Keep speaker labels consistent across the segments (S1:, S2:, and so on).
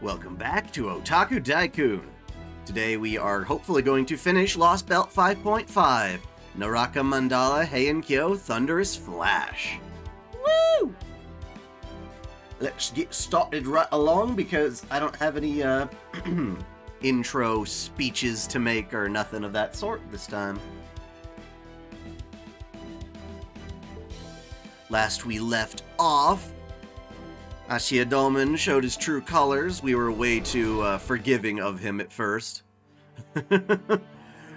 S1: Welcome back to OtakuDaiKun. Today we are hopefully going to finish Lostbelt 5.5, Naraka Mandala, Heian-kyo, Thunderous Flash. Woo! Let's get started right along because I don't have any intro speeches to make or nothing of that sort this time. Last we left off, Hasojin showed his true colors. We were way too forgiving of him at first.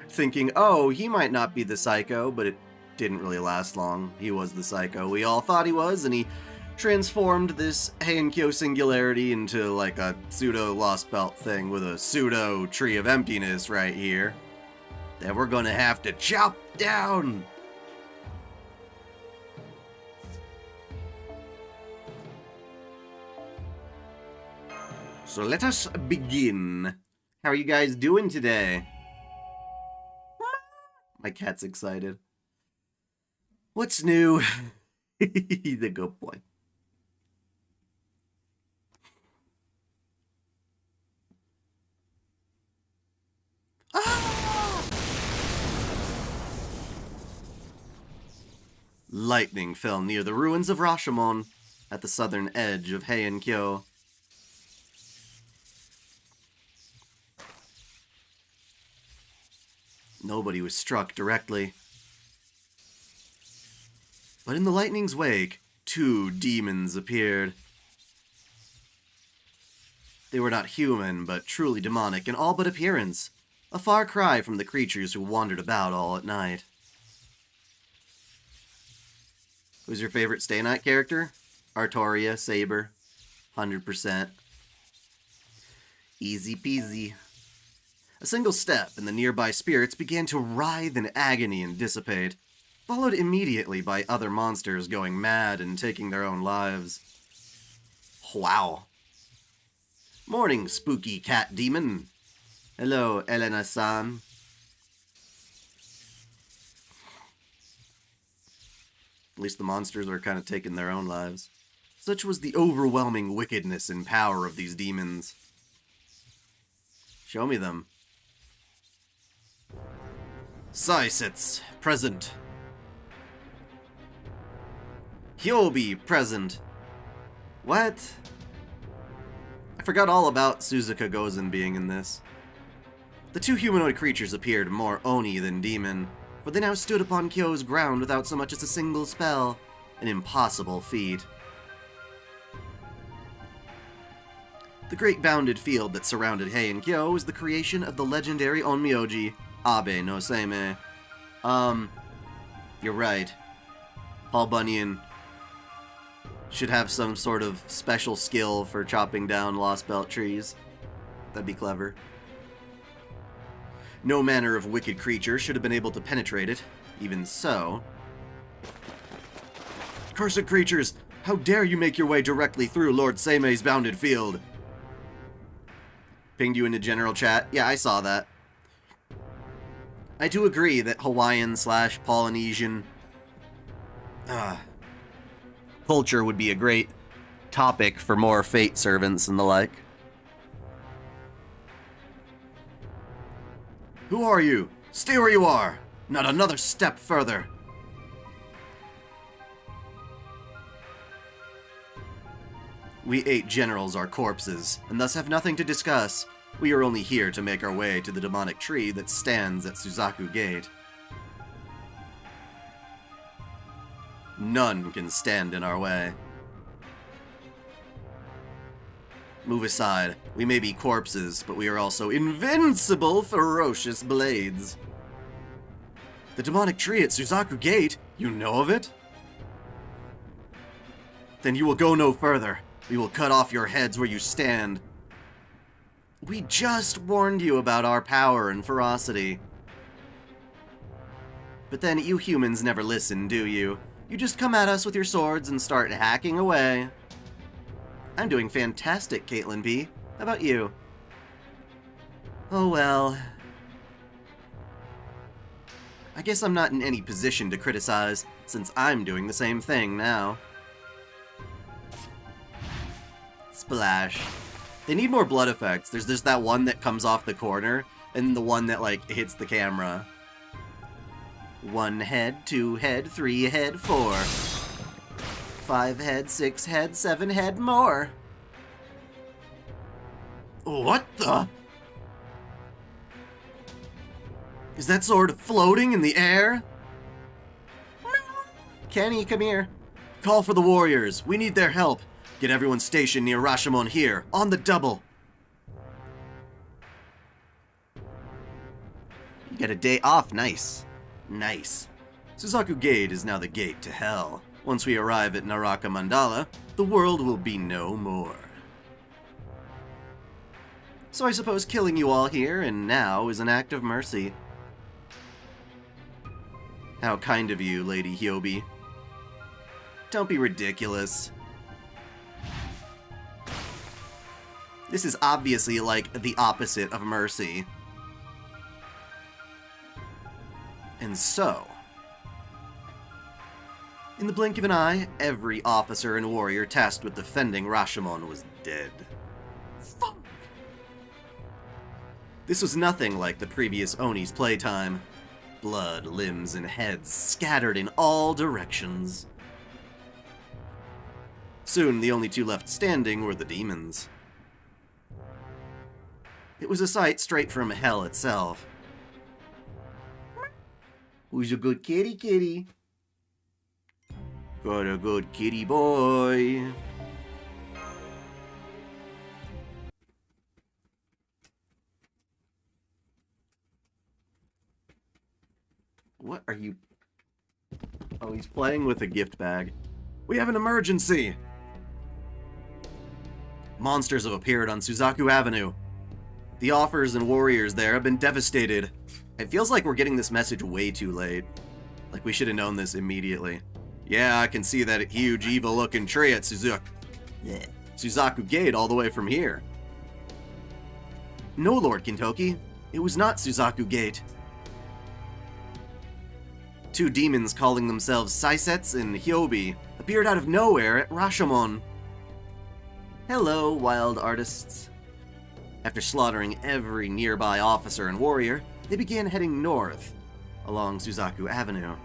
S1: Thinking, oh, he might not be the psycho, but it didn't really last long. He was the psycho we all thought he was, and he transformed this Heian-kyo singularity into like a pseudo Lostbelt thing with a pseudo Tree of Emptiness right here that we're gonna have to chop down. So let us begin. How are you guys doing today? My cat's excited. What's new? He's a good boy. Ah! Lightning fell near the ruins of Rashomon at the southern edge of Heian-kyo. Nobody was struck directly. But in the lightning's wake, two demons appeared. They were not human, but truly demonic in all but appearance, a far cry from the creatures who wandered about all at night. Who's your favorite Stay Night character? Artoria, Saber, 100%. Easy peasy. A single step, and the nearby spirits began to writhe in agony and dissipate, followed immediately by other monsters going mad and taking their own lives. Wow. Morning, spooky cat demon. Hello, Elena-san. At least the monsters are kind of taking their own lives. Such was the overwhelming wickedness and power of these demons. Show me them. Saisets, present. Hyobi, present. What? I forgot all about Suzuka Gozen being in this. The two humanoid creatures appeared more Oni than demon, for they now stood upon Kyo's ground without so much as a single spell. An impossible feat. The great bounded field that surrounded Heian-kyo was the creation of the legendary Onmyoji, Abe no Seimei. You're right. Paul Bunyan should have some sort of special skill for chopping down Lostbelt trees. That'd be clever. No manner of wicked creature should have been able to penetrate it. Even so... Cursed creatures! How dare you make your way directly through Lord Seimei's bounded field? Pinged you into general chat. Yeah, I saw that. I do agree that Hawaiian/Polynesian culture would be a great topic for more fate servants and the like. Who are you? Stay where you are! Not another step further! We 8 generals are corpses, and thus have nothing to discuss. We are only here to make our way to the demonic tree that stands at Suzaku Gate. None can stand in our way. Move aside. We may be corpses, but we are also invincible, ferocious blades. The demonic tree at Suzaku Gate? You know of it? Then you will go no further. We will cut off your heads where you stand. We just warned you about our power and ferocity. But then you humans never listen, do you? You just come at us with your swords and start hacking away. I'm doing fantastic, Caitlin B. How about you? Oh well. I guess I'm not in any position to criticize, since I'm doing the same thing now. Splash. They need more blood effects. There's just that one that comes off the corner, and the one that, like, hits the camera. 1 head, 2 head, 3 head, 4. 5 head, 6 head, 7 head, more. What the? Is that sword floating in the air? Kenny, come here. Call for the warriors. We need their help. Get everyone stationed near Rashomon here, on the double. You get a day off, nice. Nice. Suzaku Gate is now the gate to hell. Once we arrive at Naraka Mandala, the world will be no more. So I suppose killing you all here and now is an act of mercy. How kind of you, Lady Hyobi. Don't be ridiculous. This is obviously like the opposite of mercy. And so, in the blink of an eye, every officer and warrior tasked with defending Rashomon was dead. Fuck. This was nothing like the previous Oni's playtime. Blood, limbs, and heads scattered in all directions. Soon, the only two left standing were the demons. It was a sight straight from hell itself. Who's a good kitty, kitty? Got a good kitty boy. What are you... Oh, he's playing with a gift bag. We have an emergency! Monsters have appeared on Suzaku Avenue. The offers and warriors there have been devastated. It feels like we're getting this message way too late. Like we should have known this immediately. Yeah, I can see that huge evil-looking tree at Suzaku Gate all the way from here. No, Lord Kintoki. It was not Suzaku Gate. 2 demons calling themselves Saisetsu and Hyobi appeared out of nowhere at Rashomon. Hello, wild artists. After slaughtering every nearby officer and warrior, they began heading north, along Suzaku Avenue.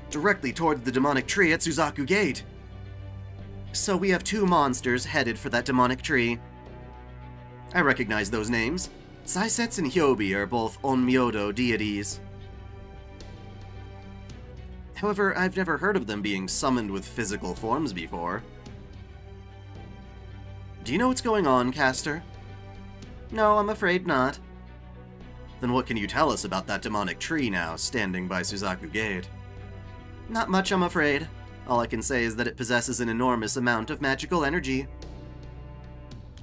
S1: Directly toward the demonic tree at Suzaku Gate. So we have 2 monsters headed for that demonic tree. I recognize those names. Saisetsu and Hyobi are both Onmyodo deities. However, I've never heard of them being summoned with physical forms before. Do you know what's going on, Caster? No, I'm afraid not. Then what can you tell us about that demonic tree now, standing by Suzaku Gate? Not much, I'm afraid. All I can say is that it possesses an enormous amount of magical energy.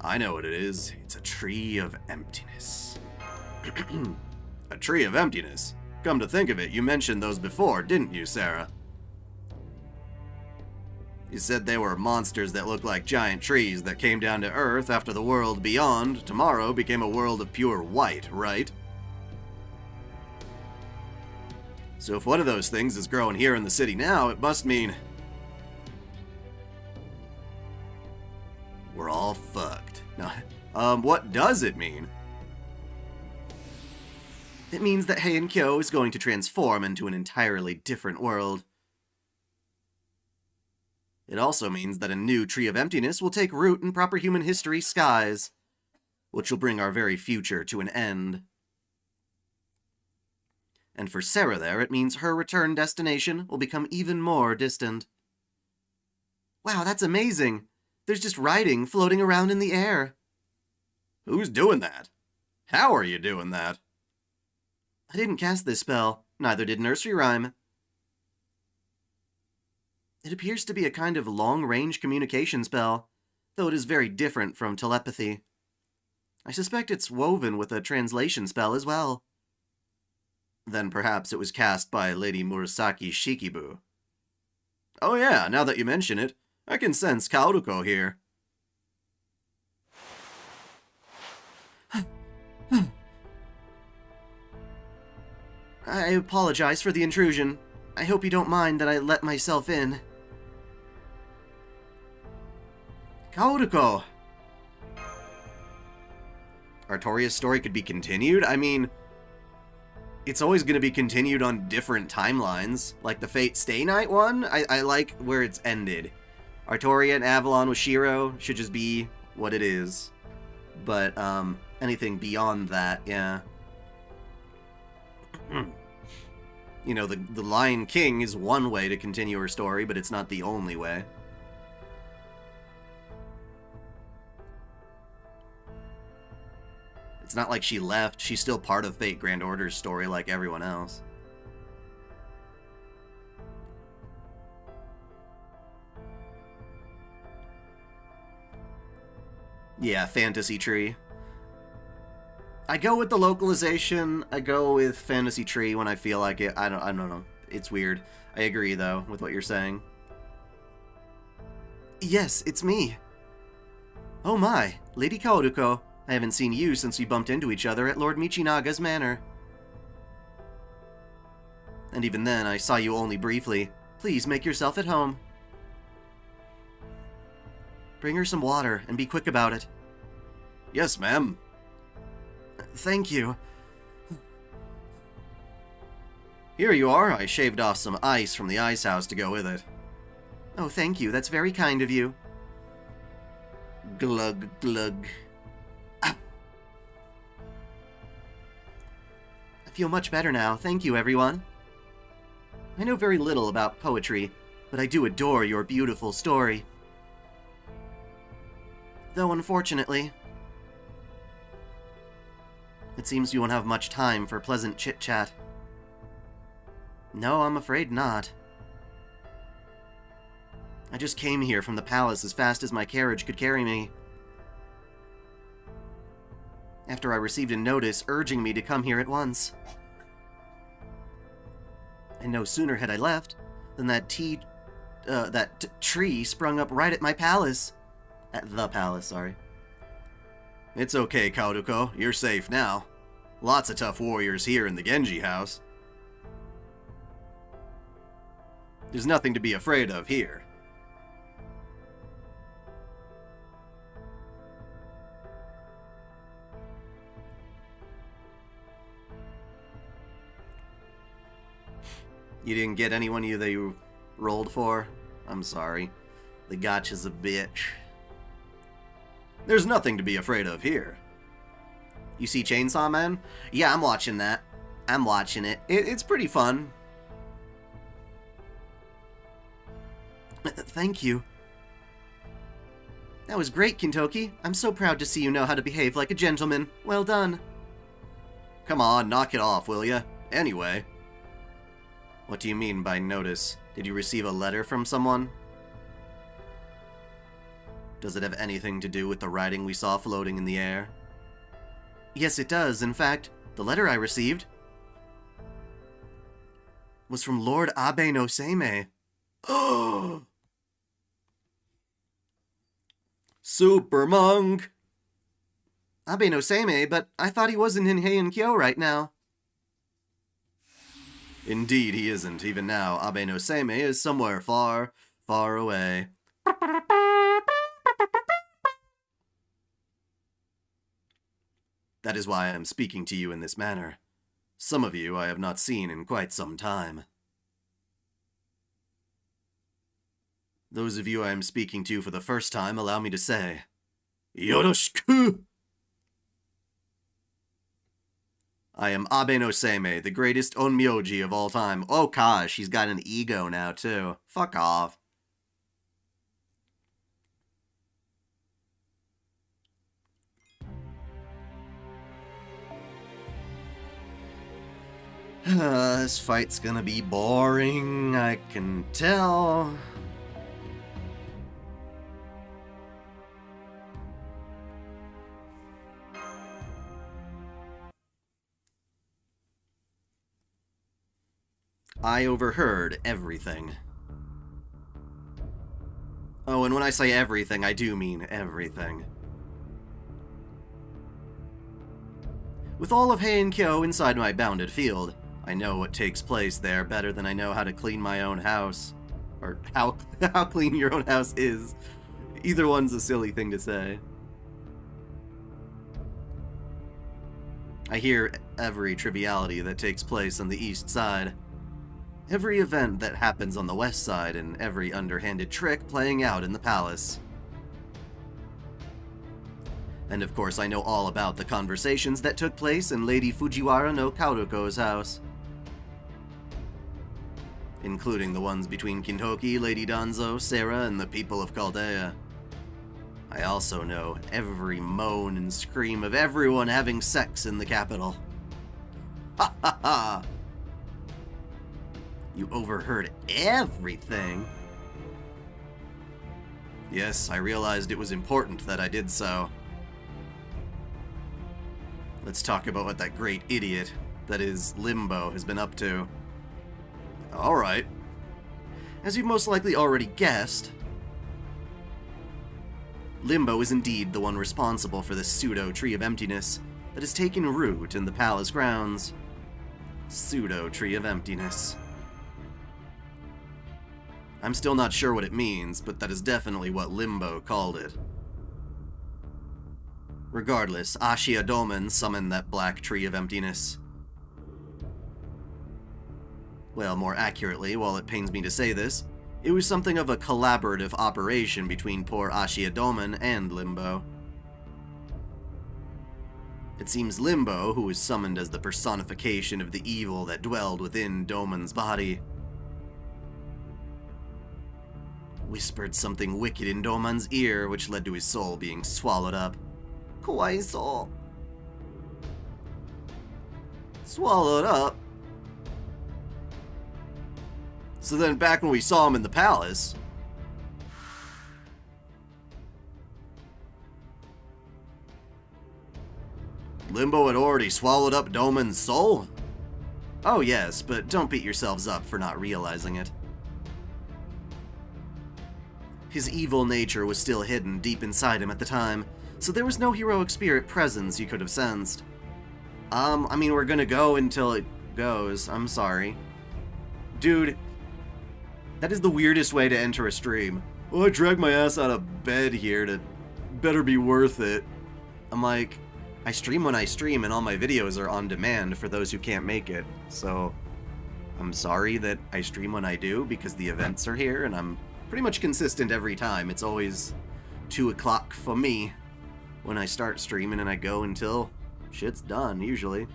S1: I know what it is. It's a tree of emptiness. A tree of emptiness? Come to think of it, you mentioned those before, didn't you, Sarah? You said they were monsters that looked like giant trees that came down to Earth after the world beyond, tomorrow, became a world of pure white, right? So if one of those things is growing here in the city now, it must mean... we're all fucked. No, what does it mean? It means that Heian-kyo is going to transform into an entirely different world. It also means that a new Tree of Emptiness will take root in proper human history skies, which will bring our very future to an end. And for Sarah there, it means her return destination will become even more distant. Wow, that's amazing! There's just writing floating around in the air. Who's doing that? How are you doing that? I didn't cast this spell, neither did Nursery Rhyme. It appears to be a kind of long-range communication spell, though it is very different from telepathy. I suspect it's woven with a translation spell as well. Then perhaps it was cast by Lady Murasaki Shikibu. Oh yeah, now that you mention it, I can sense Kaoruko here. I apologize for the intrusion. I hope you don't mind that I let myself in. Kaoruko! Artoria's story could be continued? I mean, it's always going to be continued on different timelines. Like the Fate Stay Night one, I like where it's ended. Artoria and Avalon with Shiro should just be what it is. But, anything beyond that, yeah. You know, the Lion King is one way to continue her story, but it's not the only way. It's not like she left. She's still part of Fate Grand Order's story like everyone else. Yeah, Fantasy Tree. I go with the localization. I go with Fantasy Tree when I feel like it. I don't know. It's weird. I agree, though, with what you're saying. Yes, it's me. Oh my, Lady Kaoruko. I haven't seen you since we bumped into each other at Lord Michinaga's manor. And even then, I saw you only briefly. Please make yourself at home. Bring her some water, and be quick about it. Yes, ma'am. Thank you. Here you are. I shaved off some ice from the ice house to go with it. Oh, thank you. That's very kind of you. Glug, glug. Ah. I feel much better now. Thank you, everyone. I know very little about poetry, but I do adore your beautiful story. Though, unfortunately, it seems you won't have much time for pleasant chit-chat. No, I'm afraid not. I just came here from the palace as fast as my carriage could carry me. After I received a notice urging me to come here at once. And no sooner had I left than that tree sprung up right at my palace. At the palace, sorry. It's okay, Kaoruko. You're safe now. Lots of tough warriors here in the Genji house. There's nothing to be afraid of here. You didn't get anyone that you rolled for? I'm sorry. The gotcha's a bitch. There's nothing to be afraid of here. You see Chainsaw Man? Yeah, I'm watching that. I'm watching it. It's pretty fun. Thank you. That was great, Kintoki. I'm so proud to see you know how to behave like a gentleman. Well done. Come on, knock it off, will ya? Anyway. What do you mean by notice? Did you receive a letter from someone? Does it have anything to do with the writing we saw floating in the air? Yes, it does. In fact, the letter I received was from Lord Abe no Seimei. Oh! Super monk! Abe no Seimei, but I thought he wasn't in Heian-kyo right now. Indeed he isn't. Even now, Abe no Seimei is somewhere far, far away. That is why I am speaking to you in this manner. Some of you I have not seen in quite some time. Those of you I am speaking to for the first time, allow me to say, Yoroshiku! I am Abe no Seimei, the greatest onmyoji of all time. Oh gosh, he's got an ego now too. Fuck off. This fight's gonna be boring, I can tell. I overheard everything. Oh, and when I say everything, I do mean everything. With all of Heian-kyo inside my bounded field, I know what takes place there better than I know how to clean my own house. Or how clean your own house is. Either one's a silly thing to say. I hear every triviality that takes place on the east side. Every event that happens on the west side, and every underhanded trick playing out in the palace. And of course I know all about the conversations that took place in Lady Fujiwara no Kaoruko's house. Including the ones between Kintoki, Lady Danzo, Sarah, and the people of Chaldea. I also know every moan and scream of everyone having sex in the capital. Ha ha ha! You overheard everything. Yes, I realized it was important that I did so. Let's talk about what that great idiot, that is, Limbo, has been up to. Alright. As you've most likely already guessed, Limbo is indeed the one responsible for the pseudo-tree of emptiness that has taken root in the palace grounds. Pseudo-tree of emptiness. I'm still not sure what it means, but that is definitely what Limbo called it. Regardless, Ashia Doman summoned that black tree of emptiness. Well, more accurately, while it pains me to say this, it was something of a collaborative operation between poor Ashia Doman and Limbo. It seems Limbo, who was summoned as the personification of the evil that dwelled within Doman's body, whispered something wicked in Doman's ear, which led to his soul being swallowed up. Kawaii soul. Swallowed up? So then back when we saw him in the palace, Limbo had already swallowed up Doman's soul? Oh yes, but don't beat yourselves up for not realizing it. His evil nature was still hidden deep inside him at the time, so there was no heroic spirit presence you could have sensed. I mean, we're gonna go until it goes. I'm sorry. Dude, that is the weirdest way to enter a stream. Oh, I dragged my ass out of bed here to... better be worth it. I'm like, I stream when I stream and all my videos are on demand for those who can't make it. So, I'm sorry that I stream when I do because the events are here and I'm pretty much consistent every time. It's always 2 o'clock for me when I start streaming and I go until shit's done, usually.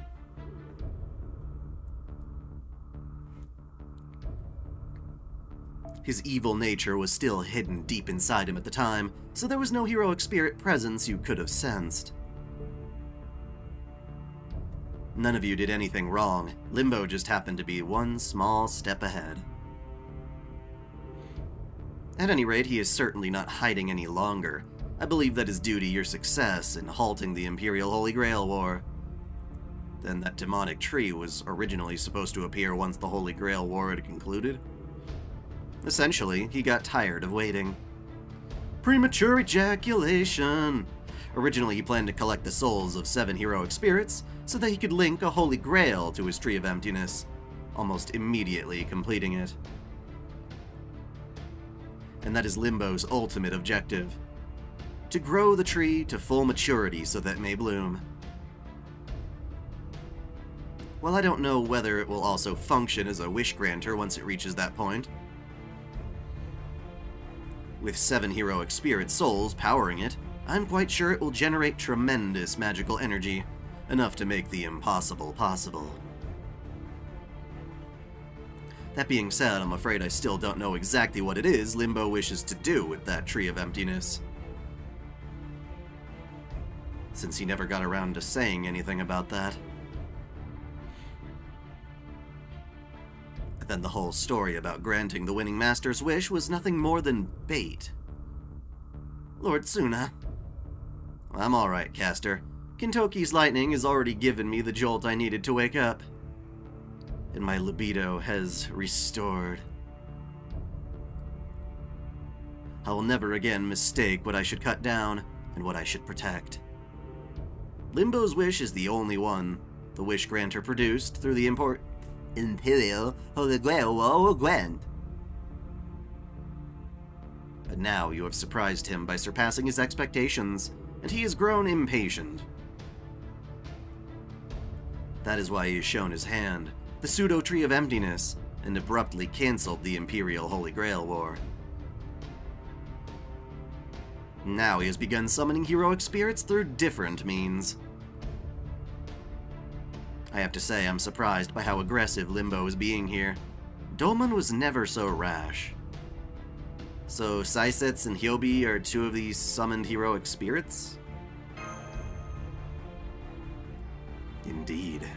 S1: His evil nature was still hidden deep inside him at the time, so there was no heroic spirit presence you could have sensed. None of you did anything wrong. Limbo just happened to be one small step ahead. At any rate, he is certainly not hiding any longer. I believe that is due to your success in halting the Imperial Holy Grail War. Then that demonic tree was originally supposed to appear once the Holy Grail War had concluded. Essentially, he got tired of waiting. Premature ejaculation! Originally, he planned to collect the souls of 7 heroic spirits so that he could link a Holy Grail to his Tree of Emptiness, almost immediately completing it. And that is Limbo's ultimate objective. To grow the tree to full maturity so that it may bloom. While I don't know whether it will also function as a wish granter once it reaches that point, with 7 heroic spirit souls powering it, I'm quite sure it will generate tremendous magical energy, enough to make the impossible possible. That being said, I'm afraid I still don't know exactly what it is Limbo wishes to do with that Tree of Emptiness, since he never got around to saying anything about that. Then the whole story about granting the winning master's wish was nothing more than bait. Lord Tsuna. I'm alright, Caster. Kintoki's lightning has already given me the jolt I needed to wake up. And my libido has restored. I will never again mistake what I should cut down and what I should protect. Limbo's wish is the only one the wish granter produced through the Imperial Holy Grail will grant. But now you have surprised him by surpassing his expectations, and he has grown impatient. That is why he has shown his hand, the pseudo-tree of emptiness, and abruptly cancelled the Imperial Holy Grail War. Now he has begun summoning heroic spirits through different means. I have to say I'm surprised by how aggressive Limbo is being here. Domon was never so rash. So Saisetsu and Hyobi are two of these summoned heroic spirits? Indeed.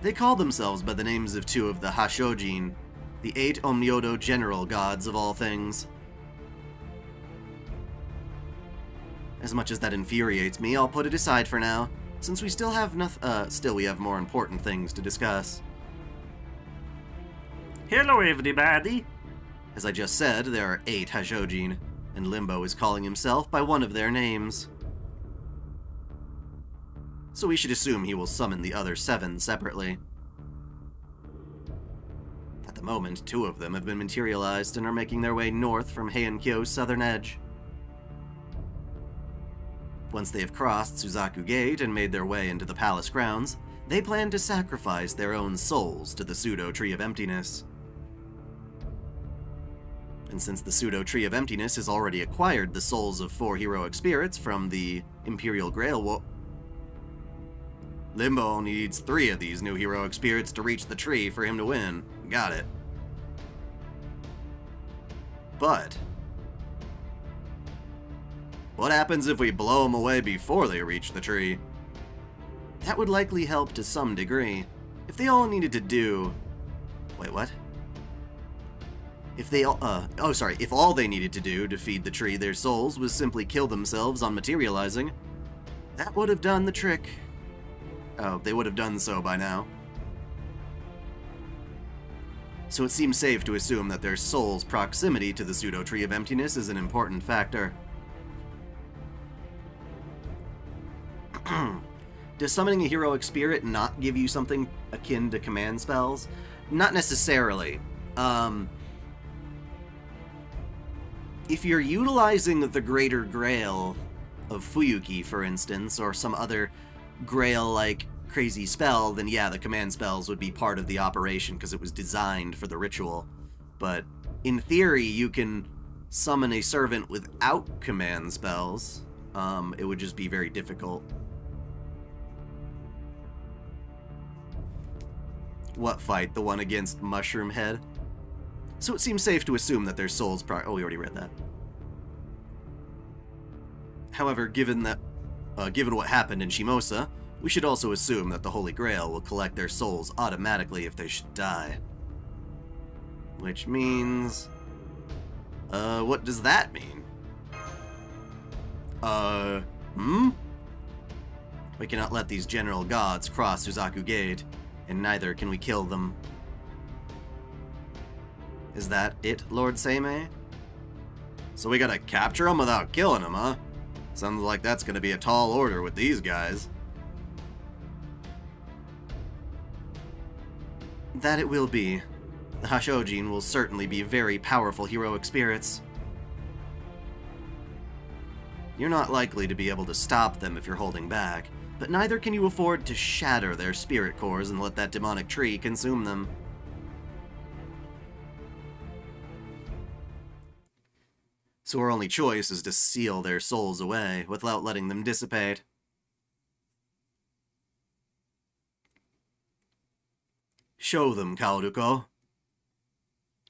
S1: They call themselves by the names of two of the Hasojin, the 8 Omnyodo general gods of all things. As much as that infuriates me, I'll put it aside for now, since we still have we have more important things to discuss.
S2: Hello everybody!
S1: As I just said, there are 8 Hasojin, and Limbo is calling himself by one of their names. So we should assume he will summon the other 7 separately. At the moment, 2 of them have been materialized and are making their way north from Heian-kyo's southern edge. Once they have crossed Suzaku Gate and made their way into the palace grounds, they plan to sacrifice their own souls to the pseudo-tree of emptiness. And since the pseudo-tree of emptiness has already acquired the souls of 4 heroic spirits from the Imperial Grail War, Limbo only needs 3 of these new heroic spirits to reach the tree for him to win. Got it. But what happens if we blow them away before they reach the tree? That would likely help to some degree. If they all needed to do... Wait, what? If all they needed to do to feed the tree their souls was simply kill themselves on materializing, that would have done the trick. Oh, they would have done so by now. So it seems safe to assume that their soul's proximity to the pseudo-tree of emptiness is an important factor. Does summoning a heroic spirit not give you something akin to command spells? Not necessarily. If you're utilizing the Greater Grail of Fuyuki, for instance, or some other Grail-like crazy spell, then yeah, the command spells would be part of the operation because it was designed for the ritual. But in theory, you can summon a servant without command spells. It would just be very difficult. What fight? The one against Mushroom Head? So it seems safe to assume that their souls oh, we already read that. However, given what happened in Shimosa, we should also assume that the Holy Grail will collect their souls automatically if they should die. Which means... what does that mean? We cannot let these general gods cross Suzaku Gate, and neither can we kill them. Is that it, Lord Seimei? So we gotta capture them without killing them, huh? Sounds like that's gonna be a tall order with these guys. That it will be. The Hasojin will certainly be very powerful heroic spirits. You're not likely to be able to stop them if you're holding back, but neither can you afford to shatter their spirit cores and let that demonic tree consume them. So our only choice is to seal their souls away without letting them dissipate. Show them, Kaoruko.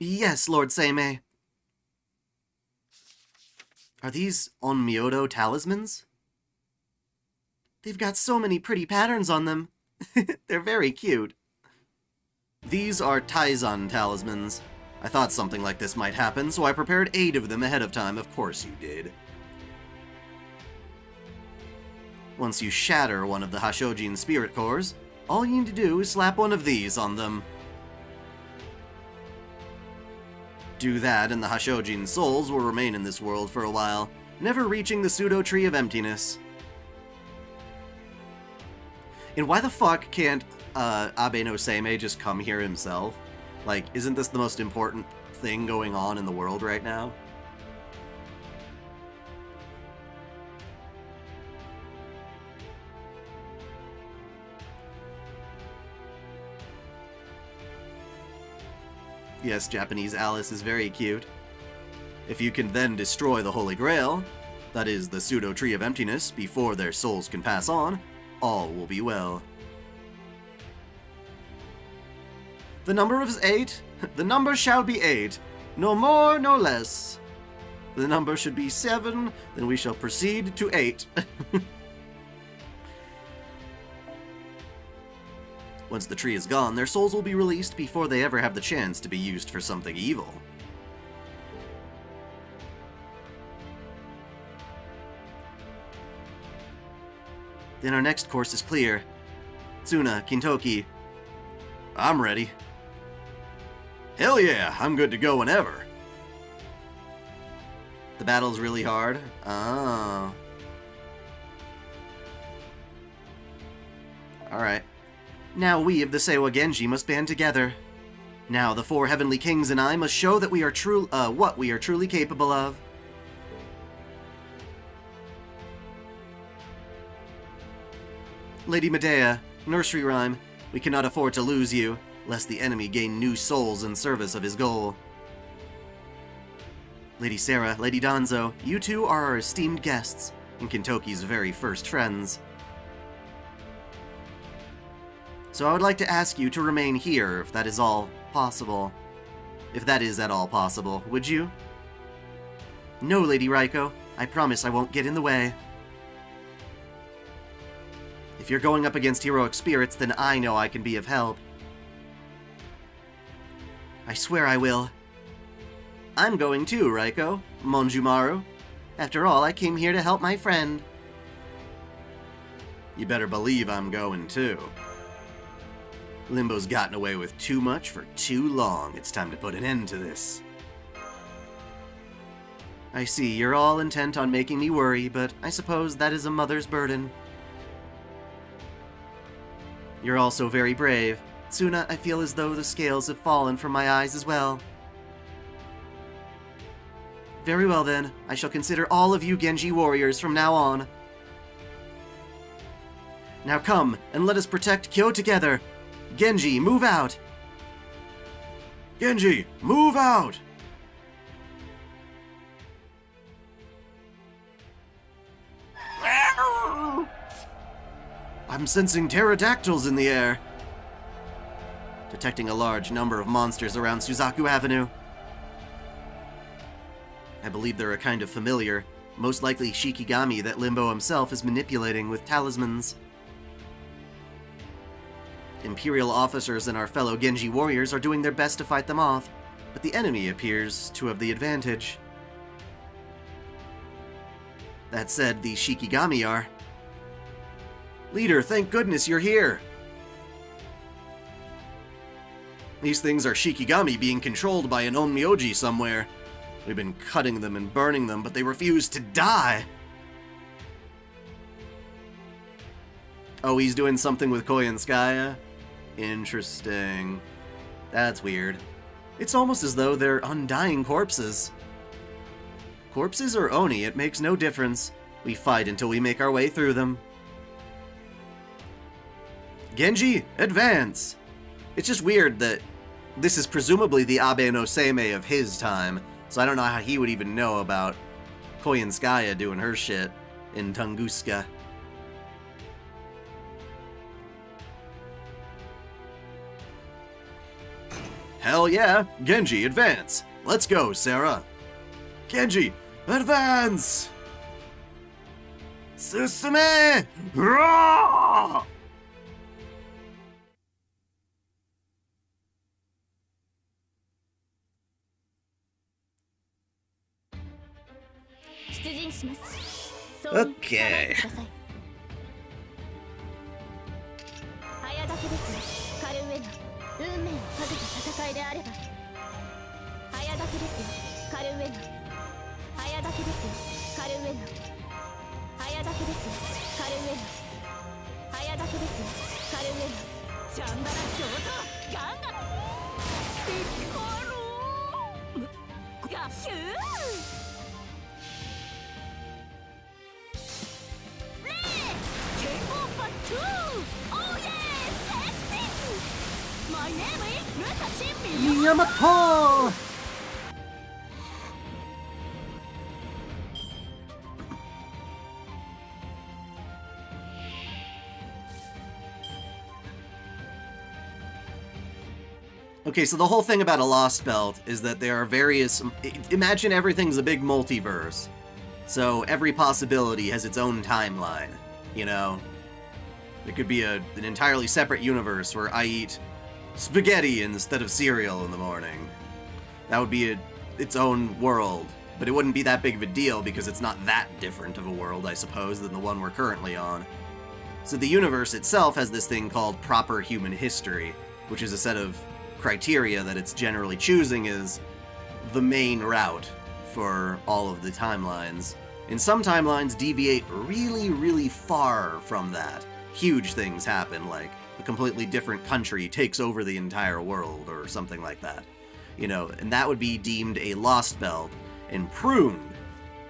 S1: Yes, Lord Seimei. Are these Onmyodo talismans? They've got so many pretty patterns on them. They're very cute. These are Taizan talismans. I thought something like this might happen, so I prepared 8 of them ahead of time. Of course you did. Once you shatter one of the Hasojin spirit cores, all you need to do is slap one of these on them. Do that, and the Hasojin souls will remain in this world for a while, never reaching the pseudo-tree of emptiness. And why the fuck can't Abe no Seimei just come here himself? Like, isn't this the most important thing going on in the world right now? Yes, Japanese Alice is very cute. If you can then destroy the Holy Grail, that is the pseudo tree of emptiness, before their souls can pass on, all will be well. The number is 8. The number shall be 8. No more, no less. The number should be 7, then we shall proceed to 8. Once the tree is gone, their souls will be released before they ever have the chance to be used for something evil. Then our next course is clear. Tsuna, Kintoki. I'm ready. Hell yeah, I'm good to go whenever. The battle's really hard? Oh. Alright. Now we of the Seiwa Genji must band together. Now the 4 heavenly kings and I must show that we are what we are truly capable of. Lady Medea, nursery rhyme, we cannot afford to lose you, lest the enemy gain new souls in service of his goal. Lady Sarah, Lady Danzo, you two are our esteemed guests, and Kintoki's very first friends. So I would like to ask you to remain here, if that is all possible. If that is at all possible, would you? No, Lady Raiko, I promise I won't get in the way. If you're going up against heroic spirits, then I know I can be of help. I swear I will. I'm going too, Raiko, Monjumaru. After all, I came here to help my friend. You better believe I'm going too. Limbo's gotten away with too much for too long. It's time to put an end to this. I see, you're all intent on making me worry, but I suppose that is a mother's burden. You're also very brave. Tsuna, I feel as though the scales have fallen from my eyes as well. Very well then, I shall consider all of you Genji warriors from now on. Now come, and let us protect Kyo together. Genji, move out! Genji, move out! I'm sensing pterodactyls in the air. Detecting a large number of monsters around Suzaku Avenue. I believe they're a kind of familiar, most likely Shikigami that Limbo himself is manipulating with talismans. Imperial officers and our fellow Genji warriors are doing their best to fight them off, but the enemy appears to have the advantage. That said, the Shikigami are... Leader, thank goodness you're here! These things are Shikigami being controlled by an onmyoji somewhere. We've been cutting them and burning them, but they refuse to die! Oh, he's doing something with Koyanskaya? Interesting. That's weird. It's almost as though they're undying corpses. Corpses or Oni, it makes no difference. We fight until we make our way through them. Genji, advance! It's just weird that this is presumably the Abe no Seimei of his time, so I don't know how he would even know about Koyanskaya doing her shit in Tunguska. Hell yeah! Genji, advance! Let's go, Sarah! Genji, advance! Susume! Roar! Okay. Yamato! Okay, so the whole thing about a Lostbelt is that there are various... Imagine everything's a big multiverse. So every possibility has its own timeline, you know? There could be an entirely separate universe where I eat spaghetti instead of cereal in the morning. That would be its own world, but it wouldn't be that big of a deal because it's not that different of a world, I suppose, than the one we're currently on. So the universe itself has this thing called proper human history, which is a set of criteria that it's generally choosing as the main route for all of the timelines. And some timelines deviate really, really far from that. Huge things happen, like a completely different country takes over the entire world, or something like that. You know, and that would be deemed a Lostbelt and pruned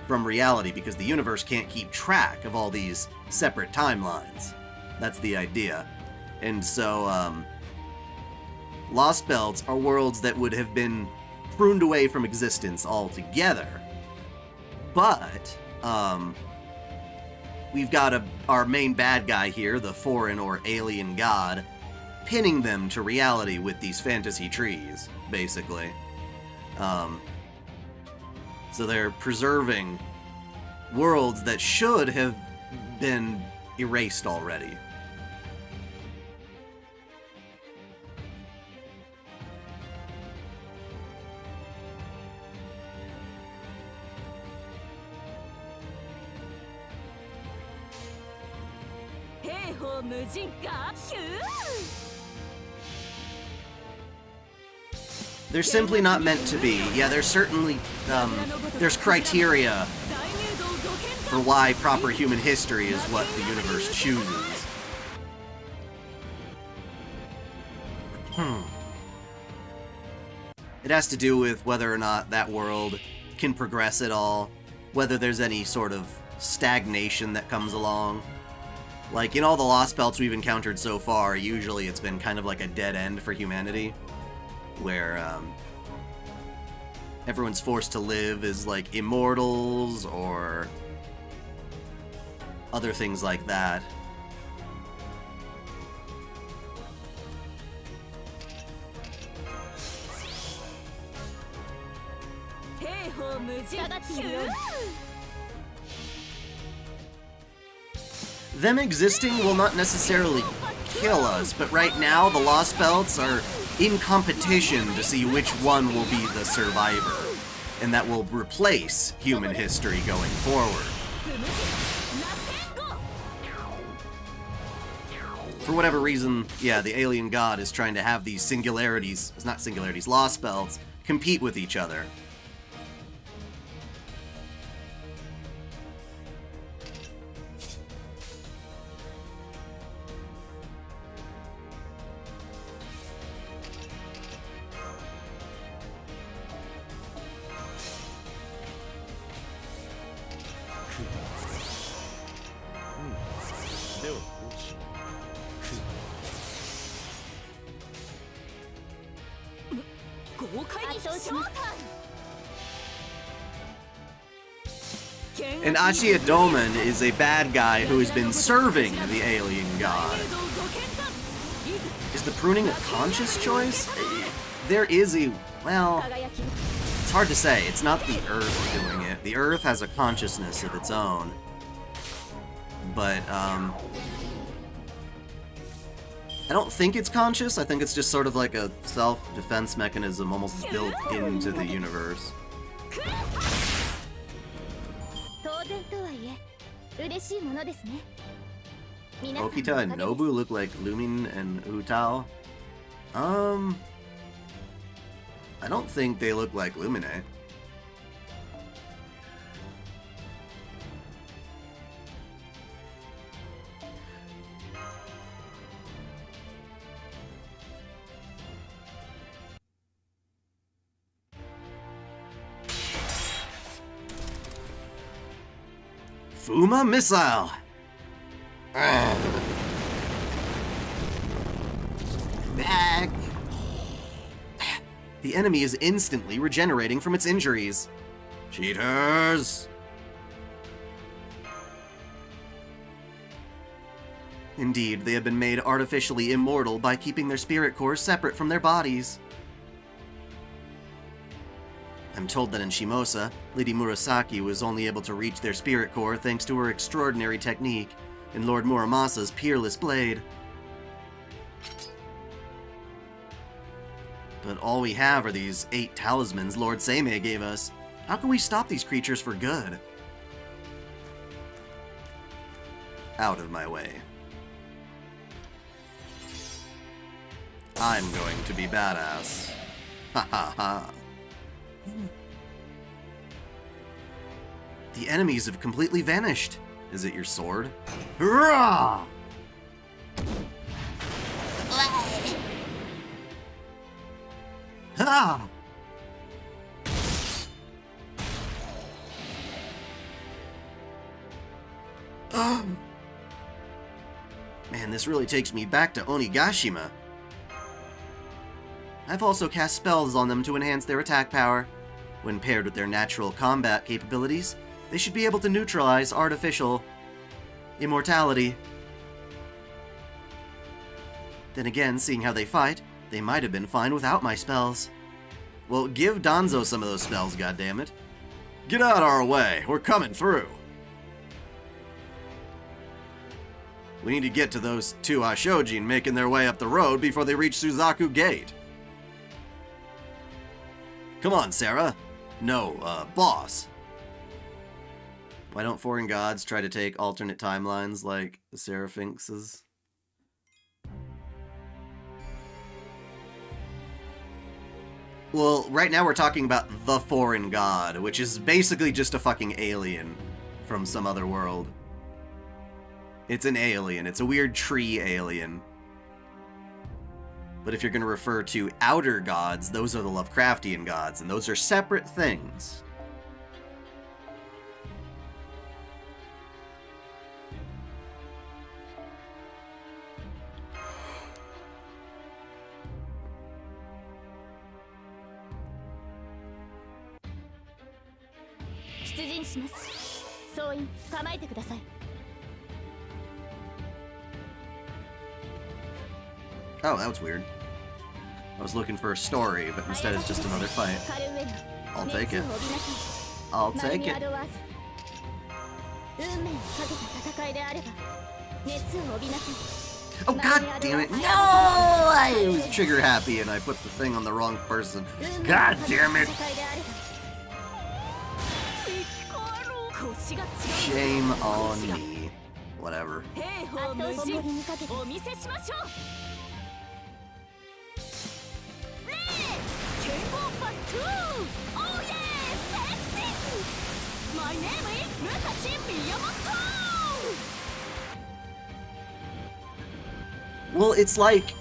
S1: from reality because the universe can't keep track of all these separate timelines. That's the idea. And so, Lostbelts are worlds that would have been pruned away from existence altogether. But, we've got our main bad guy here, the foreign or alien god, pinning them to reality with these fantasy trees, basically. So they're preserving worlds that should have been erased already. They're simply not meant to be. Yeah, there's certainly, there's criteria for why proper human history is what the universe chooses. It has to do with whether or not that world can progress at all, whether there's any sort of stagnation that comes along. Like, in all the Lostbelts we've encountered so far, usually it's been kind of like a dead end for humanity, where everyone's forced to live as, like, immortals, or other things like that. Them existing will not necessarily kill us, but right now the Lostbelts are in competition to see which one will be the survivor, and that will replace human history going forward. For whatever reason, yeah, the alien god is trying to have these singularities, it's not singularities, Lostbelts, compete with each other. And Achiadomen is a bad guy who has been serving the alien god. Is the pruning a conscious choice? There is a... well... it's hard to say. It's not the Earth doing it. The Earth has a consciousness of its own. But, I don't think it's conscious. I think it's just sort of like a self-defense mechanism almost built into the universe. Okita and Nobu look like Lumin and Utao. I don't think they look like Lumine. Fuma Missile! Back! The enemy is instantly regenerating from its injuries. Cheaters! Indeed, they have been made artificially immortal by keeping their spirit cores separate from their bodies. I'm told that in Shimosa, Lady Murasaki was only able to reach their spirit core thanks to her extraordinary technique and Lord Muramasa's peerless blade. But all we have are these 8 talismans Lord Seimei gave us. How can we stop these creatures for good? Out of my way. I'm going to be badass. Ha ha ha. The enemies have completely vanished. Is it your sword? Hurrah! Ha! Man, this really takes me back to Onigashima. I've also cast spells on them to enhance their attack power. When paired with their natural combat capabilities, they should be able to neutralize artificial immortality. Then again, seeing how they fight, they might have been fine without my spells. Well, give Danzo some of those spells, goddammit. Get out of our way, we're coming through. We need to get to those 2 Hasojin making their way up the road before they reach Suzaku Gate. Come on, Sarah. No, boss. Why don't foreign gods try to take alternate timelines like the Seraphynxes? Well, right now we're talking about the foreign god, which is basically just a fucking alien from some other world. It's an alien. It's a weird tree alien. But if you're going to refer to outer gods, those are the Lovecraftian gods, and those are separate things. Oh, that was weird. I was looking for a story, but instead it's just another fight. I'll take it. I'll take it. Oh, god damn it. No! I was trigger happy and I put the thing on the wrong person. God damn it. Shame on me. Whatever. Well, it's like,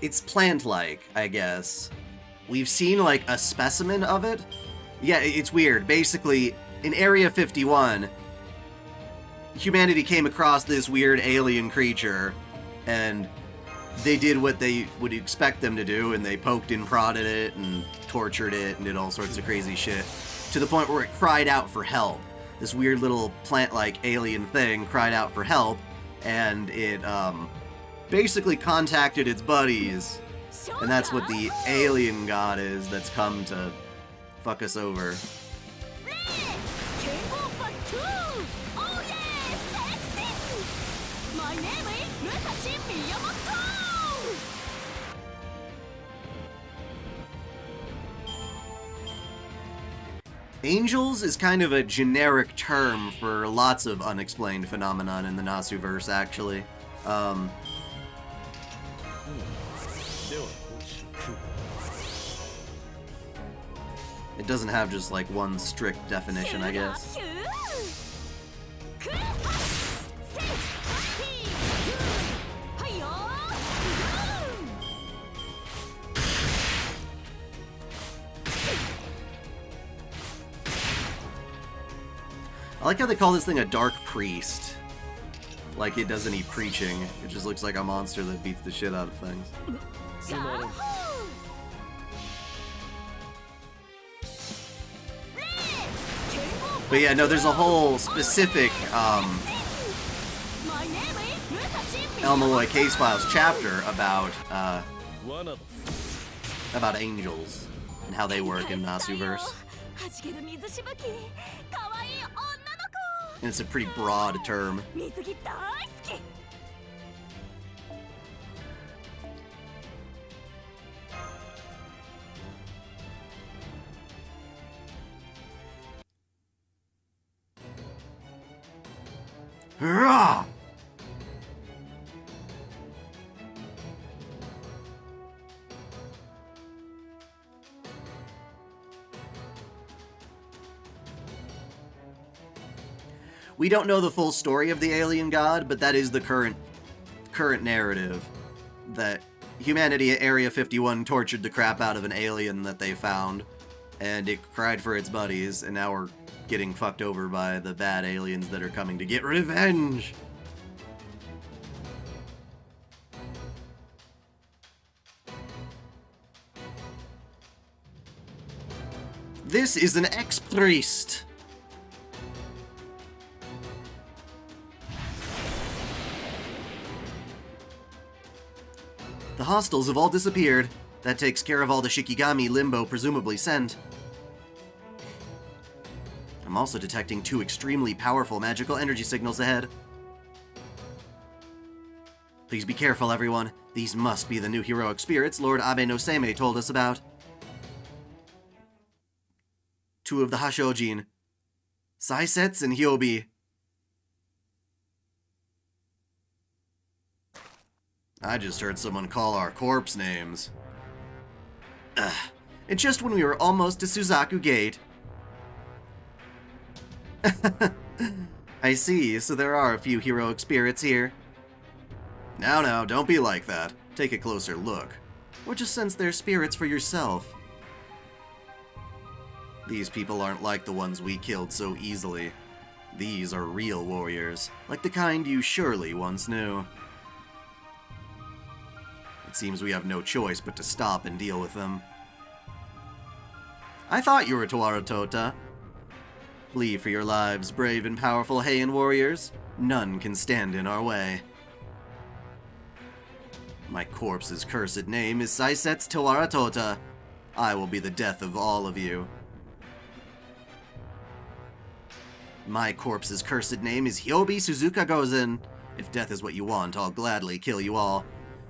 S1: it's plant-like, I guess. We've seen, like, a specimen of it. Yeah, it's weird. Basically, in Area 51, humanity came across this weird alien creature, and they did what they would expect them to do, and they poked and prodded it, and tortured it, and did all sorts of crazy shit, to the point where it cried out for help. This weird little plant-like alien thing cried out for help, and it, basically contacted its buddies, and that's what the alien god is that's come to fuck us over. Angels is kind of a generic term for lots of unexplained phenomenon in the Nasuverse, actually. It doesn't have just, like, one strict definition, I guess. like how they call this thing a dark priest. Like it does any preaching. It just looks like a monster that beats the shit out of things. But yeah, no, there's a whole specific Elmaloy Case Files chapter about angels and how they work in Nasuverse. And it's a pretty broad term. Hurrah! We don't know the full story of the alien god, but that is the current narrative. That humanity at Area 51 tortured the crap out of an alien that they found, and it cried for its buddies, and now we're getting fucked over by the bad aliens that are coming to get revenge. This is an ex-priest. The hostiles have all disappeared. That takes care of all the Shikigami Limbo presumably sent. I'm also detecting 2 extremely powerful magical energy signals ahead. Please be careful, everyone. These must be the new heroic spirits Lord Abe no Seimei told us about. 2 of the Hasojin, Saisetsu and Hyobi. I just heard someone call our corpse names. Ugh. And just when we were almost to Suzaku Gate. I see, so there are a few heroic spirits here. Now, don't be like that. Take a closer look. Or just sense their spirits for yourself. These people aren't like the ones we killed so easily. These are real warriors, like the kind you surely once knew. It seems we have no choice but to stop and deal with them. I thought you were Tawara Tota. Flee for your lives, brave and powerful Heian warriors. None can stand in our way. My corpse's cursed name is Saisetsu Tawara Tota. I will be the death of all of you. My corpse's cursed name is Hyobi Suzuka Gozen. If death is what you want, I'll gladly kill you all.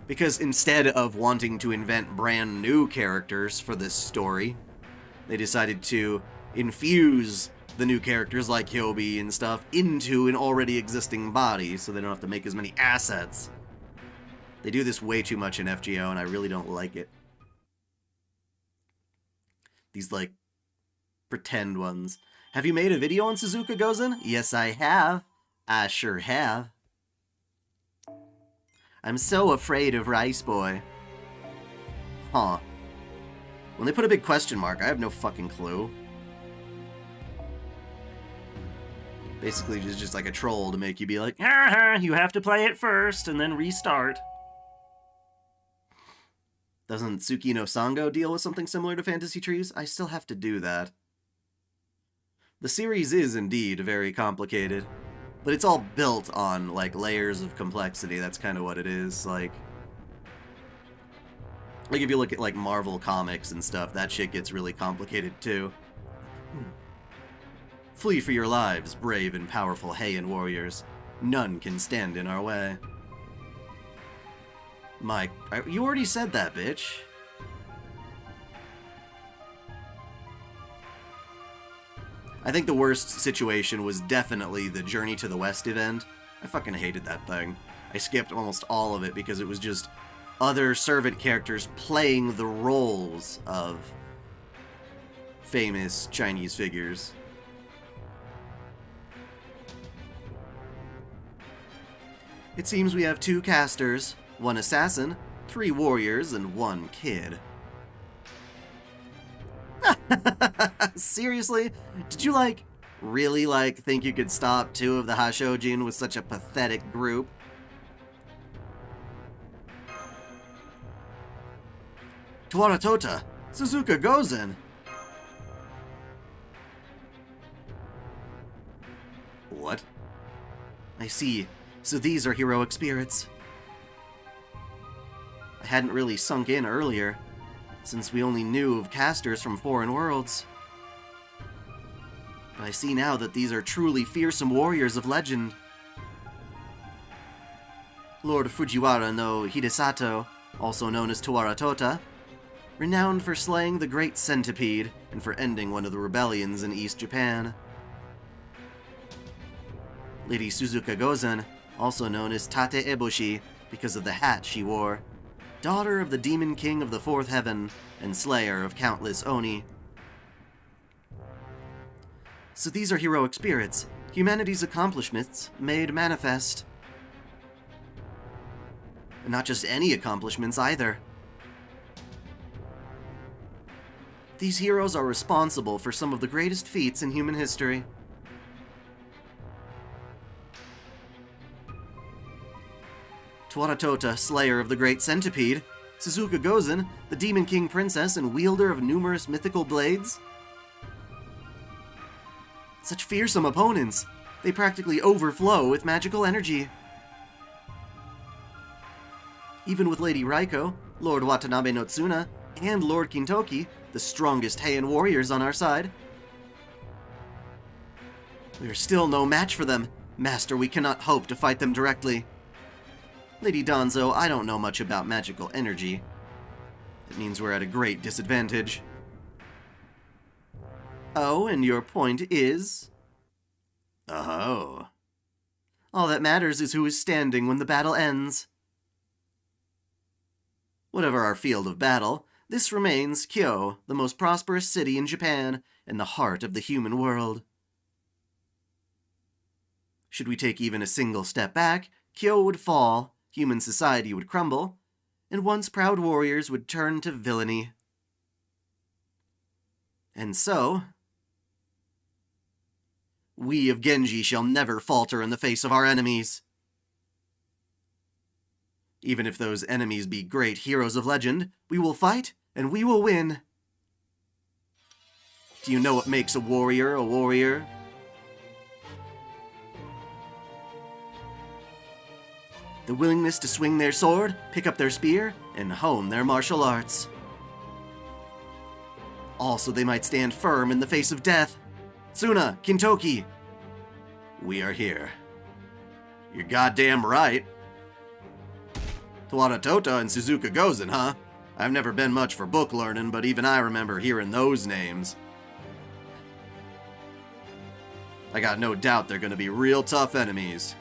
S1: Because instead of wanting to invent brand new characters for this story, they decided to infuse the new characters like Hyobi and stuff into an already existing body so they don't have to make as many assets. They do this way too much in FGO and I really don't like it. These, like, pretend ones. Have you made a video on Suzuka Gozen? Yes, I have. I sure have. I'm so afraid of Rice Boy. Huh. When they put a big question mark, I have no fucking clue. Basically, it's just like a troll to make you be like, you have to play it first and then restart. Doesn't Tsuki no Sango deal with something similar to Fantasy Trees? I still have to do that. The series is indeed very complicated, but it's all built on, like, layers of complexity. That's kind of what it is. Like, if you look at, like, Marvel comics and stuff, that shit gets really complicated, too. Flee for your lives, brave and powerful Heian warriors. None can stand in our way. Mike, you already said that, bitch. I think the worst situation was definitely the Journey to the West event. I fucking hated that thing. I skipped almost all of it because it was just other servant characters playing the roles of famous Chinese figures. It seems we have 2 casters, 1 assassin, 3 warriors, and 1 kid. Seriously? Did you, like, Really, like, think you could stop 2 of the Hasojin with such a pathetic group? Tawara Tota, Suzuka Gozen! What? I see. So these are heroic spirits. I hadn't really sunk in earlier, since we only knew of casters from foreign worlds. But I see now that these are truly fearsome warriors of legend. Lord Fujiwara no Hidesato, also known as Tawara Tota, renowned for slaying the Great Centipede and for ending one of the rebellions in East Japan. Lady Suzuka Gozen, also known as Tate Eboshi because of the hat she wore, daughter of the Demon King of the Fourth Heaven and slayer of countless Oni. So these are heroic spirits, humanity's accomplishments made manifest. And not just any accomplishments either. These heroes are responsible for some of the greatest feats in human history. Tawara Tota, slayer of the Great Centipede, Suzuka Gozen, the Demon King Princess and wielder of numerous mythical blades. Such fearsome opponents, they practically overflow with magical energy. Even with Lady Raiko, Lord Watanabe no Tsuna, and Lord Kintoki, the strongest Heian warriors on our side, we are still no match for them. Master, we cannot hope to fight them directly. Lady Danzo, I don't know much about magical energy. It means we're at a great disadvantage. Oh, and your point is? Oh. All that matters is who is standing when the battle ends. Whatever our field of battle, this remains Kyo, the most prosperous city in Japan, and the heart of the human world. Should we take even a single step back, Kyo would fall, human society would crumble, and once proud warriors would turn to villainy. And so, we of Genji shall never falter in the face of our enemies. Even if those enemies be great heroes of legend, we will fight and we will win. Do you know what makes a warrior a warrior? The willingness to swing their sword, pick up their spear, and hone their martial arts. Also, they might stand firm in the face of death. Tsuna, Kintoki, we are here. You're goddamn right. Tawara Tota and Suzuka Gozen, huh? I've never been much for book learning, but even I remember hearing those names. I got no doubt they're gonna be real tough enemies.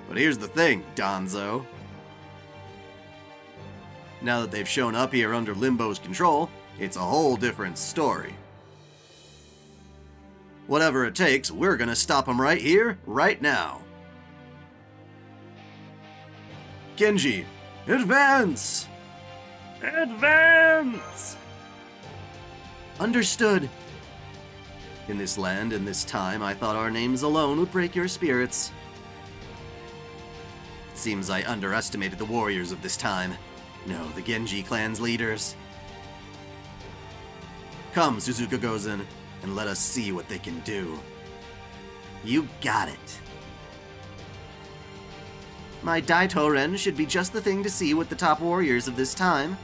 S1: But here's the thing, Danzo. Now that they've shown up here under Limbo's control, it's a whole different story. Whatever it takes, we're gonna stop them right here, right now. Genji, advance! Advance! Understood. In this land, in this time, I thought our names alone would break your spirits. Seems I underestimated the warriors of this time. No, the Genji clan's leaders. Come, Suzuka Gozen, and let us see what they can do. You got it. My Daitoren should be just the thing to see what the top warriors of this time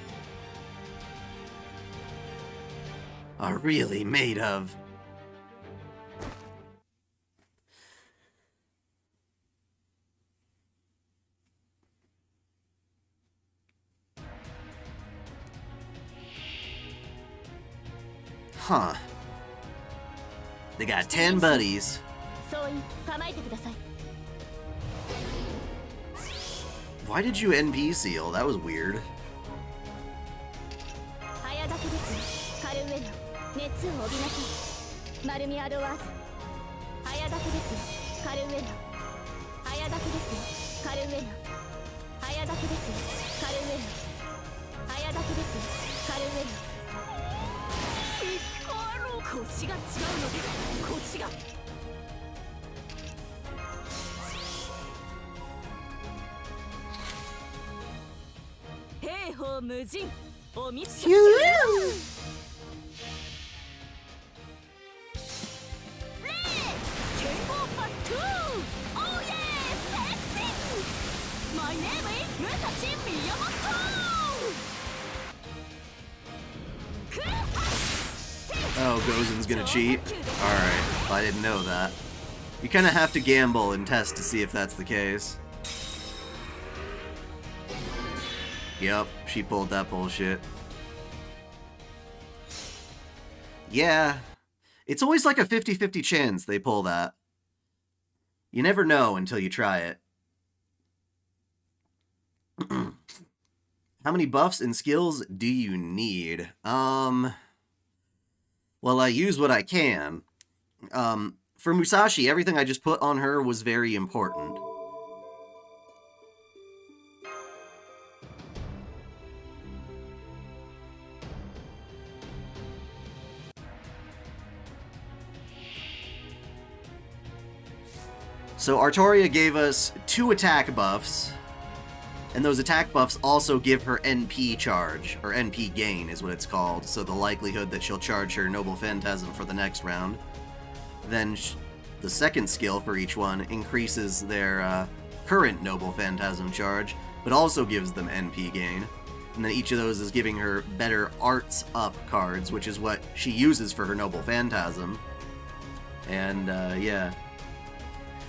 S1: are really made of. Huh. They got 10 buddies. Why did you NP seal? That was weird. Oh, Gozen's gonna cheat? Alright, I didn't know that. You kinda have to gamble and test to see if that's the case. Yep, she pulled that bullshit. Yeah, it's always like a 50-50 chance they pull that. You never know until you try it. How many buffs and skills do you need? Well, I use what I can. For Musashi, everything I just put on her was very important. So Artoria gave us 2 attack buffs, and those attack buffs also give her NP charge, or NP gain is what it's called, so the likelihood that she'll charge her Noble Phantasm for the next round. Then the second skill for each one increases their current Noble Phantasm charge, but also gives them NP gain. And then each of those is giving her better Arts Up cards, which is what she uses for her Noble Phantasm. And, yeah.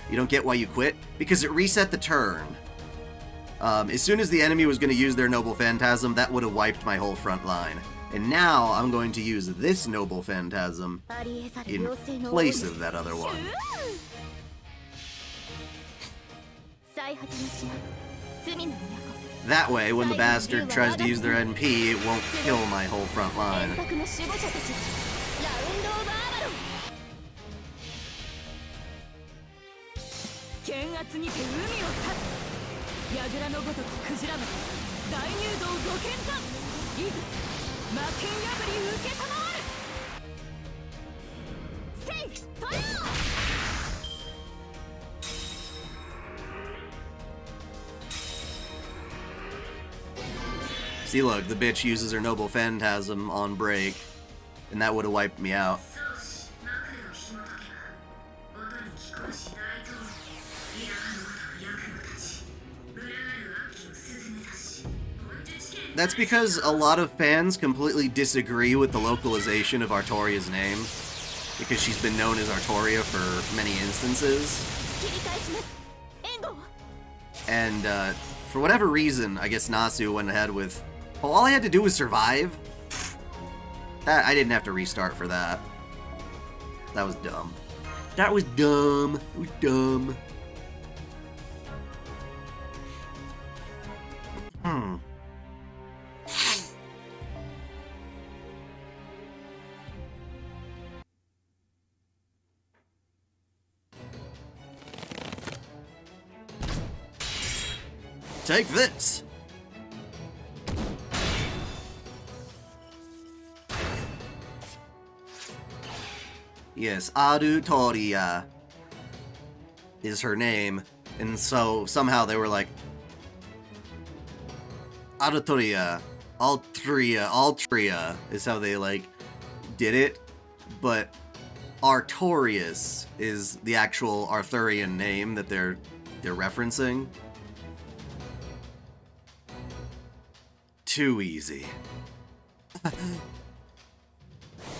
S1: You don't get why you quit? Because it reset the turn. As soon as the enemy was going to use their Noble Phantasm, that would have wiped my whole front line. And now I'm going to use this Noble Phantasm in place of that other one. That way, when the bastard tries to use their NP, it won't kill my whole front line. See, look, the bitch uses her Noble Phantasm on break, and that would have wiped me out. That's because a lot of fans completely disagree with the localization of Artoria's name, because she's been known as Artoria for many instances. And, for whatever reason, I guess Nasu went ahead with, oh, all I had to do was survive? That, I didn't have to restart for that. That was dumb. That was dumb. It was dumb. Take this! Yes, Arutoria is her name, and so somehow they were like, Arutoria, Altria is how they, like, did it, but Artorius is the actual Arthurian name that they're referencing. Too easy.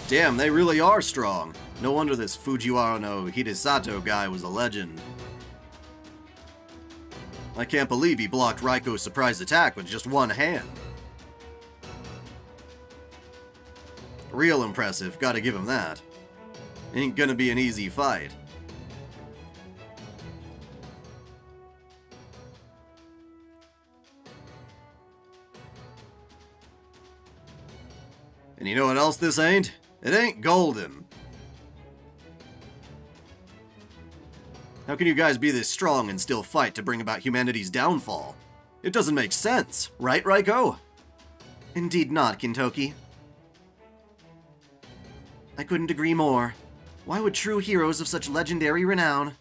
S1: Damn, they really are strong. No wonder this Fujiwara no Hidesato guy was a legend. I can't believe he blocked Raiko's surprise attack with just one hand. Real impressive, gotta give him that. Ain't gonna be an easy fight. And you know what else this ain't? It ain't golden. How can you guys be this strong and still fight to bring about humanity's downfall? It doesn't make sense, right, Raiko? Indeed not, Kintoki. I couldn't agree more. Why would true heroes of such legendary renown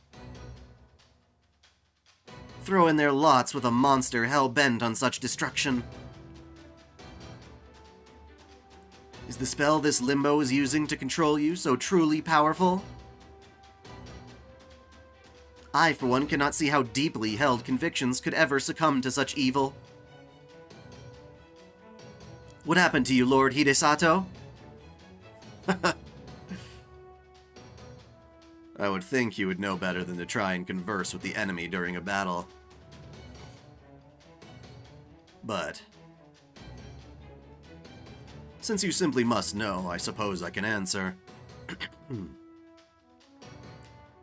S1: throw in their lots with a monster hell-bent on such destruction? Is the spell this Limbo is using to control you so truly powerful? I, for one, cannot see how deeply held convictions could ever succumb to such evil. What happened to you, Lord Hidesato? I would think you would know better than to try and converse with the enemy during a battle. But since you simply must know, I suppose I can answer.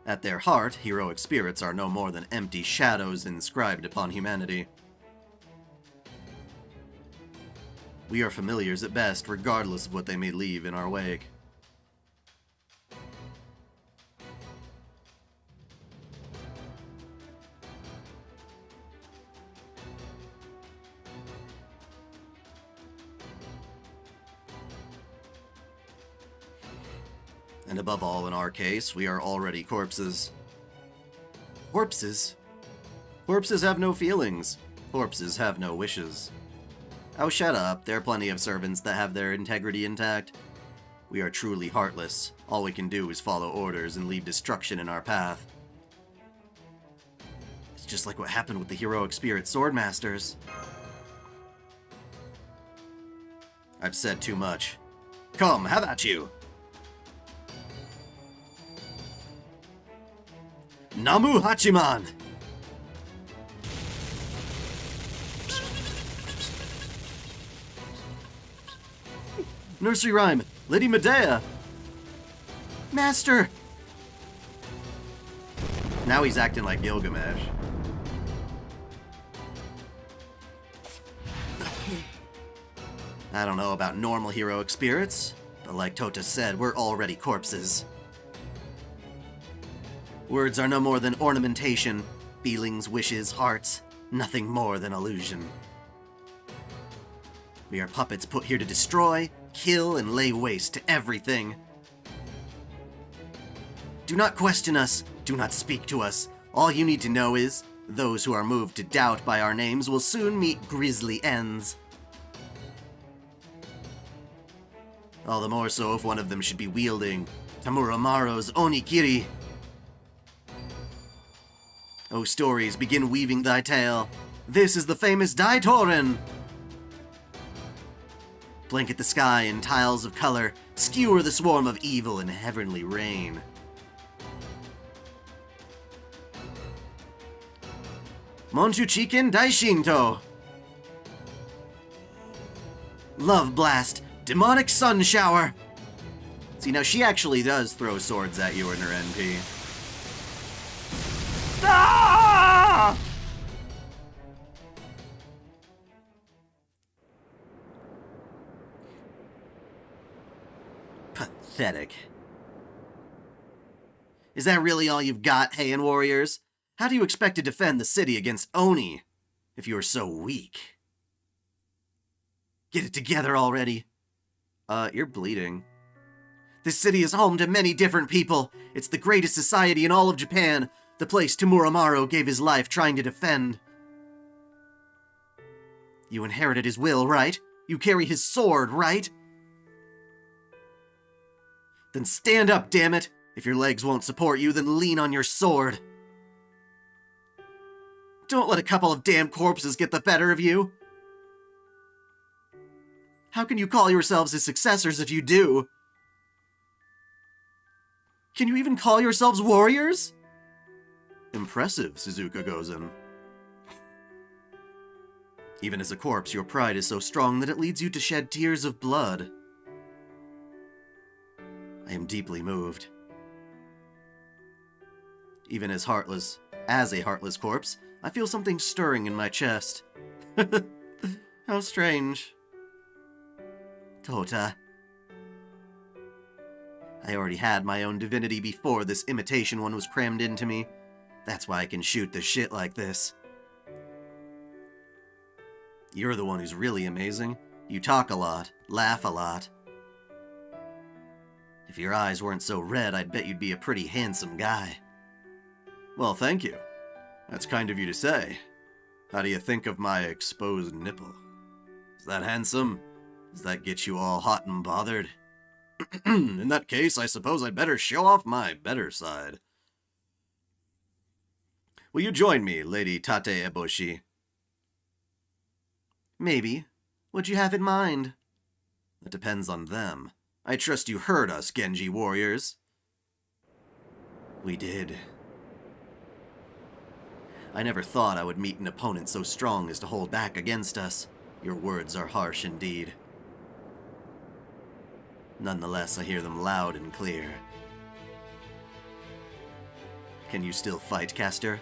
S1: At their heart, heroic spirits are no more than empty shadows inscribed upon humanity. We are familiars at best, regardless of what they may leave in our wake. And above all, in our case, we are already corpses. Corpses? Corpses have no feelings. Corpses have no wishes. Oh, shut up. There are plenty of servants that have their integrity intact. We are truly heartless. All we can do is follow orders and leave destruction in our path. It's just like what happened with the heroic spirit swordmasters. I've said too much. Come, how about you? Namu Hachiman! Nursery rhyme, Lady Medea! Master! Now he's acting like Gilgamesh. I don't know about normal heroic spirits, but like Tota said, we're already corpses. Words are no more than ornamentation, feelings, wishes, hearts, nothing more than illusion. We are puppets put here to destroy, kill, and lay waste to everything. Do not question us, do not speak to us. All you need to know is, those who are moved to doubt by our names will soon meet grisly ends. All the more so if one of them should be wielding Tamuramaro's Onikiri. O stories, begin weaving thy tale. This is the famous Daitoren! Blanket the sky in tiles of color, skewer the swarm of evil in heavenly rain. Monchuchiken Daishinto! Love blast, demonic sun shower! See, now she actually does throw swords at you in her NP. Ah! Pathetic. Is that really all you've got, Heian warriors? How do you expect to defend the city against Oni, if you are so weak? Get it together already. You're bleeding. This city is home to many different people. It's the greatest society in all of Japan. The place Tamuramaru gave his life trying to defend. You inherited his will, right? You carry his sword, right? Then stand up, damn it! If your legs won't support you, then lean on your sword. Don't let a couple of damn corpses get the better of you. How can you call yourselves his successors if you do? Can you even call yourselves warriors? Impressive, Suzuka Gozen. Even as a corpse, your pride is so strong that it leads you to shed tears of blood. I am deeply moved. Even as a heartless corpse, I feel something stirring in my chest. How strange. Tota. I already had my own divinity before this imitation one was crammed into me. That's why I can shoot the shit like this. You're the one who's really amazing. You talk a lot, laugh a lot. If your eyes weren't so red, I'd bet you'd be a pretty handsome guy. Well, thank you. That's kind of you to say. How do you think of my exposed nipple? Is that handsome? Does that get you all hot and bothered? In that case, I suppose I'd better show off my better side. Will you join me, Lady Tate Eboshi? Maybe. What'd you have in mind? That depends on them. I trust you heard us, Genji warriors. We did. I never thought I would meet an opponent so strong as to hold back against us. Your words are harsh indeed. Nonetheless, I hear them loud and clear. Can you still fight, Caster?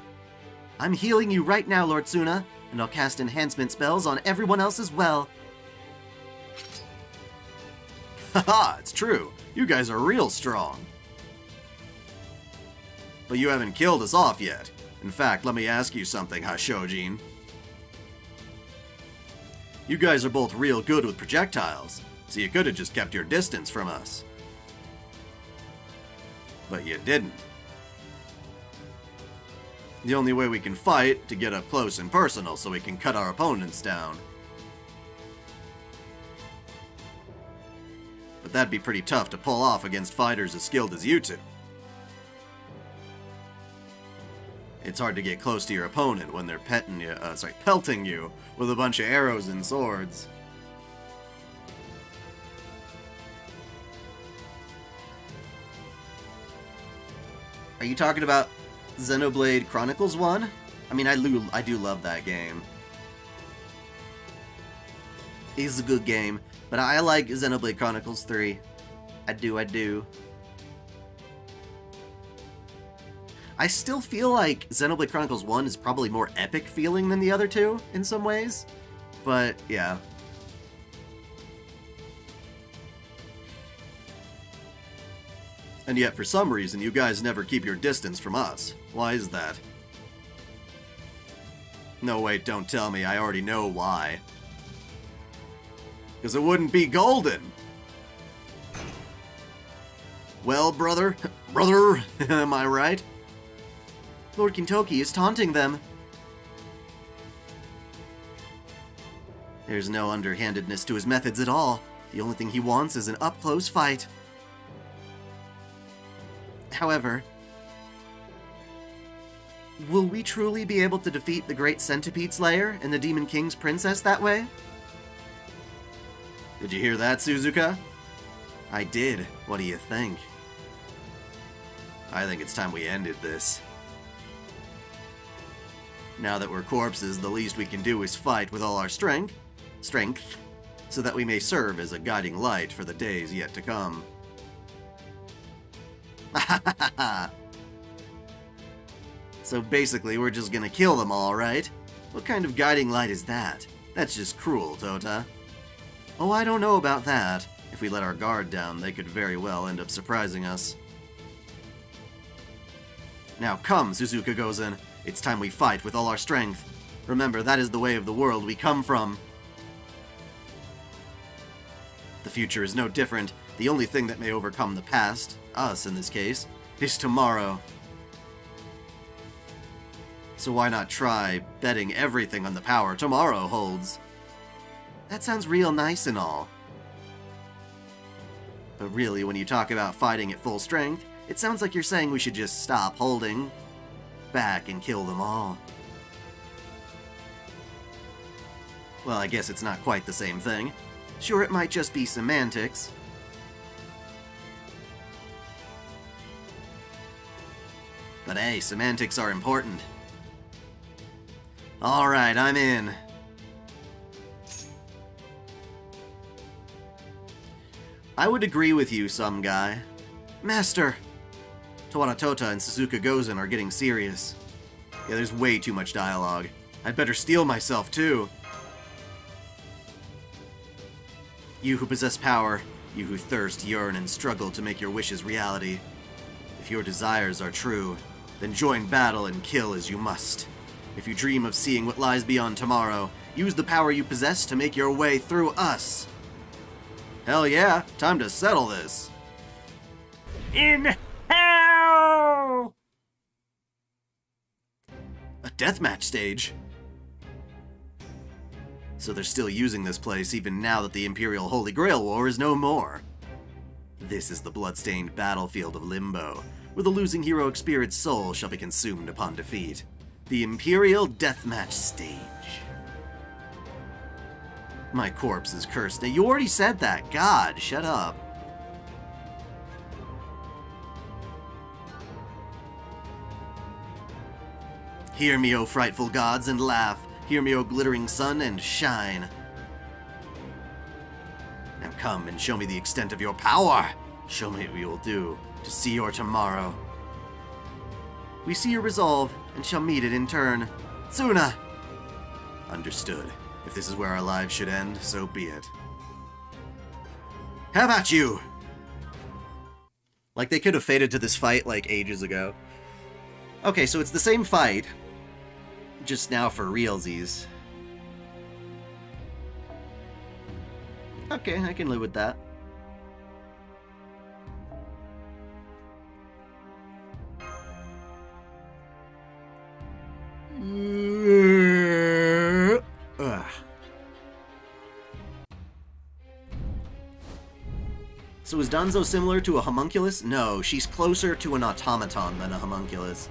S1: I'm healing you right now, Lord Tsuna, and I'll cast enhancement spells on everyone else as well. Haha, it's true. You guys are real strong. But you haven't killed us off yet. In fact, let me ask you something, Hasojin. You guys are both real good with projectiles, so you could have just kept your distance from us. But you didn't. The only way we can fight, to get up close and personal so we can cut our opponents down. But that'd be pretty tough to pull off against fighters as skilled as you two. It's hard to get close to your opponent when they're pelting you with a bunch of arrows and swords. Are you talking about Xenoblade Chronicles 1? I mean, I do love that game. It's a good game, but I like Xenoblade Chronicles 3. I do. I still feel like Xenoblade Chronicles 1 is probably more epic feeling than the other two, in some ways. But, yeah. And yet, for some reason, you guys never keep your distance from us. Why is that? No, wait, don't tell me. I already know why. Because it wouldn't be golden! Well, brother, am I right? Lord Kintoki is taunting them. There's no underhandedness to his methods at all. The only thing he wants is an up-close fight. However, will we truly be able to defeat the Great Centipede Slayer and the Demon King's princess that way? Did you hear that, Suzuka? I did. What do you think? I think it's time we ended this. Now that we're corpses, the least we can do is fight with all our strength, so that we may serve as a guiding light for the days yet to come. So basically, we're just gonna kill them all, right? What kind of guiding light is that? That's just cruel, Tota. Oh, I don't know about that. If we let our guard down, they could very well end up surprising us. Now come, Suzuka Gozen. It's time we fight with all our strength. Remember, that is the way of the world we come from. The future is no different. The only thing that may overcome the past, us in this case, is tomorrow. So why not try betting everything on the power tomorrow holds? That sounds real nice and all. But really, when you talk about fighting at full strength, it sounds like you're saying we should just stop holding back and kill them all. Well, I guess it's not quite the same thing. Sure, it might just be semantics. But hey, semantics are important. Alright, I'm in. I would agree with you, some guy. Master! Tawara Tota and Suzuka Gozen are getting serious. Yeah, there's way too much dialogue. I'd better steel myself, too. You who possess power, you who thirst, yearn, and struggle to make your wishes reality. If your desires are true, then join battle and kill as you must. If you dream of seeing what lies beyond tomorrow, use the power you possess to make your way through us. Hell yeah, time to settle this. In hell! A deathmatch stage? So they're still using this place even now that the Imperial Holy Grail War is no more. This is the blood-stained battlefield of Limbo, where the losing heroic spirit's soul shall be consumed upon defeat. The Imperial Deathmatch stage. My corpse is cursed. Now, you already said that. God, shut up. Hear me, O frightful gods, and laugh. Hear me, O glittering sun, and shine. Now come and show me the extent of your power. Show me what you will do to see your tomorrow. We see your resolve, and shall meet it in turn. Tsuna! Understood. If this is where our lives should end, so be it. Have at you! Like, they could have faded to this fight, like, ages ago. Okay, so it's the same fight, just now for realsies. Okay, I can live with that. Ugh. So is Danzo similar to a homunculus? No, she's closer to an automaton than a homunculus.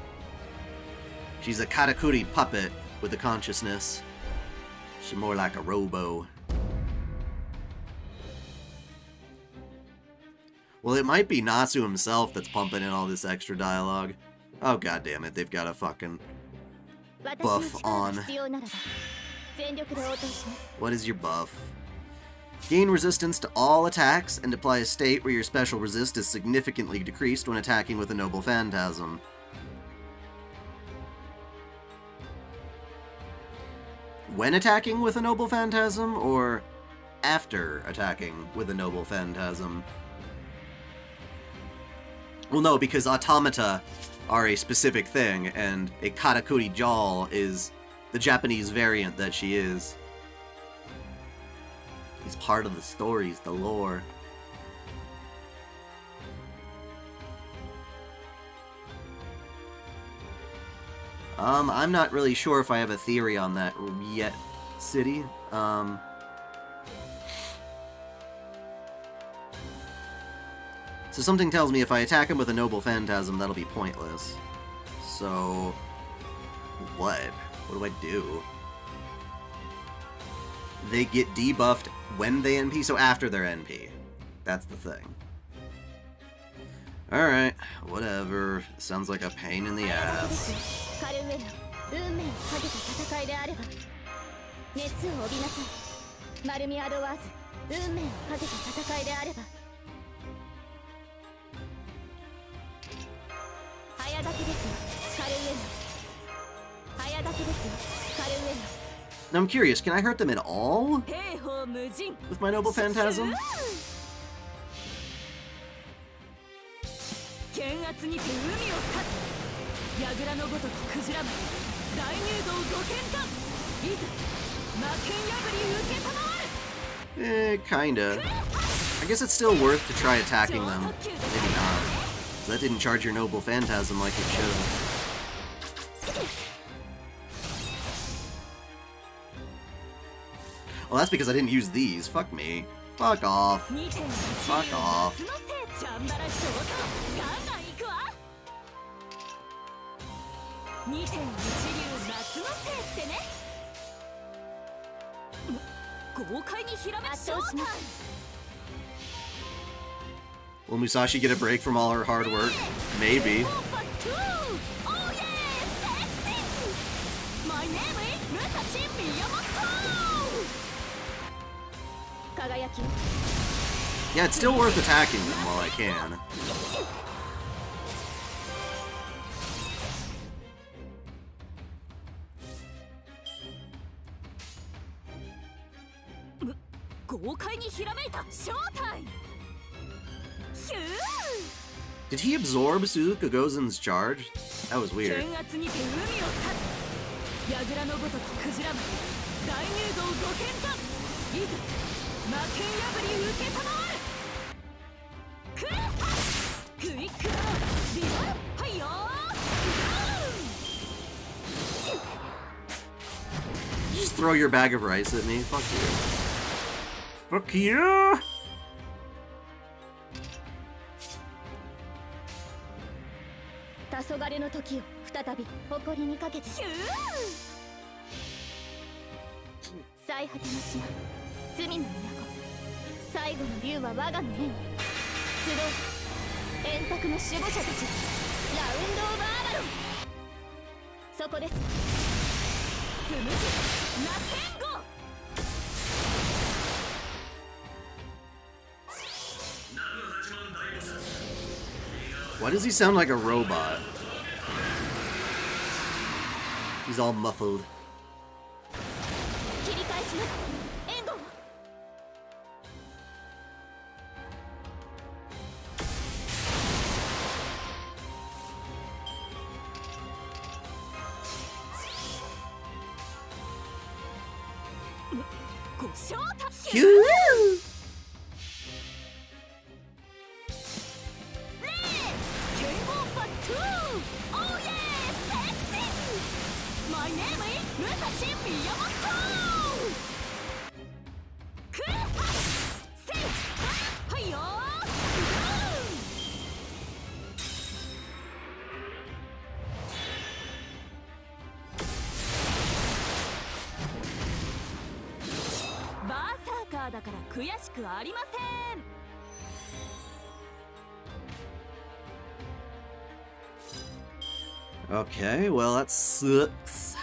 S1: She's a katakuri puppet with a consciousness. She's more like a robo. Well, it might be Nasu himself that's pumping in all this extra dialogue. Oh, god damn it, they've got a fucking buff on. What is your buff? Gain resistance to all attacks and apply a state where your special resist is significantly decreased when attacking with a noble phantasm. When attacking with a noble phantasm, or after attacking with a noble phantasm? Well, no, because automata are a specific thing, and a katakuri jal is the Japanese variant that she is. He's part of the stories, the lore. I'm not really sure if I have a theory on that yet, City. So something tells me if I attack him with a noble phantasm, that'll be pointless. So what? What do I do? They get debuffed when they NP, so after their NP. That's the thing. Alright, whatever. Sounds like a pain in the ass. Now I'm curious, can I hurt them at all with my noble phantasm? Kinda. I guess it's still worth to try attacking them. Maybe not. That didn't charge your noble phantasm like it should have. Well, that's because I didn't use these. Fuck me. Fuck off. Fuck off. Will Musashi get a break from all her hard work? Maybe. Yeah, it's still worth attacking them while I can. Did he absorb Suzuka Gozen's charge? That was weird. throw your bag of rice at me. Fuck you. Fuck you! Why does he sound like a robot? He's all muffled. Phew! Okay, well that sucks.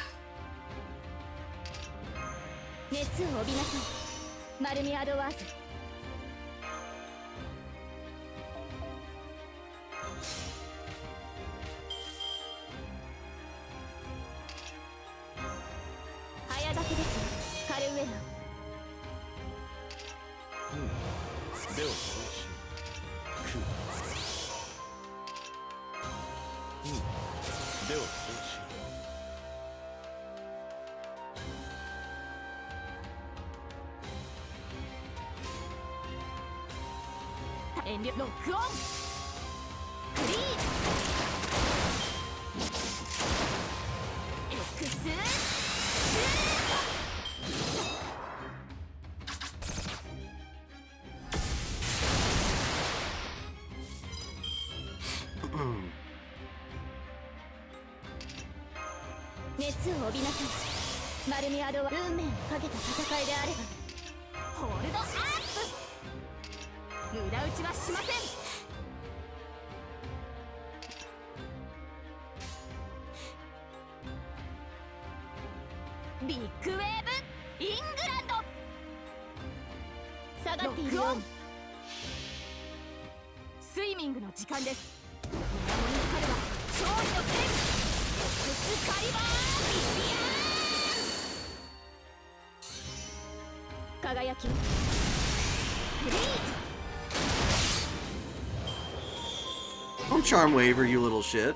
S1: Don't charm waver, you little shit.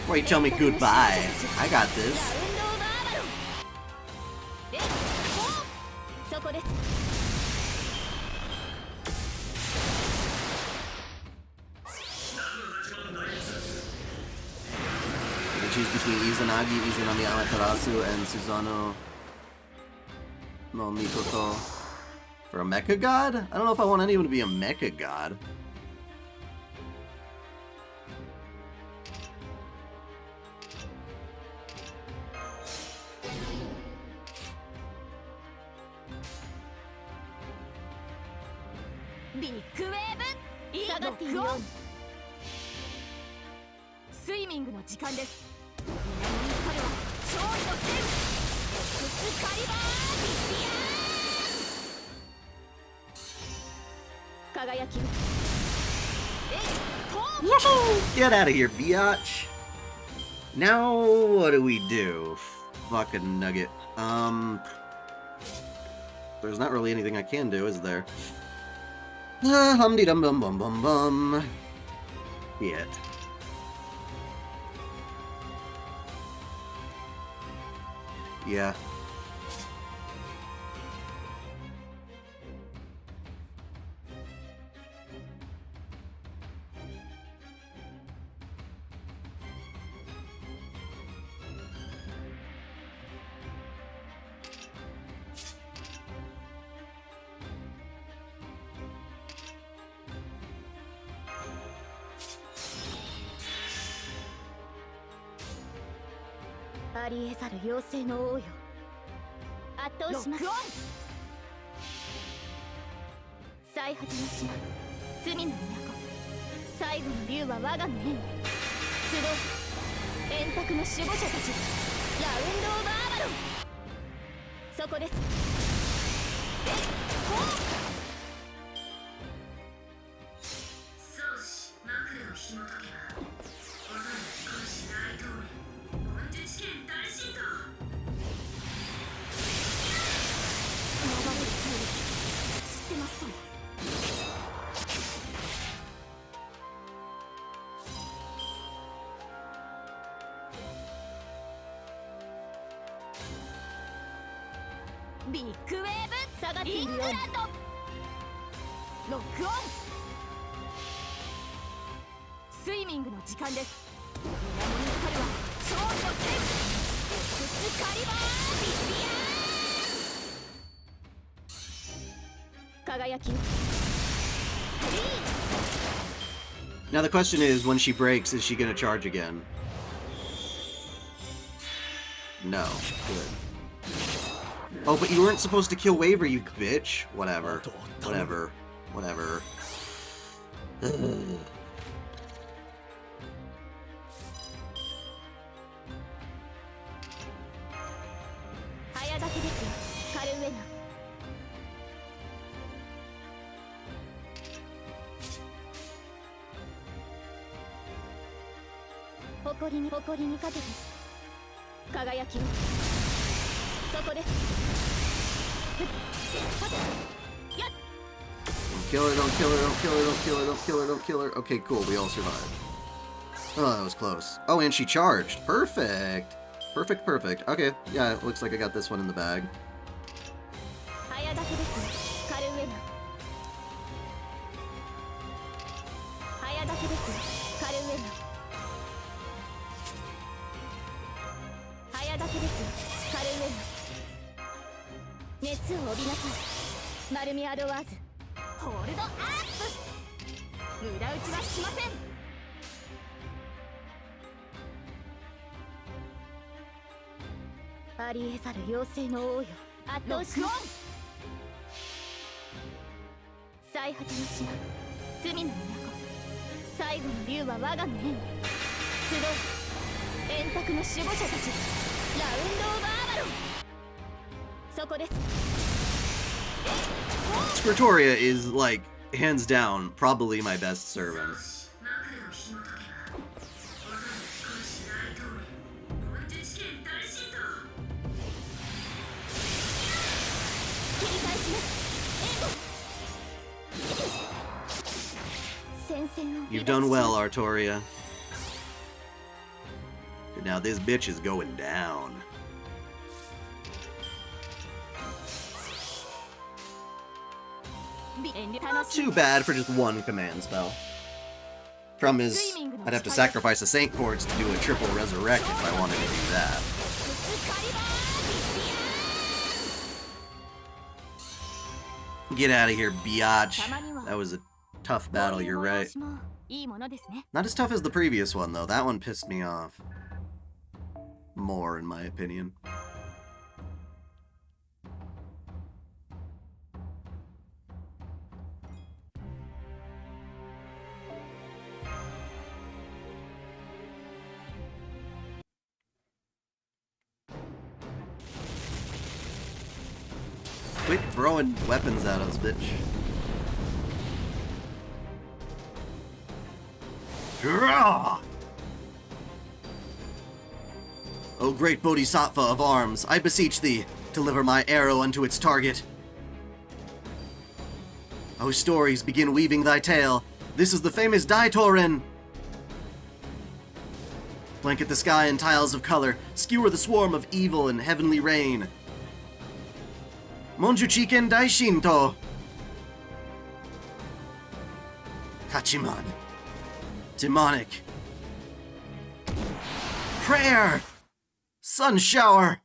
S1: Wait, tell me goodbye. I got this. I choose between Izanagi, Izanami Amaterasu, and Susanoo no Mikoto for a mecha god? I don't know if I want anyone to be a mecha god. Get out of here, biatch. Now, what do we do? Fucking nugget. There's not really anything I can do, is there? Hum-de-dum-bum-bum-bum-bum. Yet. Yeah.
S2: ビッグウェーブ下がっているよ。イングランドロックオン。スイミングの時間です。水面に光るは勝利の天使カリバービビアー輝き。
S1: Now the question is, when she breaks, is she gonna charge again? No. Good. Oh, but you weren't supposed to kill Waver, you bitch. Whatever. Whatever. Whatever. Kill her, don't kill her, don't kill her, don't kill her, don't kill her, don't kill her. Okay, cool, we all survived. Oh, that was close. Oh, and she charged. Perfect. Perfect, perfect. Okay, yeah, it looks like I got this one in the bag. Scriptoria is, like, hands down, probably my best servant. You've done well, Artoria. But now this bitch is going down. Not too bad for just one command spell. Problem is, I'd have to sacrifice a Saint Quartz to do a triple resurrect if I wanted to do that. Get out of here, biatch. That was a tough battle, you're right. Not as tough as the previous one, though. That one pissed me off. More, in my opinion. Quit throwing weapons at us, bitch. O great Bodhisattva of arms, I beseech thee, deliver my arrow unto its target. O stories, begin weaving thy tale. This is the famous Daitorin. Blanket the sky in tiles of color, skewer the swarm of evil in heavenly rain. Monjuchiken Daishinto. Hachiman. Demonic. Prayer! Sun shower!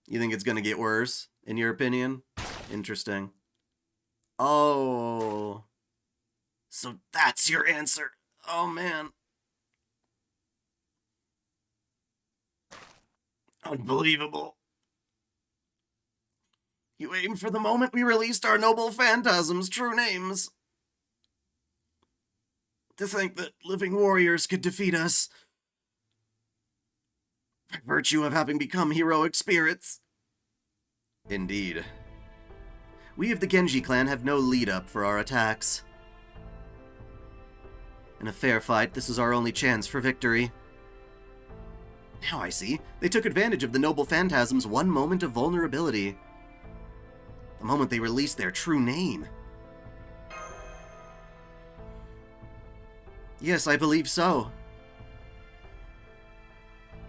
S1: You think it's gonna get worse, in your opinion? Interesting. Oh. So that's your answer. Oh, man. Unbelievable. You aimed for the moment we released our noble phantasms' true names. To think that living warriors could defeat us by virtue of having become heroic spirits. Indeed. We of the Genji clan have no lead-up for our attacks. In a fair fight, this is our only chance for victory. Now I see. They took advantage of the noble phantasm's one moment of vulnerability. The moment they released their true name. Yes, I believe so.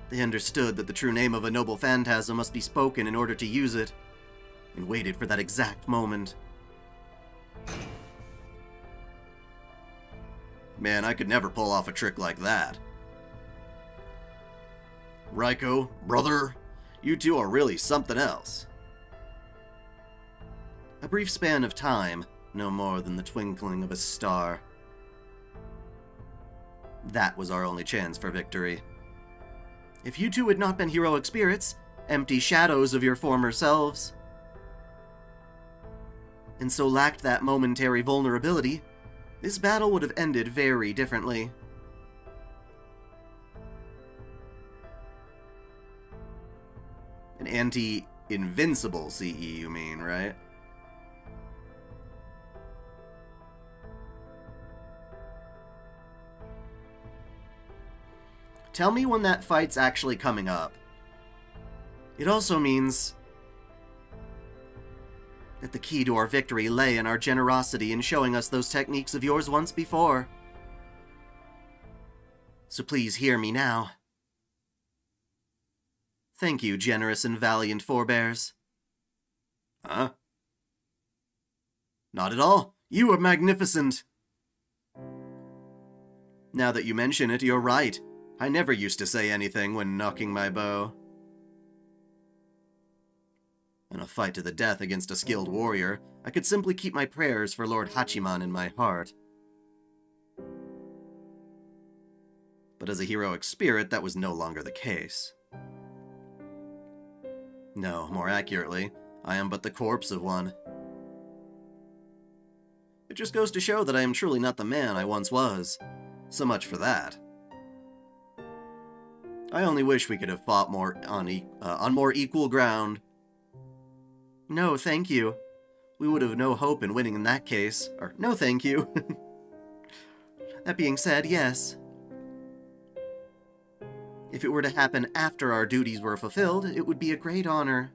S1: They understood that the true name of a noble phantasm must be spoken in order to use it, and waited for that exact moment. Man, I could never pull off a trick like that. Raiko, brother, you two are really something else. A brief span of time, no more than the twinkling of a star. That was our only chance for victory. If you two had not been heroic spirits, empty shadows of your former selves, and so lacked that momentary vulnerability, this battle would have ended very differently. An anti-invincible CE, you mean, right? Tell me when that fight's actually coming up. It also means that the key to our victory lay in our generosity in showing us those techniques of yours once before. So please hear me now. Thank you, generous and valiant forebears. Huh? Not at all. You are magnificent. Now that you mention it, you're right. I never used to say anything when knocking my bow. In a fight to the death against a skilled warrior, I could simply keep my prayers for Lord Hachiman in my heart. But as a heroic spirit, that was no longer the case. No, more accurately, I am but the corpse of one. It just goes to show that I am truly not the man I once was. So much for that. I only wish we could have fought more on more equal ground. No, thank you. We would have no hope in winning in that case. Or, no thank you. That being said, yes. If it were to happen after our duties were fulfilled, it would be a great honor.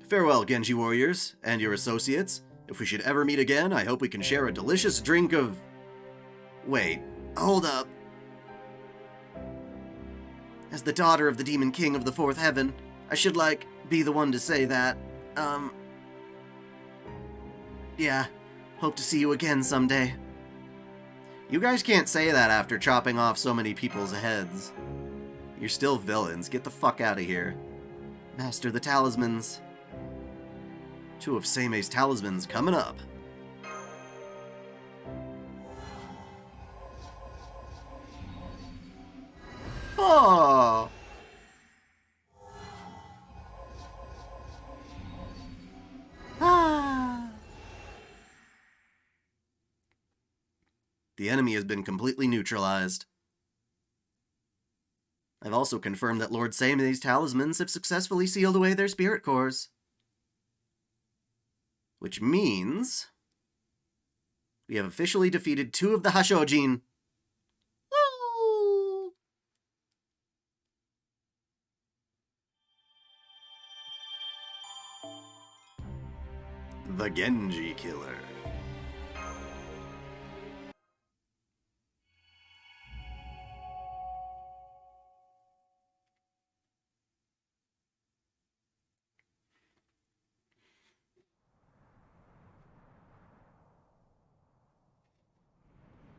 S1: Farewell, Genji warriors, and your associates. If we should ever meet again, I hope we can share a delicious drink of... Wait, hold up. As the daughter of the Demon King of the Fourth Heaven, I should, be the one to say that. Yeah, hope to see you again someday. You guys can't say that after chopping off so many people's heads. You're still villains, get the fuck out of here. Master the talismans. 2 of Seimei's talismans coming up. Oh! Ah! The enemy has been completely neutralized. I've also confirmed that Lord Seimei's talismans have successfully sealed away their spirit cores. Which means we have officially defeated 2 of the Hasojin. Woo! Genji Killer.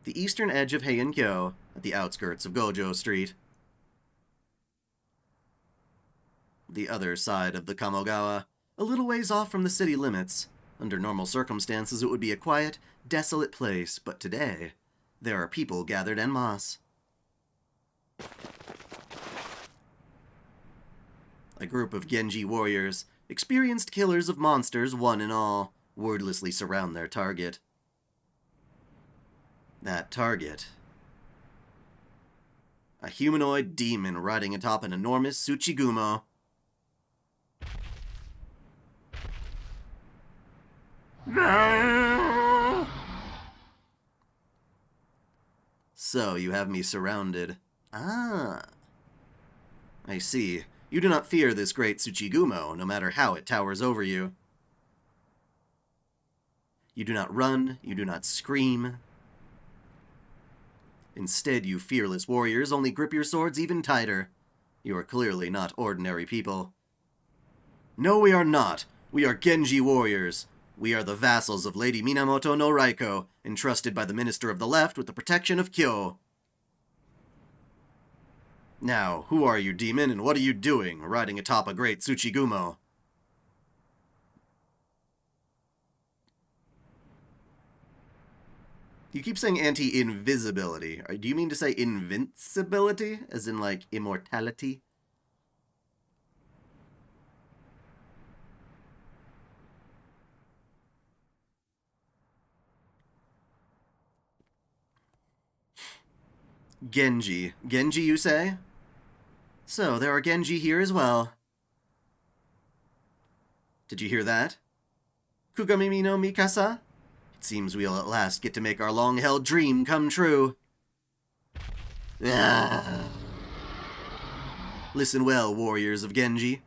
S1: The eastern edge of Heian-kyo, at the outskirts of Gojo Street. The other side of the Kamogawa, a little ways off from the city limits. Under normal circumstances, it would be a quiet, desolate place, but today, there are people gathered en masse. A group of Genji warriors, experienced killers of monsters one and all, wordlessly surround their target. That target. A humanoid demon riding atop an enormous Tsuchigumo. So, you have me surrounded. Ah. I see. You do not fear this great Tsuchigumo, no matter how it towers over you. You do not run, you do not scream. Instead, you fearless warriors only grip your swords even tighter. You are clearly not ordinary people. No, we are not. We are Genji warriors. We are the vassals of Lady Minamoto no Raiko, entrusted by the Minister of the Left with the protection of Kyo. Now, who are you, demon, and what are you doing, riding atop a great Tsuchigumo? You keep saying anti-invisibility. Do you mean to say invincibility? As in, like, immortality? Genji. Genji, you say? So, there are Genji here as well. Did you hear that? Kugamimi no Mikasa? It seems we'll at last get to make our long-held dream come true. Ah. Listen well, warriors of Genji.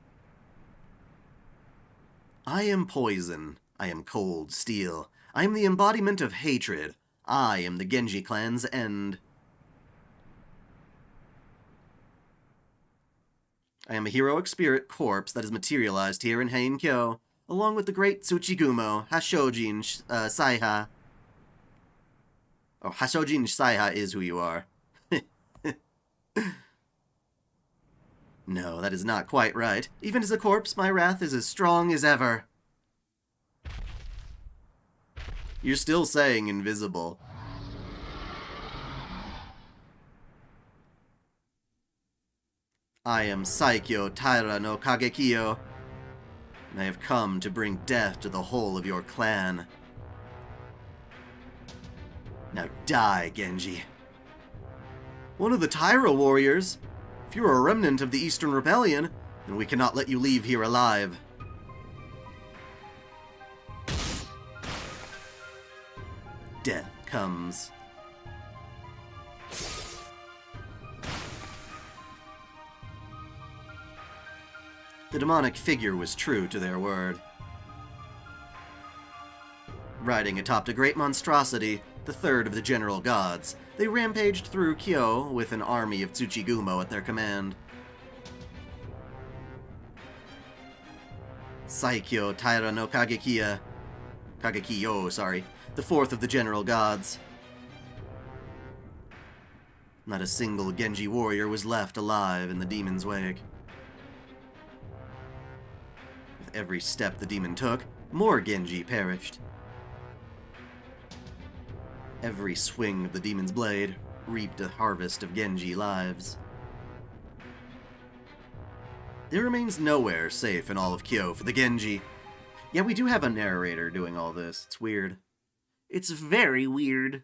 S1: I am poison. I am cold steel. I am the embodiment of hatred. I am the Genji clan's end. I am a heroic spirit corpse that is materialized here in Heian-kyo, along with the great Tsuchigumo, Hasojin Saiha. Oh, Hasojin Saiha is who you are. No, that is not quite right. Even as a corpse, my wrath is as strong as ever. You're still saying invisible. I am Saikyo Taira no Kagekio, and I have come to bring death to the whole of your clan. Now die, Genji. One of the Taira warriors? If you are a remnant of the Eastern Rebellion, then we cannot let you leave here alive. Death comes. The demonic figure was true to their word. Riding atop a great monstrosity, the third of the general gods, they rampaged through Kyo with an army of Tsuchigumo at their command. Saikyo Taira no Kagekio, the fourth of the general gods. Not a single Genji warrior was left alive in the demon's wake. With every step the demon took, more Genji perished. Every swing of the demon's blade reaped a harvest of Genji lives. There remains nowhere safe in all of Kyo for the Genji. Yeah, we do have a narrator doing all this. It's weird. It's very weird.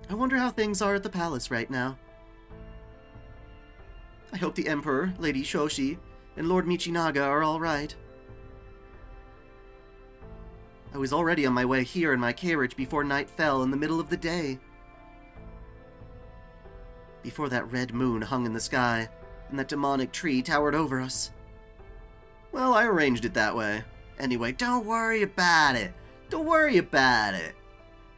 S1: I wonder how things are at the palace right now. I hope the Emperor, Lady Shoshi, and Lord Michinaga are all right. I was already on my way here in my carriage before night fell in the middle of the day. Before that red moon hung in the sky, and that demonic tree towered over us. Well, I arranged it that way. Anyway, don't worry about it. Don't worry about it.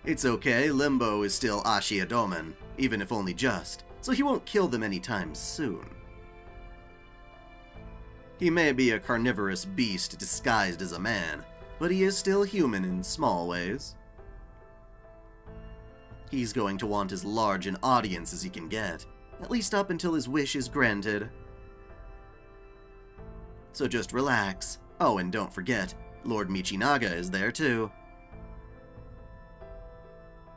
S1: It's okay, Limbo is still Ashiadomen, even if only just, so he won't kill them anytime soon. He may be a carnivorous beast disguised as a man, but he is still human in small ways. He's going to want as large an audience as he can get, at least up until his wish is granted. So just relax. Oh, and don't forget, Lord Michinaga is there too.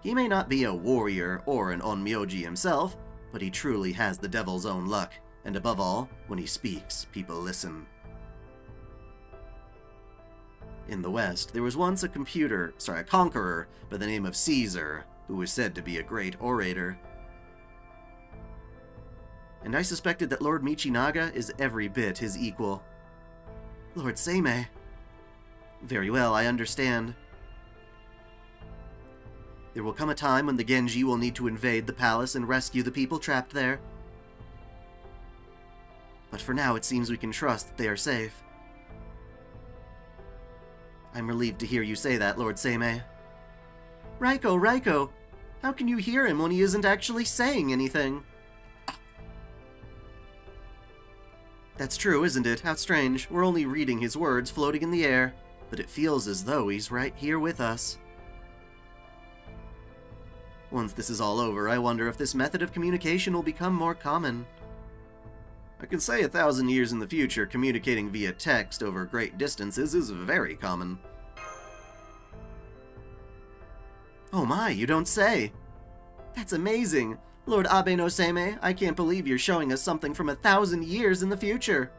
S1: He may not be a warrior or an onmyoji himself, but he truly has the devil's own luck, and above all, when he speaks, people listen. In the West, there was once a conqueror by the name of Caesar, who was said to be a great orator. And I suspected that Lord Michinaga is every bit his equal. Lord Seimei. Very well, I understand. There will come a time when the Genji will need to invade the palace and rescue the people trapped there. But for now, it seems we can trust that they are safe. I'm relieved to hear you say that, Lord Seimei. Raiko! How can you hear him when he isn't actually saying anything? That's true, isn't it? How strange. We're only reading his words floating in the air, but it feels as though he's right here with us. Once this is all over, I wonder if this method of communication will become more common. I can say 1,000 years in the future, communicating via text over great distances is very common. Oh my, you don't say! That's amazing! Lord Abe no Seimei, I can't believe you're showing us something from 1,000 years in the future!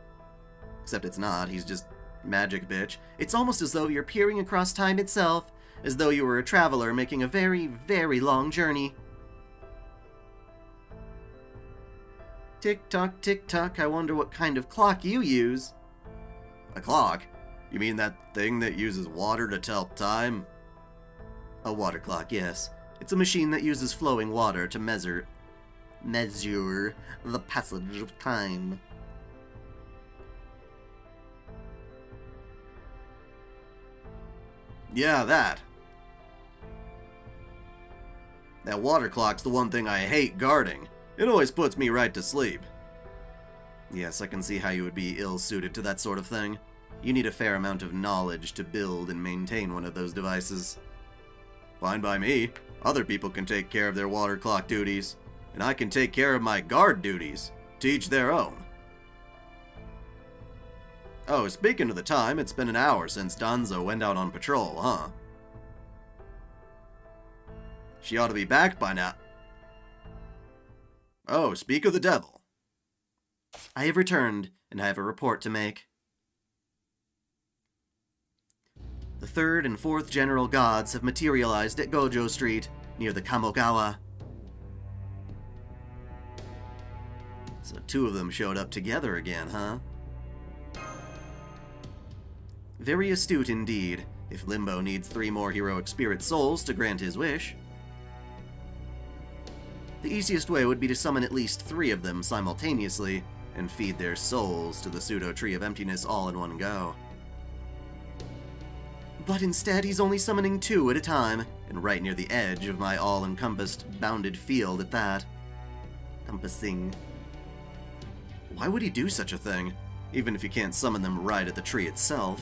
S1: Except it's not, he's just magic, bitch. It's almost as though you're peering across time itself, as though you were a traveler making a very, very long journey. Tick-tock, I wonder what kind of clock you use. A clock? You mean that thing that uses water to tell time? A water clock, yes. It's a machine that uses flowing water to measure the passage of time. Yeah, that. That water clock's the one thing I hate guarding. It always puts me right to sleep. Yes, I can see how you would be ill-suited to that sort of thing. You need a fair amount of knowledge to build and maintain one of those devices. Fine by me. Other people can take care of their water clock duties, and I can take care of my guard duties, to each their own. Oh, speaking of the time, it's been an hour since Danzo went out on patrol, huh? She ought to be back by now. Oh, speak of the devil. I have returned, and I have a report to make. The 3rd and 4th General Gods have materialized at Gojo Street, near the Kamogawa. So 2 of them showed up together again, huh? Very astute indeed, if Limbo needs 3 more heroic spirit souls to grant his wish. The easiest way would be to summon at least 3 of them simultaneously, and feed their souls to the pseudo-tree of emptiness all in one go. But instead, he's only summoning 2 at a time, and right near the edge of my all-encompassed, bounded field at that. Compassing. Why would he do such a thing, even if you can't summon them right at the tree itself?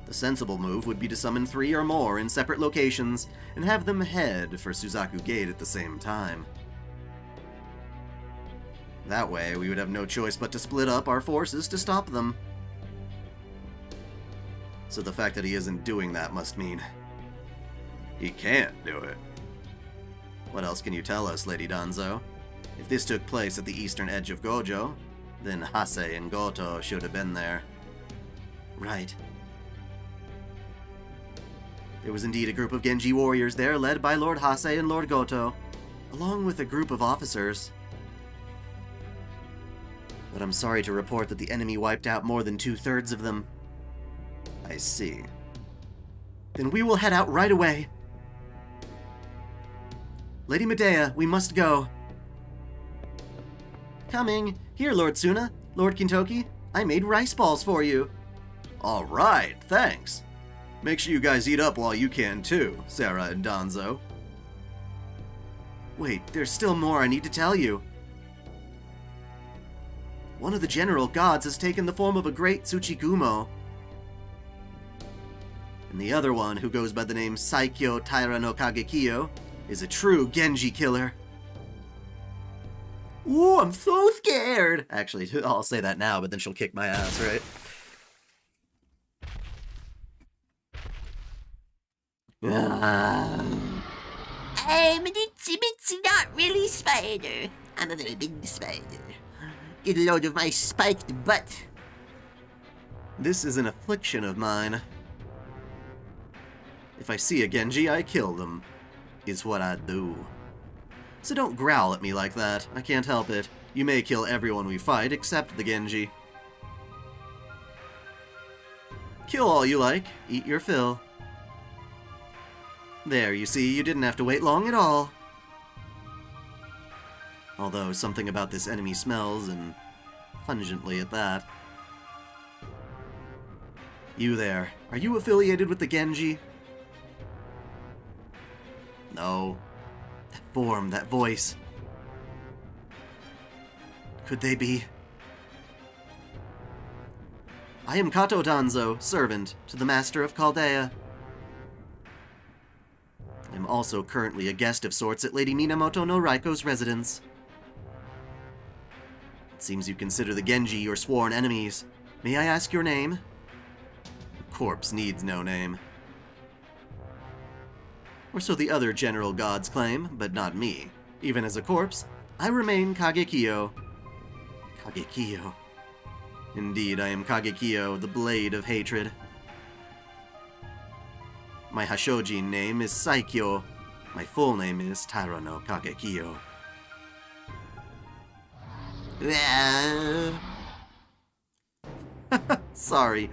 S1: The sensible move would be to summon 3 or more in separate locations, and have them head for Suzaku Gate at the same time. That way, we would have no choice but to split up our forces to stop them. So the fact that he isn't doing that must mean he can't do it. What else can you tell us, Lady Danzo? If this took place at the eastern edge of Gojo, then Hase and Goto should have been there. Right. There was indeed a group of Genji warriors there led by Lord Hase and Lord Goto, along with a group of officers. But I'm sorry to report that the enemy wiped out more than 2/3 of them. I see. Then we will head out right away. Lady Medea, we must go. Coming. Here, Lord Tsuna. Lord Kintoki, I made rice balls for you. All right, thanks. Make sure you guys eat up while you can too, Sarah and Danzo. Wait, there's still more I need to tell you. One of the general gods has taken the form of a great Tsuchigumo. And the other one, who goes by the name Saikyo Taira no Kagekio, is a true Genji killer. Ooh, I'm so scared! Actually, I'll say that now, but then she'll kick my ass, right?
S3: I'm an itsy-bitsy, not really spider. I'm a very big spider. Get a load of my spiked butt.
S1: This is an affliction of mine. If I see a Genji, I kill them. Is what I do. So don't growl at me like that. I can't help it. You may kill everyone we fight except the Genji. Kill all you like. Eat your fill. There, you see, you didn't have to wait long at all. Although something about this enemy smells, and pungently at that. You there, are you affiliated with the Genji? No. That form, that voice. Could they be? I am Kato Danzo, servant to the Master of Chaldea. I am also currently a guest of sorts at Lady Minamoto no Raiko's residence. It seems you consider the Genji your sworn enemies. May I ask your name? A corpse needs no name. Or so the other general gods claim, but not me. Even as a corpse, I remain Kagekio. Kagekio. Indeed, I am Kagekio, the blade of hatred. My Hasojin name is Saikyo. My full name is Taira no Kagekio. Sorry,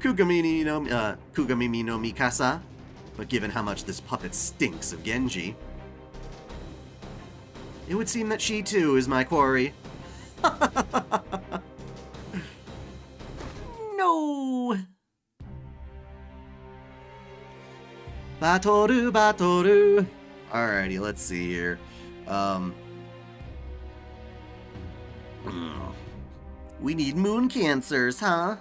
S1: Kugamimi no Mikasa. But given how much this puppet stinks of Genji, it would seem that she too is my quarry. No! Batoru, Batoru. Alrighty, let's see here. We need moon cancers, huh?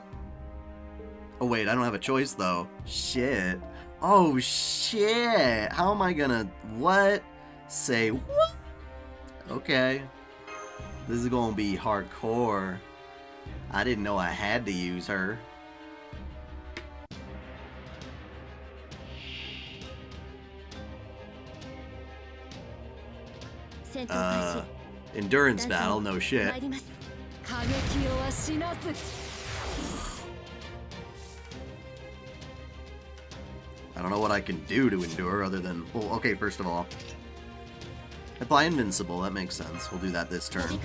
S1: Oh wait, I don't have a choice though. Shit. Oh shit! How am I gonna... what? Say what? Okay. This is gonna be hardcore. I didn't know I had to use her. Endurance battle, no shit. I don't know what I can do to endure other than... well, okay, first of all. Apply invincible, that makes sense. We'll do that this turn.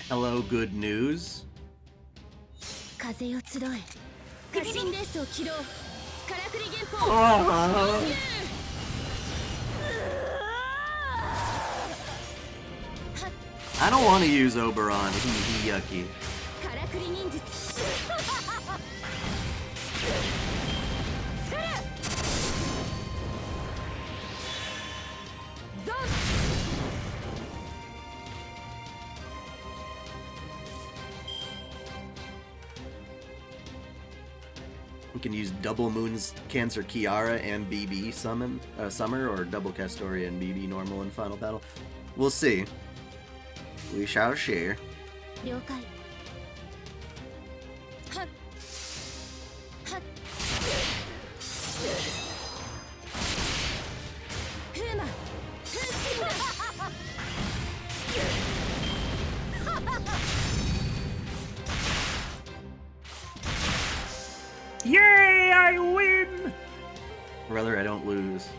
S1: Hello, good news. I don't want to use Oberon. Hee yucky. We can use Double Moon's Cancer Kiara and BB Summer, or Double Castori and BB normal in Final Battle. We'll see. We shall share.
S2: 了解はっはっフーマンフーキング
S4: Yay, I win!
S1: Brother, I don't lose.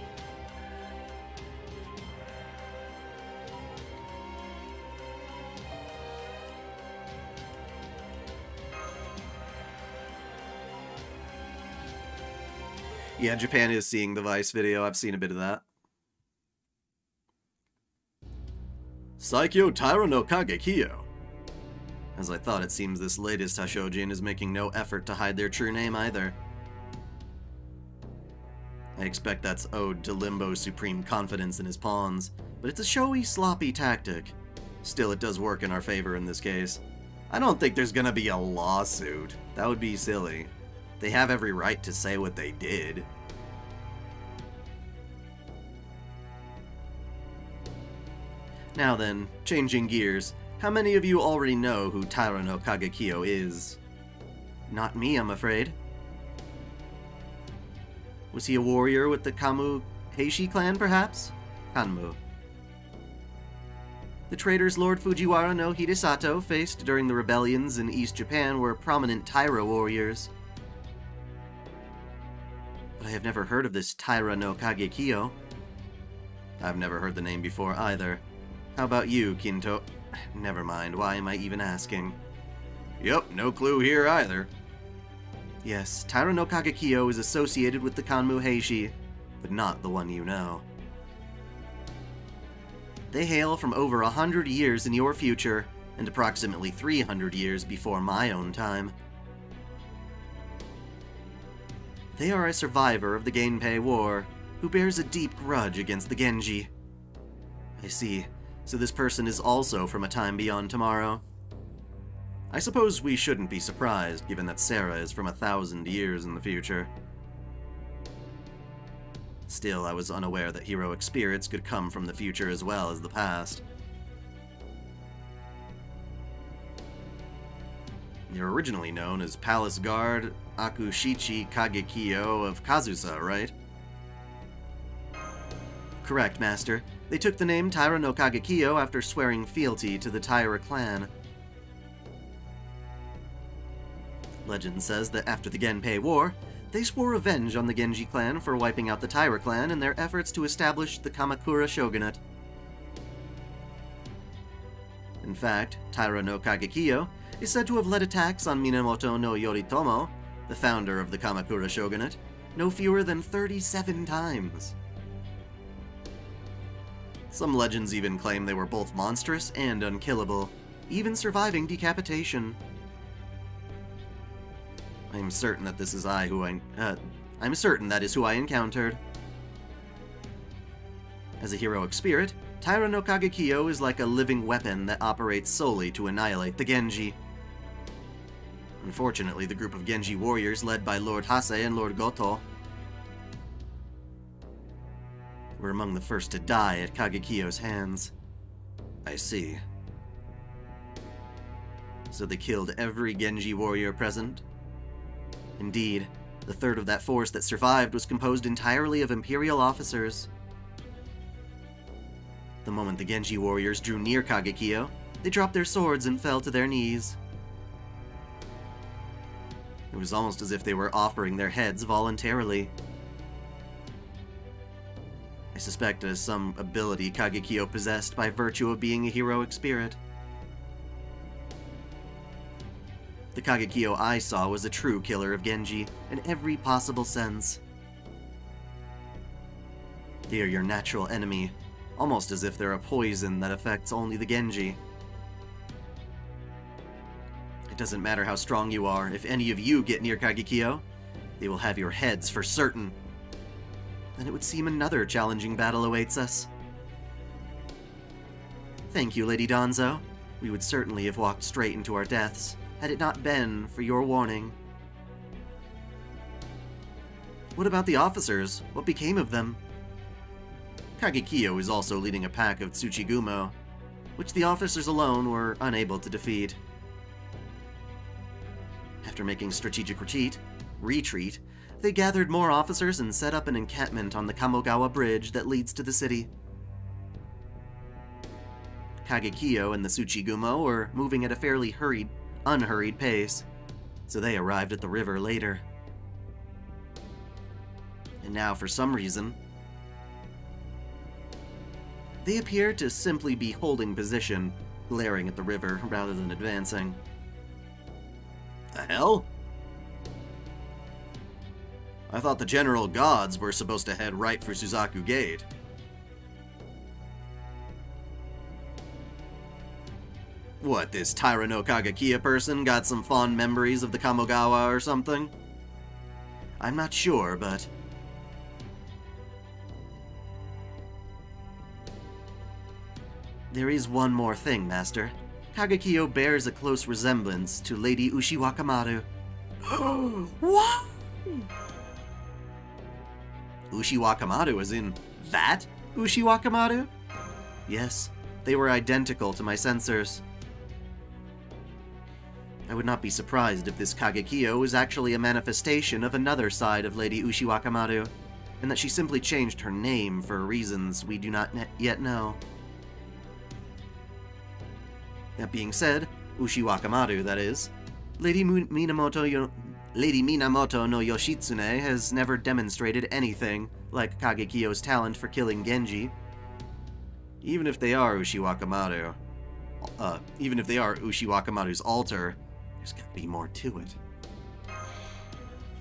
S1: Yeah, Japan is seeing the Vice video. I've seen a bit of that. Saikyo Taira no Kagekio. As I thought, it seems this latest Hasojin is making no effort to hide their true name either. I expect that's owed to Limbo's supreme confidence in his pawns, but it's a showy, sloppy tactic. Still, it does work in our favor in this case. I don't think there's gonna be a lawsuit. That would be silly. They have every right to say what they did. Now then, changing gears, how many of you already know who Taira no Kagekio is? Not me, I'm afraid. Was he a warrior with the Kamu Heishi clan, perhaps? Kanmu. The traitors Lord Fujiwara no Hidesato faced during the rebellions in East Japan were prominent Taira warriors. But I have never heard of this Taira no Kagekio. I've never heard the name before either. How about you, Kinto? Never mind, why am I even asking? Yep, no clue here either. Yes, Taira no Kagekio is associated with the Kanmu Heishi, but not the one you know. They hail from over 100 years in your future, and approximately 300 years before my own time. They are a survivor of the Genpei War, who bears a deep grudge against the Genji. I see. So this person is also from a time beyond tomorrow. I suppose we shouldn't be surprised, given that Sarah is from 1,000 years in the future. Still, I was unaware that heroic spirits could come from the future as well as the past. They're originally known as Palace Guard Akushichi Kagekio of Kazusa, right? Correct, Master. They took the name Taira no Kagekio after swearing fealty to the Taira clan. Legend says that after the Genpei War, they swore revenge on the Genji clan for wiping out the Taira clan in their efforts to establish the Kamakura shogunate. In fact, Taira no Kagekio is said to have led attacks on Minamoto no Yoritomo, the founder of the Kamakura shogunate, no fewer than 37 times. Some legends even claim they were both monstrous and unkillable, even surviving decapitation. I'm certain that this is I'm certain that is who I encountered. As a heroic spirit, Taira no Kagekio is like a living weapon that operates solely to annihilate the Genji. Unfortunately, the group of Genji warriors led by Lord Hase and Lord Goto were among the first to die at Kagekio's hands. I see. So they killed every Genji warrior present? Indeed, the third of that force that survived was composed entirely of Imperial officers. The moment the Genji warriors drew near Kagekio, they dropped their swords and fell to their knees. It was almost as if they were offering their heads voluntarily. I suspect it is some ability Kagekio possessed by virtue of being a heroic spirit. The Kagekio I saw was a true killer of Genji, in every possible sense. They are your natural enemy, almost as if they're a poison that affects only the Genji. It doesn't matter how strong you are, if any of you get near Kagekio, they will have your heads for certain. Then it would seem another challenging battle awaits us. Thank you, Lady Danzo. We would certainly have walked straight into our deaths, had it not been for your warning. What about the officers? What became of them? Kagekio is also leading a pack of Tsuchigumo, which the officers alone were unable to defeat. After making strategic retreat, they gathered more officers and set up an encampment on the Kamogawa Bridge that leads to the city. Kagekio and the Tsuchigumo were moving at a fairly unhurried pace, so they arrived at the river later. And now, for some reason, they appear to simply be holding position, glaring at the river rather than advancing. The hell? I thought the general gods were supposed to head right for Suzaku Gate. What, this Taira no Kagekio person got some fond memories of the Kamogawa or something? I'm not sure, but... There is one more thing, Master. Kagekio bears a close resemblance to Lady Ushiwakamaru.
S3: What?
S1: Ushiwakamaru as in that Ushiwakamaru? Yes, they were identical to my sensors. I would not be surprised if this Kagekio is actually a manifestation of another side of Lady Ushiwakamaru, and that she simply changed her name for reasons we do not yet know. That being said, Ushiwakamaru, that is, Lady Minamoto no Yoshitsune has never demonstrated anything like Kagekio's talent for killing Genji. Even if they are Ushiwakamaru's alter, there's gotta be more to it.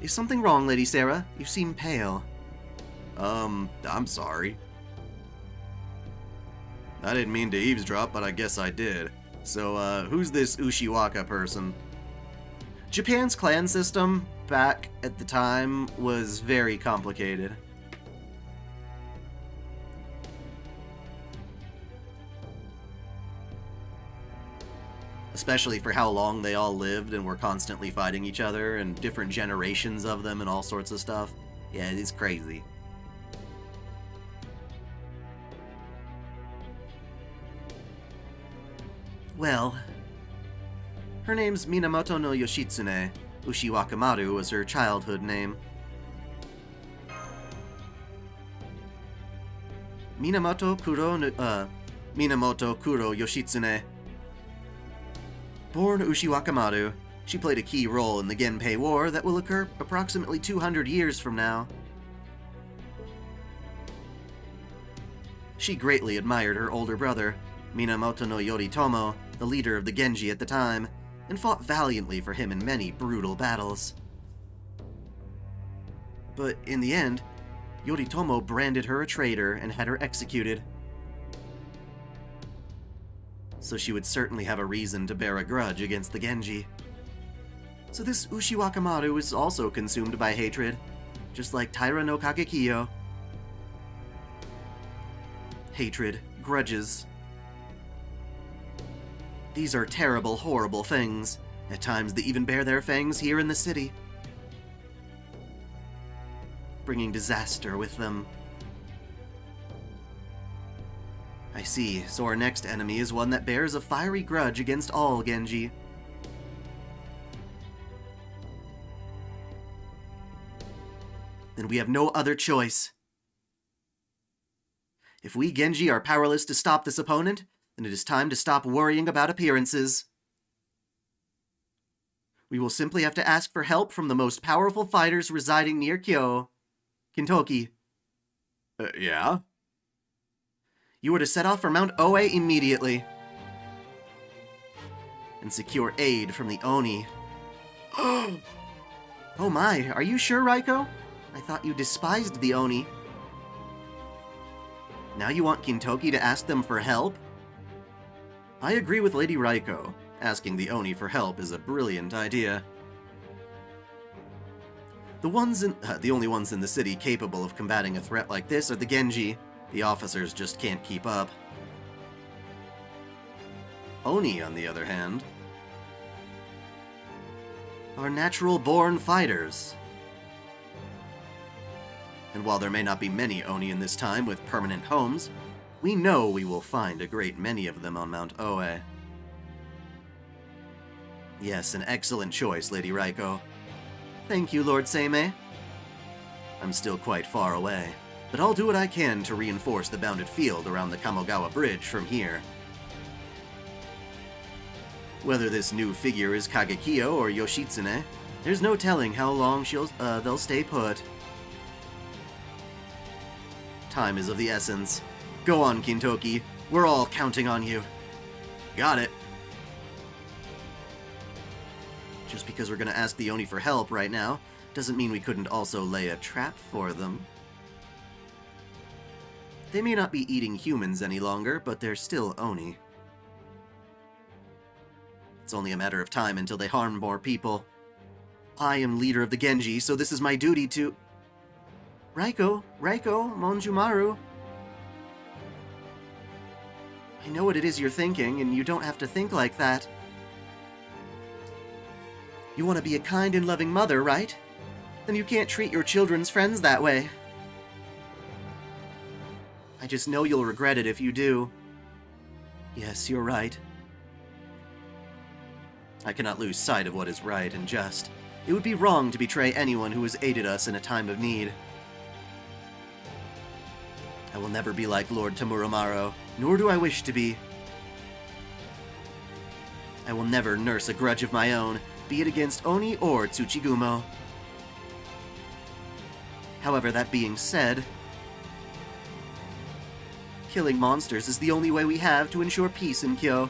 S1: Is something wrong, Lady Sarah? You seem pale. I'm sorry. I didn't mean to eavesdrop, but I guess I did. So, who's this Ushiwaka person? Japan's clan system, back at the time, was very complicated. Especially for how long they all lived and were constantly fighting each other, and different generations of them and all sorts of stuff. Yeah, it is crazy. Well, her name's Minamoto no Yoshitsune. Ushiwakamaru was her childhood name. Minamoto Kuro Yoshitsune. Born Ushiwakamaru, she played a key role in the Genpei War that will occur approximately 200 years from now. She greatly admired her older brother, Minamoto no Yoritomo, the leader of the Genji at the time, and fought valiantly for him in many brutal battles. But in the end, Yoritomo branded her a traitor and had her executed. So she would certainly have a reason to bear a grudge against the Genji. So this Ushiwakamaru is also consumed by hatred, just like Taira no Kagekio. Hatred, grudges. These are terrible, horrible things. At times they even bear their fangs here in the city, bringing disaster with them. I see, so our next enemy is one that bears a fiery grudge against all Genji. Then we have no other choice. If we Genji are powerless to stop this opponent, then it is time to stop worrying about appearances. We will simply have to ask for help from the most powerful fighters residing near Kyo, Kintoki. Yeah? You are to set off for Mount Oe immediately and secure aid from the Oni. Oh my, are you sure, Raiko? I thought you despised the Oni. Now you want Kintoki to ask them for help? I agree with Lady Raiko. Asking the Oni for help is a brilliant idea. The only ones in the city capable of combating a threat like this are the Genji. The officers just can't keep up. Oni, on the other hand, are natural-born fighters. And while there may not be many Oni in this time with permanent homes, we know we will find a great many of them on Mount Oe. Yes, an excellent choice, Lady Raiko. Thank you, Lord Seimei. I'm still quite far away, but I'll do what I can to reinforce the bounded field around the Kamogawa Bridge from here. Whether this new figure is Kagekio or Yoshitsune, there's no telling how long they'll stay put. Time is of the essence. Go on, Kintoki. We're all counting on you. Got it. Just because we're gonna ask the Oni for help right now, doesn't mean we couldn't also lay a trap for them. They may not be eating humans any longer, but they're still Oni. It's only a matter of time until they harm more people. I am leader of the Genji, so this is my duty to... Raiko, Monjumaru. I know what it is you're thinking, and you don't have to think like that. You want to be a kind and loving mother, right? Then you can't treat your children's friends that way. I just know you'll regret it if you do. Yes, you're right. I cannot lose sight of what is right and just. It would be wrong to betray anyone who has aided us in a time of need. I will never be like Lord Tamuromaro, nor do I wish to be. I will never nurse a grudge of my own, be it against Oni or Tsuchigumo. However, that being said, killing monsters is the only way we have to ensure peace in Kyo,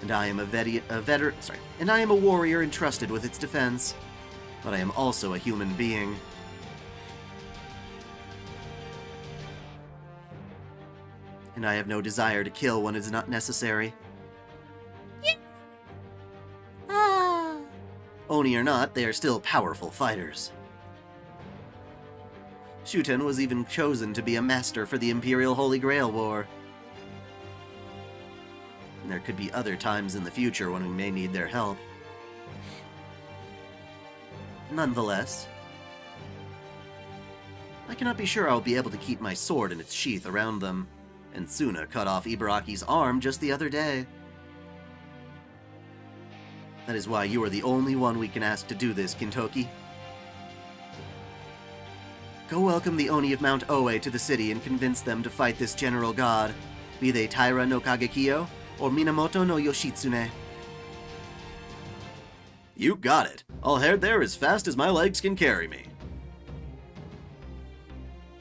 S1: and I am a warrior entrusted with its defense. But I am also a human being. And I have no desire to kill when it is not necessary. Oni or not, they are still powerful fighters. Shuten was even chosen to be a master for the Imperial Holy Grail War. And there could be other times in the future when we may need their help. Nonetheless, I cannot be sure I'll be able to keep my sword in its sheath around them, and Tsuna cut off Ibaraki's arm just the other day. That is why you are the only one we can ask to do this, Kintoki. Go welcome the Oni of Mount Oe to the city and convince them to fight this general god, be they Taira no Kagekio or Minamoto no Yoshitsune. You got it. I'll head there as fast as my legs can carry me.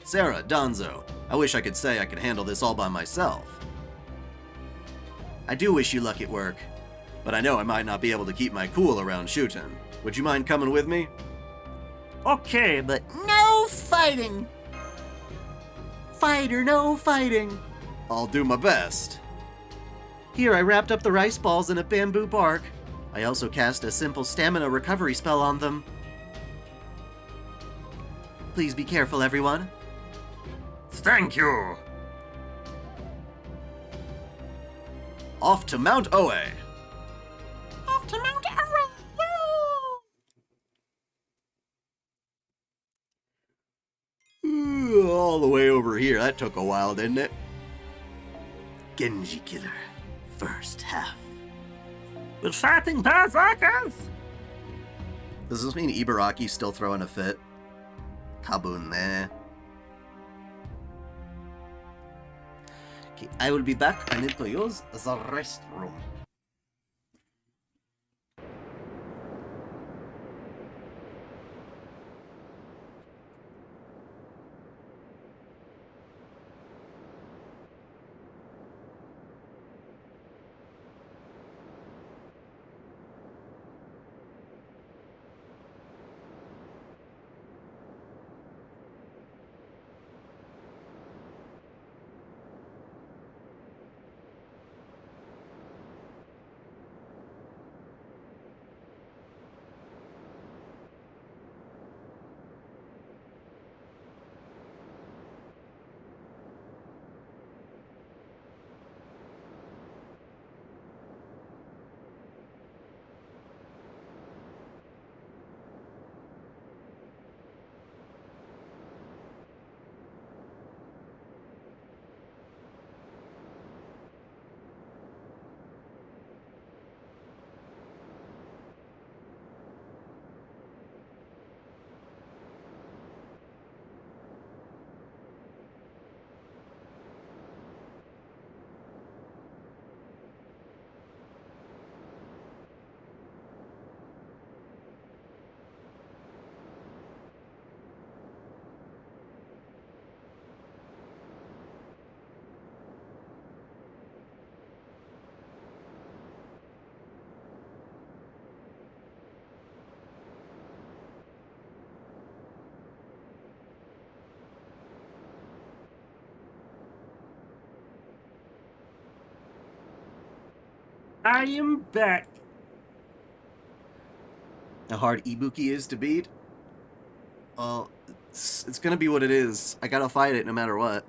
S1: Sarah, Danzo, I wish I could say I could handle this all by myself. I do wish you luck at work, but I know I might not be able to keep my cool around Shuten. Would you mind coming with me?
S4: Okay, but
S3: No fighting!
S1: Fighter, no fighting. I'll do my best. Here, I wrapped up the rice balls in a bamboo bark. I also cast a simple stamina recovery spell on them. Please be careful, everyone.
S4: thank you.
S1: Off to Mount Oe.
S3: Off to Mount Oe!
S1: All the way over here. That took a while, didn't it? Genji Killer. First half.
S4: We're fighting berserkers.
S1: Does this mean Ibaraki's still throwing a fit? Kabun, ne? Okay, I will be back. I need to use the restroom.
S4: I am back.
S1: How hard Ibuki is to beat? Well, it's gonna be what it is. I gotta fight it no matter what.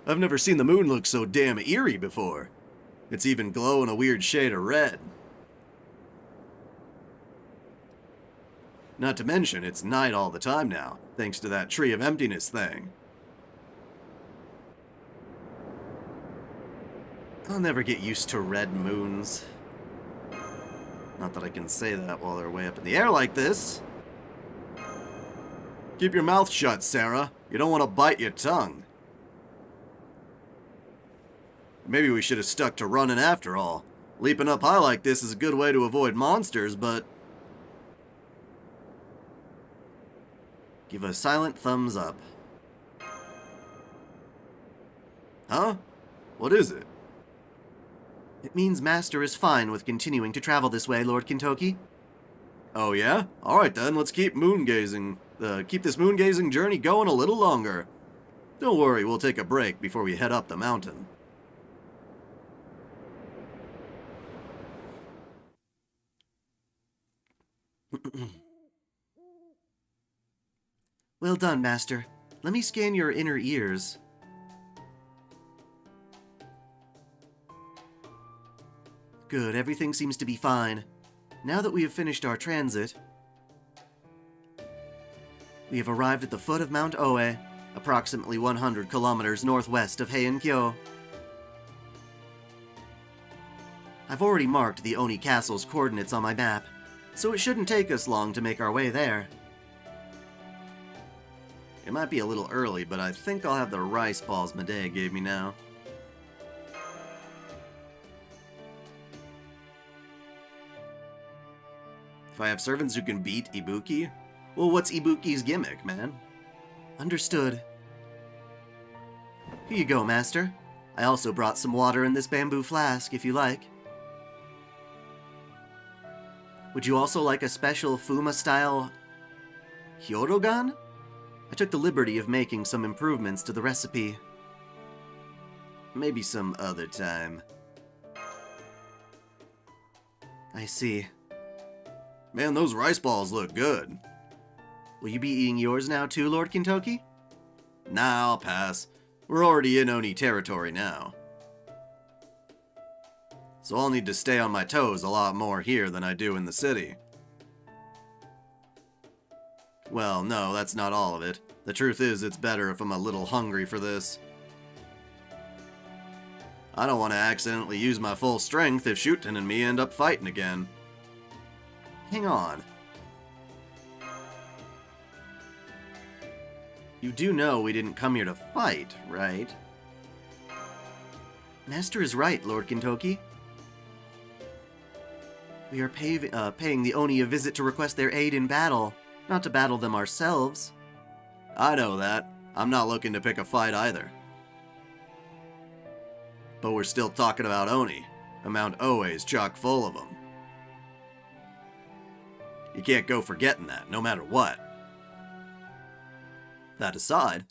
S1: I've never seen the moon look so damn eerie before. It's even glowing a weird shade of red. Not to mention, it's night all the time now, thanks to that Tree of Emptiness thing. I'll never get used to red moons. Not that I can say that while they're way up in the air like this. Keep your mouth shut, Sarah. You don't want to bite your tongue. Maybe we should have stuck to running after all. Leaping up high like this is a good way to avoid monsters, but... Give a silent thumbs up. Huh? What is it? It means Master is fine with continuing to travel this way, Lord Kintoki. Oh yeah? Alright then, let's keep keep this moon-gazing journey going a little longer. Don't worry, we'll take a break before we head up the mountain. Well done, Master. Let me scan your inner ears. Good, everything seems to be fine. Now that we have finished our transit, we have arrived at the foot of Mount Oe, approximately 100 kilometers northwest of Heian-kyo. I've already marked the Oni Castle's coordinates on my map, so it shouldn't take us long to make our way there. It might be a little early, but I think I'll have the rice balls Medea gave me now. If I have servants who can beat Ibuki? Well, what's Ibuki's gimmick, man? Understood. Here you go, Master. I also brought some water in this bamboo flask, if you like. Would you also like a special Fuma-style Hyorogan? I took the liberty of making some improvements to the recipe. Maybe some other time. I see. Man, those rice balls look good. Will you be eating yours now too, Lord Kintoki? Nah, I'll pass. We're already in Oni territory now. So I'll need to stay on my toes a lot more here than I do in the city. Well, no, that's not all of it. The truth is, it's better if I'm a little hungry for this. I don't want to accidentally use my full strength if Shuten and me end up fighting again. Hang on. You do know we didn't come here to fight, right? Master is right, Lord Kintoki. We are paying the Oni a visit to request their aid in battle, not to battle them ourselves. I know that. I'm not looking to pick a fight either. But we're still talking about Oni, and Mount Oe is chock full of them. You can't go forgetting that, no matter what. That aside,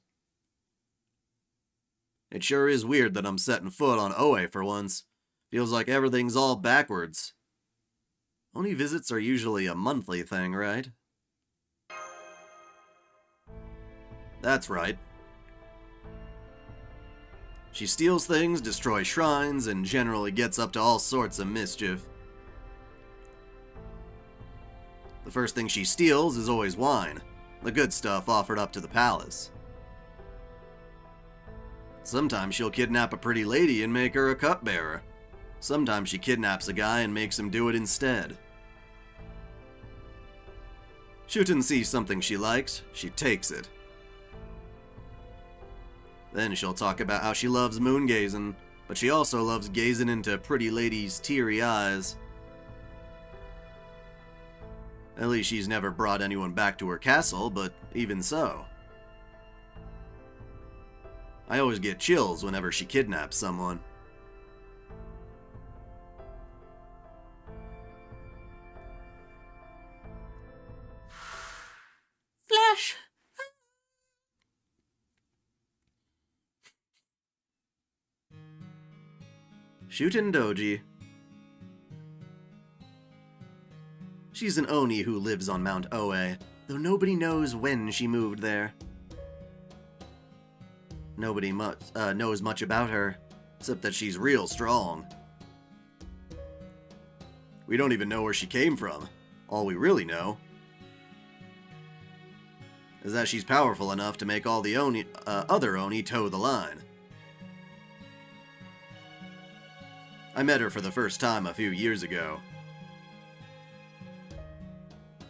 S1: it sure is weird that I'm setting foot on Oe for once. Feels like everything's all backwards. Oni visits are usually a monthly thing, right? That's right. She steals things, destroys shrines, and generally gets up to all sorts of mischief. The first thing she steals is always wine, the good stuff offered up to the palace. Sometimes she'll kidnap a pretty lady and make her a cupbearer. Sometimes she kidnaps a guy and makes him do it instead. Shuten sees something she likes, she takes it. Then she'll talk about how she loves moon-gazing, but she also loves gazing into pretty ladies' teary eyes. At least she's never brought anyone back to her castle, but even so. I always get chills whenever she kidnaps someone.
S3: Flash!
S1: Shuten-doji. She's an Oni who lives on Mount Oe, though nobody knows when she moved there. Nobody knows much about her, except that she's real strong. We don't even know where she came from. All we really know is that she's powerful enough to make all the other Oni toe the line. I met her for the first time a few years ago.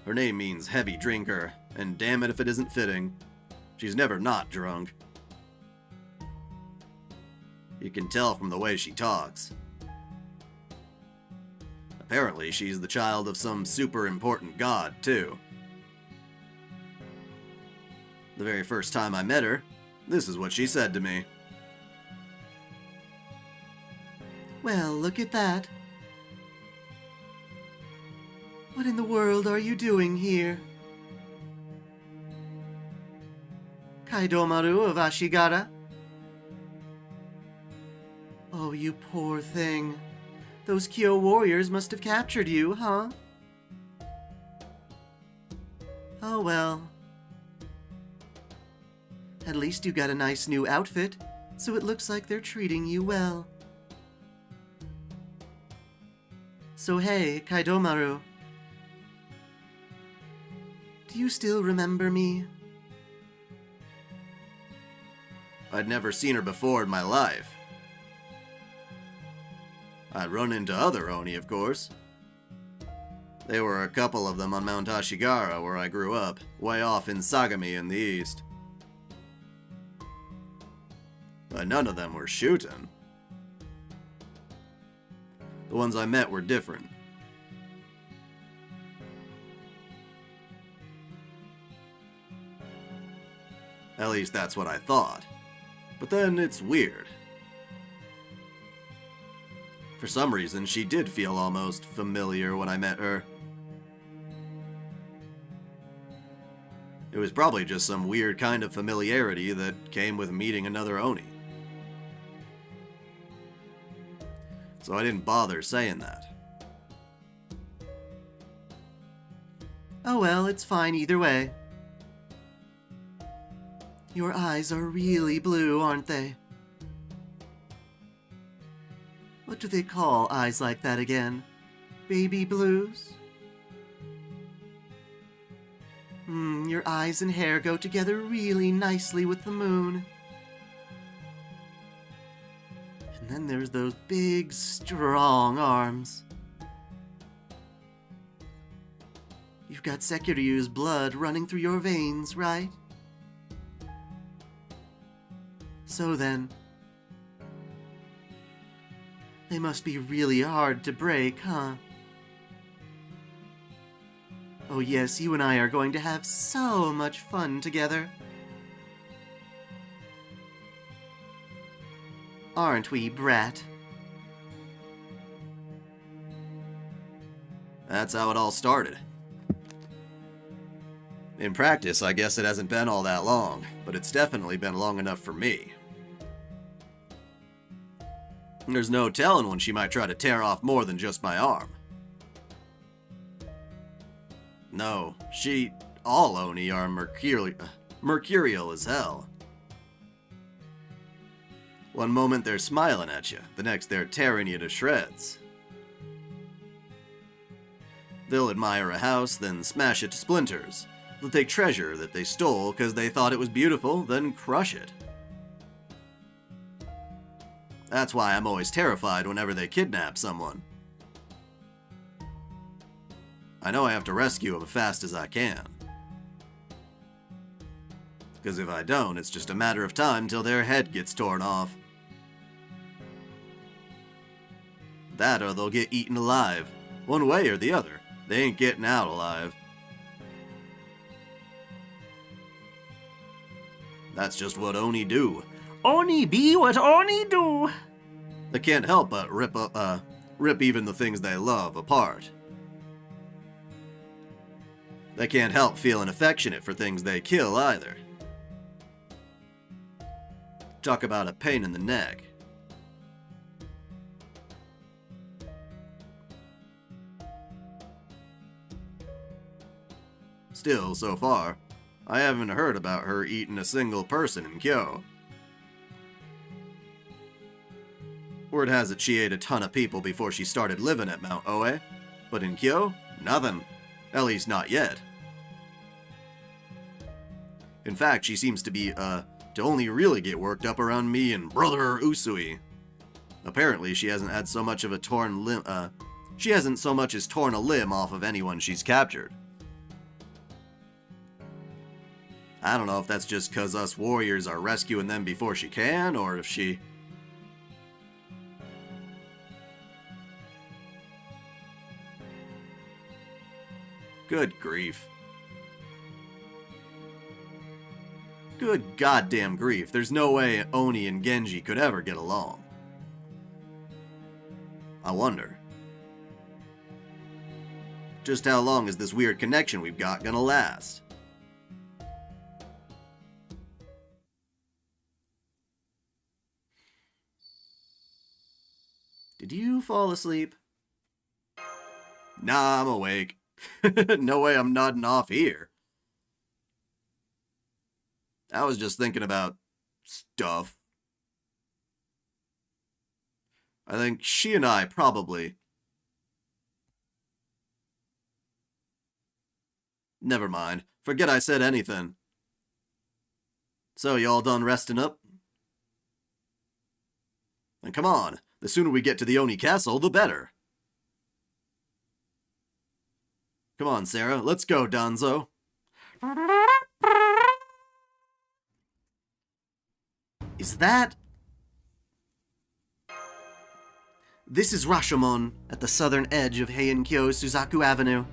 S1: Her name means heavy drinker, and damn it if it isn't fitting. She's never not drunk. You can tell from the way she talks. Apparently, she's the child of some super important god, too. The very first time I met her, this is what she said to me. Well, look at that. What in the world are you doing here? Kaidomaru of Ashigara? Oh, you poor thing. Those Kyo warriors must have captured you, huh? Oh well. At least you got a nice new outfit, so it looks like they're treating you well. So hey, Kaidomaru. Do you still remember me? I'd never seen her before in my life. I'd run into other Oni, of course. There were a couple of them on Mount Ashigara, where I grew up, way off in Sagami in the east. But none of them were Shuten. The ones I met were different. At least that's what I thought. But then it's weird. For some reason, she did feel almost familiar when I met her. It was probably just some weird kind of familiarity that came with meeting another Oni. So I didn't bother saying that. Oh well, it's fine either way. Your eyes are really blue, aren't they? What do they call eyes like that again? Baby blues? Your eyes and hair go together really nicely with the moon. And then there's those big, strong arms. You've got Sekiryu's blood running through your veins, right? So then, they must be really hard to break, huh? Oh yes, you and I are going to have so much fun together. Aren't we, brat? That's how it all started. In practice, I guess it hasn't been all that long, but it's definitely been long enough for me. There's no telling when she might try to tear off more than just my arm. No, all Oni are mercurial as hell. One moment they're smiling at you, the next they're tearing you to shreds. They'll admire a house, then smash it to splinters. They'll take treasure that they stole because they thought it was beautiful, then crush it. That's why I'm always terrified whenever they kidnap someone. I know I have to rescue them as fast as I can. Because if I don't, it's just a matter of time till their head gets torn off. That or they'll get eaten alive. One way or the other. They ain't getting out alive. That's just what Oni do.
S4: Oni be what Oni do.
S1: They can't help but rip even the things they love apart. They can't help feeling affectionate for things they kill either. Talk about a pain in the neck. Still, so far, I haven't heard about her eating a single person in Kyo. Word has it she ate a ton of people before she started living at Mount Oe, but in Kyo, nothing. At least not yet. In fact, she seems to be, to only really get worked up around me and Brother Usui. Apparently, she hasn't had so much of a torn limb, she hasn't so much as torn a limb off of anyone she's captured. I don't know if that's just 'cause us warriors are rescuing them before she can, or if she... Good grief. Good goddamn grief, there's no way Oni and Genji could ever get along. I wonder. Just how long is this weird connection we've got gonna last? Did you fall asleep? Nah, I'm awake. No way I'm nodding off here. I was just thinking about stuff. I think she and I probably... Never mind. Forget I said anything. So, y'all done resting up? Then come on. The sooner we get to the Oni Castle, the better. Come on, Sarah. Let's go, Danzo. Is that... This is Rashomon, at the southern edge of Heian-kyo Suzaku Avenue.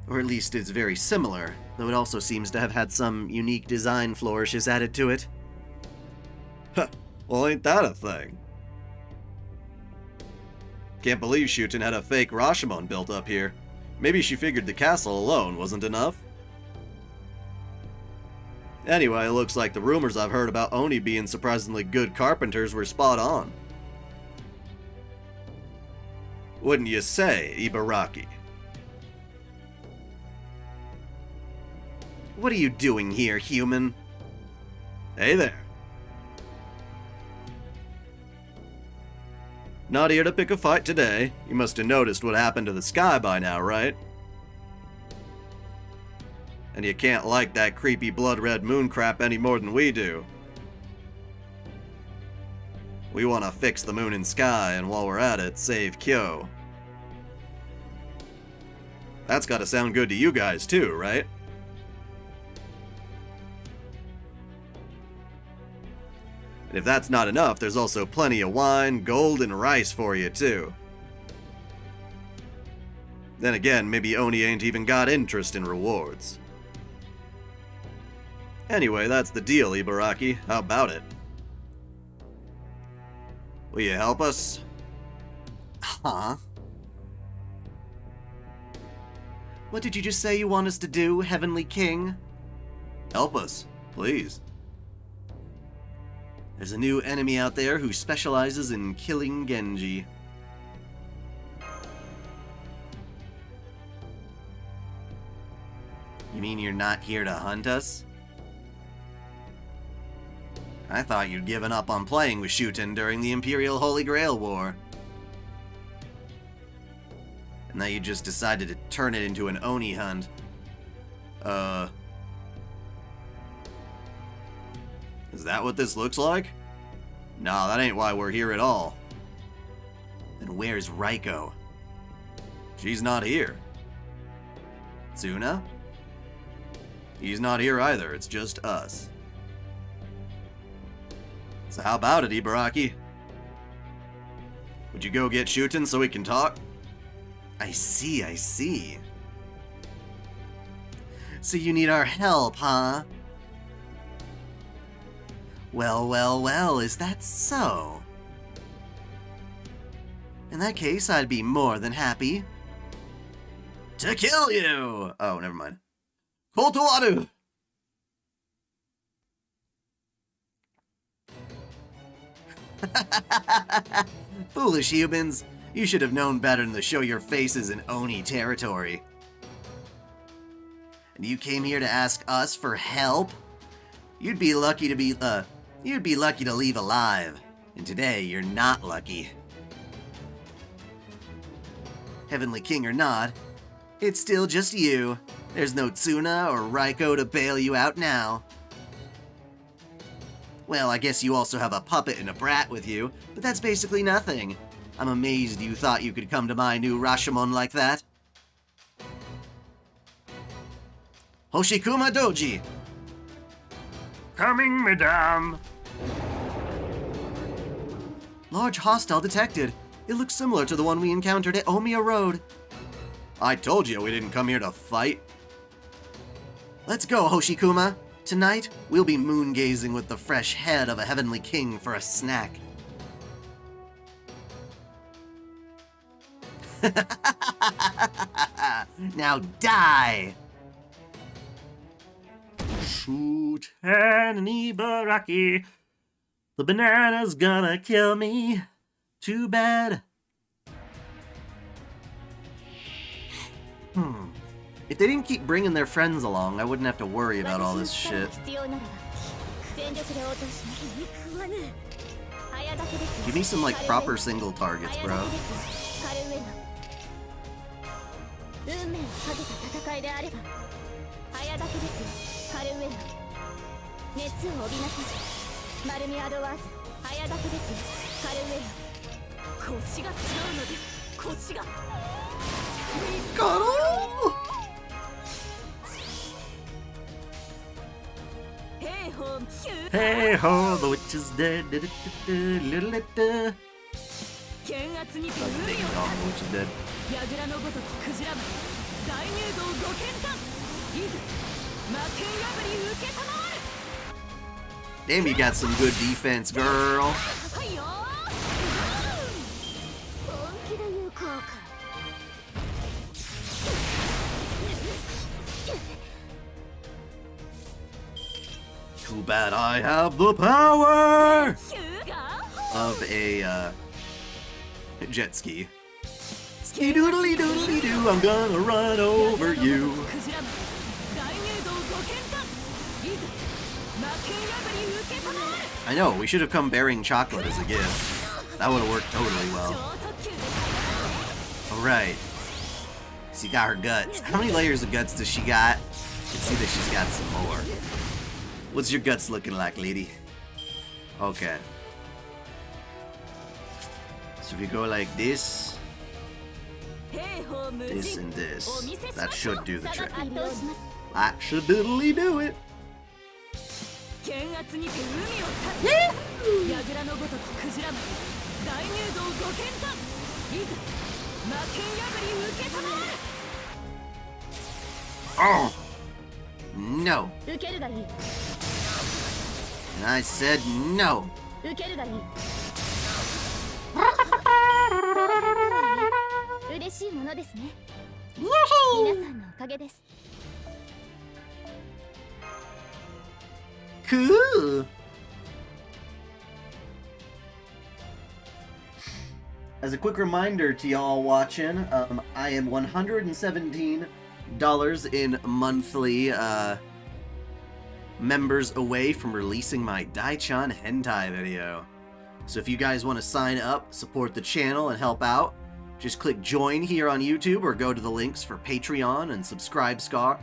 S1: Or at least it's very similar, though it also seems to have had some unique design flourishes added to it. Huh, well ain't that a thing? Can't believe Shuten had a fake Rashomon built up here. Maybe she figured the castle alone wasn't enough. Anyway, it looks like the rumors I've heard about Oni being surprisingly good carpenters were spot on. Wouldn't you say, Ibaraki? What are you doing here, human? Hey there. Not here to pick a fight today. You must have noticed what happened to the sky by now, right? And you can't like that creepy blood-red moon crap any more than we do. We want to fix the moon and sky, and while we're at it, save Kyo. That's gotta sound good to you guys too, right? And if that's not enough, there's also plenty of wine, gold, and rice for you too. Then again, maybe Oni ain't even got interest in rewards. Anyway, that's the deal, Ibaraki. How about it? Will you help us? Huh? What did you just say you want us to do, Heavenly King? Help us, please. There's a new enemy out there who specializes in killing Genji. You mean you're not here to hunt us? I thought you'd given up on playing with Shuten during the Imperial Holy Grail War. And that you just decided to turn it into an Oni hunt. Is that what this looks like? Nah, that ain't why we're here at all. Then where's Raiko? She's not here. Tsuna? He's not here either, it's just us. So how about it, Ibaraki? Would you go get Shuten so we can talk? I see, I see. So you need our help, huh? Well, well, well, is that so? In that case, I'd be more than happy to kill you! Oh, never mind. Kotowaru! Foolish humans. You should have known better than to show your faces in Oni territory. And you came here to ask us for help? You'd be lucky to leave alive. And today, you're not lucky. Heavenly King or not, it's still just you. There's no Tsuna or Raiko to bail you out now. Well, I guess you also have a puppet and a brat with you, but that's basically nothing. I'm amazed you thought you could come to my new Rashomon like that. Hoshikumadoji!
S4: Coming, madame.
S1: Large hostile detected. It looks similar to the one we encountered at Omiya Road. I told you we didn't come here to fight. Let's go, Hoshikuma. Tonight, we'll be moon-gazing with the fresh head of a heavenly king for a snack. Now die!
S4: Shuten-Ibaraki. The banana's gonna kill me. Too bad.
S1: If they didn't keep bringing their friends along, I wouldn't have to worry about all this shit. Give me some, like, proper single targets, bro.
S4: Hey ho, the witch is dead.
S1: Ding dong, the witch is dead. Damn, you got some good defense, girl. Too bad I have the power of a jet ski. Ski doodly doodly doo, I'm gonna run over you. I know, we should have come bearing chocolate as a gift. That would have worked totally well. Alright. She got her guts. How many layers of guts does she got? You can see that she's got some more. What's your guts looking like, lady? Okay. So if you go like this, this and this, that should do the trick. That should diddly do it. Oh! No. And I said no. Cool. As a quick reminder to y'all watching, I am $117 in monthly members away from releasing my Daichan hentai video. So if you guys want to sign up, support the channel, and help out, just click join here on YouTube or go to the links for Patreon and Subscribe Star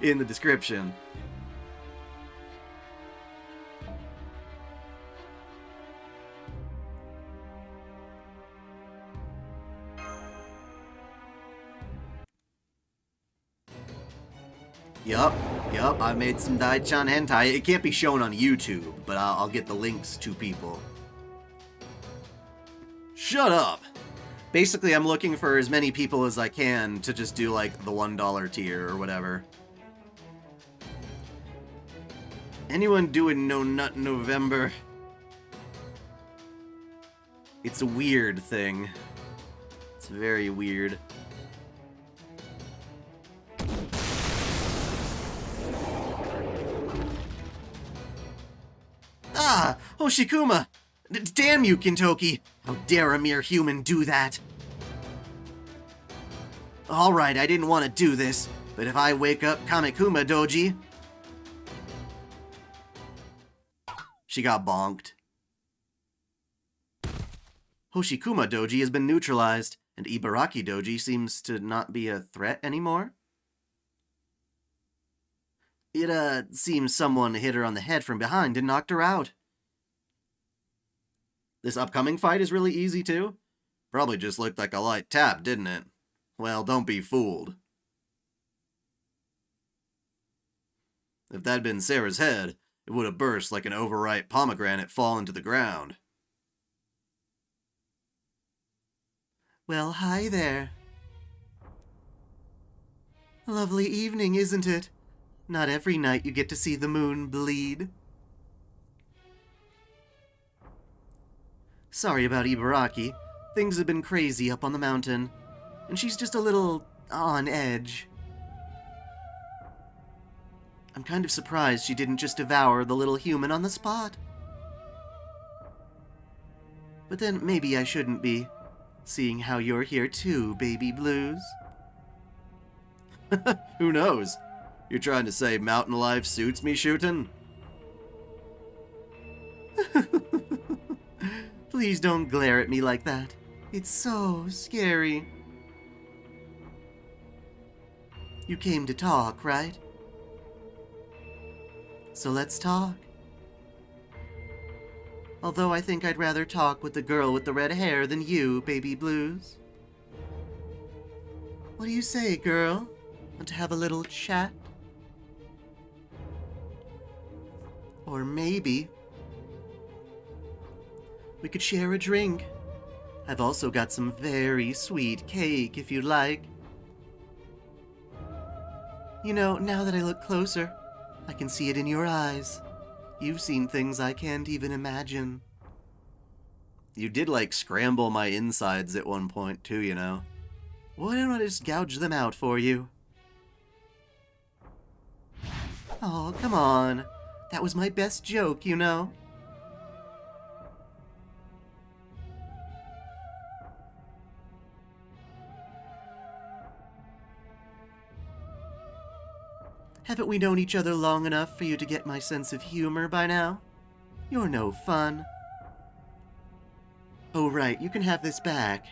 S1: in the description. Yup, I made some Daichan hentai. It can't be shown on YouTube, but I'll get the links to people. Shut up! Basically, I'm looking for as many people as I can to just do, like, the $1 tier or whatever. Anyone doing No Nut November? It's a weird thing. It's very weird. Ah! Hoshikuma! Damn you, Kintoki! How dare a mere human do that? Alright, I didn't want to do this, but if I wake up Kamikuma-doji... She got bonked. Hoshikuma-doji has been neutralized, and Ibaraki-doji seems to not be a threat anymore. It, seems someone hit her on the head from behind and knocked her out. This upcoming fight is really easy, too. Probably just looked like a light tap, didn't it? Well, don't be fooled. If that'd been Sarah's head, it would have burst like an overripe pomegranate falling to the ground. Well, hi there. Lovely evening, isn't it? Not every night you get to see the moon bleed. Sorry about Ibaraki. Things have been crazy up on the mountain, and she's just a little on edge. I'm kind of surprised she didn't just devour the little human on the spot. But then maybe I shouldn't be, seeing how you're here too, Baby Blues. Who knows? You're trying to say mountain life suits me, Shuten? Please don't glare at me like that. It's so scary. You came to talk, right? So let's talk. Although I think I'd rather talk with the girl with the red hair than you, Baby Blues. What do you say, girl? Want to have a little chat? Or maybe we could share a drink. I've also got some very sweet cake if you'd like. You know, now that I look closer, I can see it in your eyes. You've seen things I can't even imagine. You did, like, scramble my insides at one point, too, you know. Why don't I just gouge them out for you? Oh, come on. That was my best joke, you know. Haven't we known each other long enough for you to get my sense of humor by now? You're no fun. Oh right, you can have this back.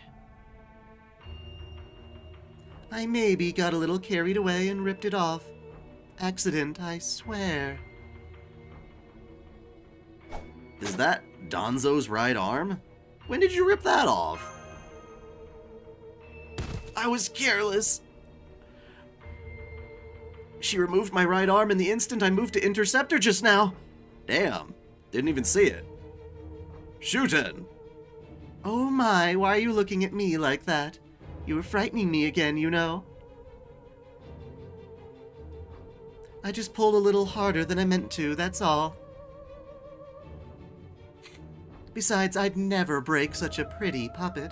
S1: I maybe got a little carried away and ripped it off. Accident, I swear. Is that Danzo's right arm? When did you rip that off? I was careless. She removed my right arm in the instant I moved to intercept her just now. Damn, didn't even see it. Shuten! Oh my, why are you looking at me like that? You were frightening me again, you know. I just pulled a little harder than I meant to, that's all. Besides, I'd never break such a pretty puppet.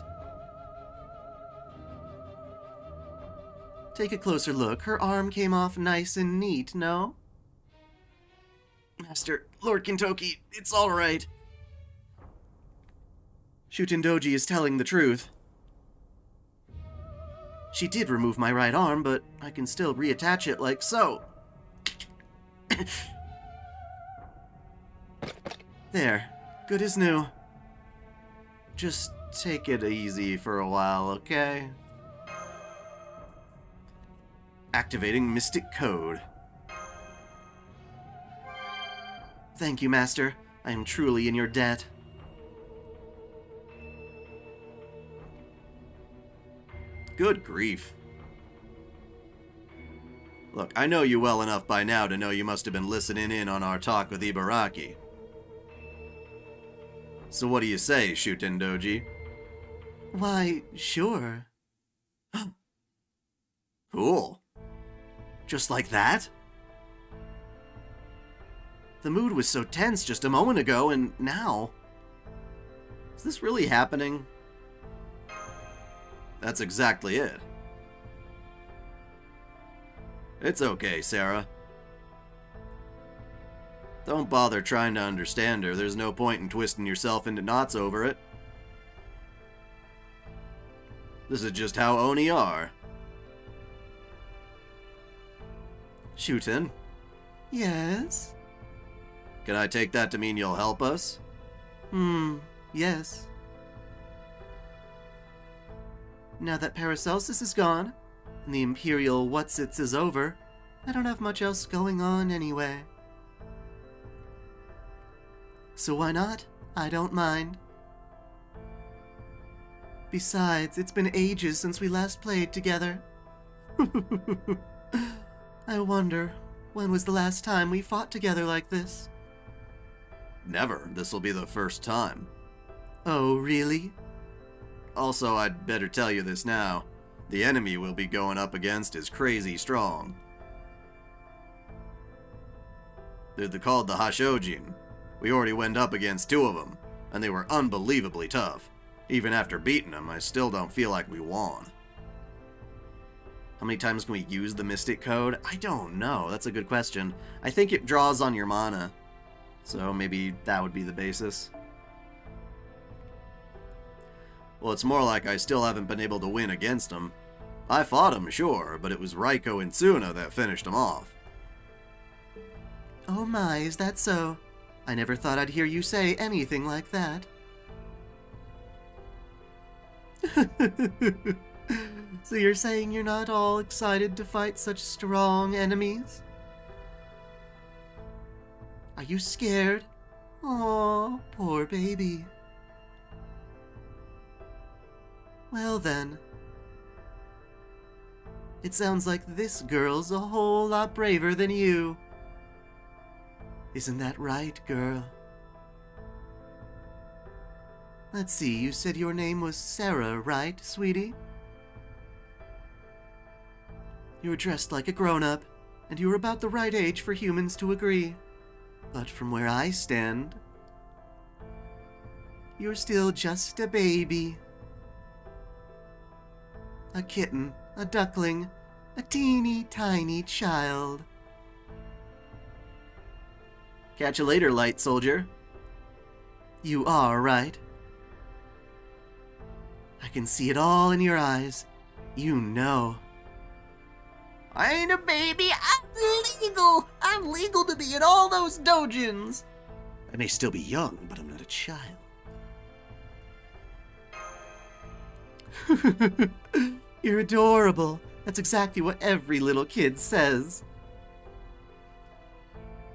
S1: Take a closer look. Her arm came off nice and neat, no? Master, Lord Kintoki, it's all right. Shuten-doji is telling the truth. She did remove my right arm, but I can still reattach it like so. There. Good as new. Just take it easy for a while, okay? Activating Mystic Code. Thank you, Master. I am truly in your debt. Good grief. Look, I know you well enough by now to know you must have been listening in on our talk with Ibaraki. So what do you say, Shuten-doji? Why, sure. Cool. Just like that? The mood was so tense just a moment ago, and now... Is this really happening? That's exactly it. It's okay, Sarah. Don't bother trying to understand her. There's no point in twisting yourself into knots over it. This is just how Oni are. Shuten?
S5: Yes?
S1: Can I take that to mean you'll help us?
S5: Yes. Now that Paracelsus is gone, and the Imperial Whatsits is over, I don't have much else going on anyway. So why not? I don't mind. Besides, it's been ages since we last played together. I wonder, when was the last time we fought together like this?
S1: Never. This'll be the first time.
S5: Oh, really?
S1: Also, I'd better tell you this now. The enemy we'll be going up against is crazy strong. They're called the Hasojin. We already went up against 2 of them, and they were unbelievably tough. Even after beating them, I still don't feel like we won. How many times can we use the Mystic Code? I don't know. That's a good question. I think it draws on your mana. So maybe that would be the basis. Well, it's more like I still haven't been able to win against them. I fought them, sure, but it was Raiko and Tsuna that finished them off.
S5: Oh my, is that so? I never thought I'd hear you say anything like that. So you're saying you're not all excited to fight such strong enemies? Are you scared? Aw, poor baby. Well then. It sounds like this girl's a whole lot braver than you. Isn't that right, girl? Let's see, you said your name was Sarah, right, sweetie? You were dressed like a grown-up, and you were about the right age for humans to agree. But from where I stand, you're still just a baby. A kitten, a duckling, a teeny tiny child.
S1: Catch you later, light soldier.
S5: You are right. I can see it all in your eyes. You know.
S3: I ain't a baby, I'm legal! I'm legal to be in all those dojins!
S1: I may still be young, but I'm not a child.
S5: You're adorable. That's exactly what every little kid says.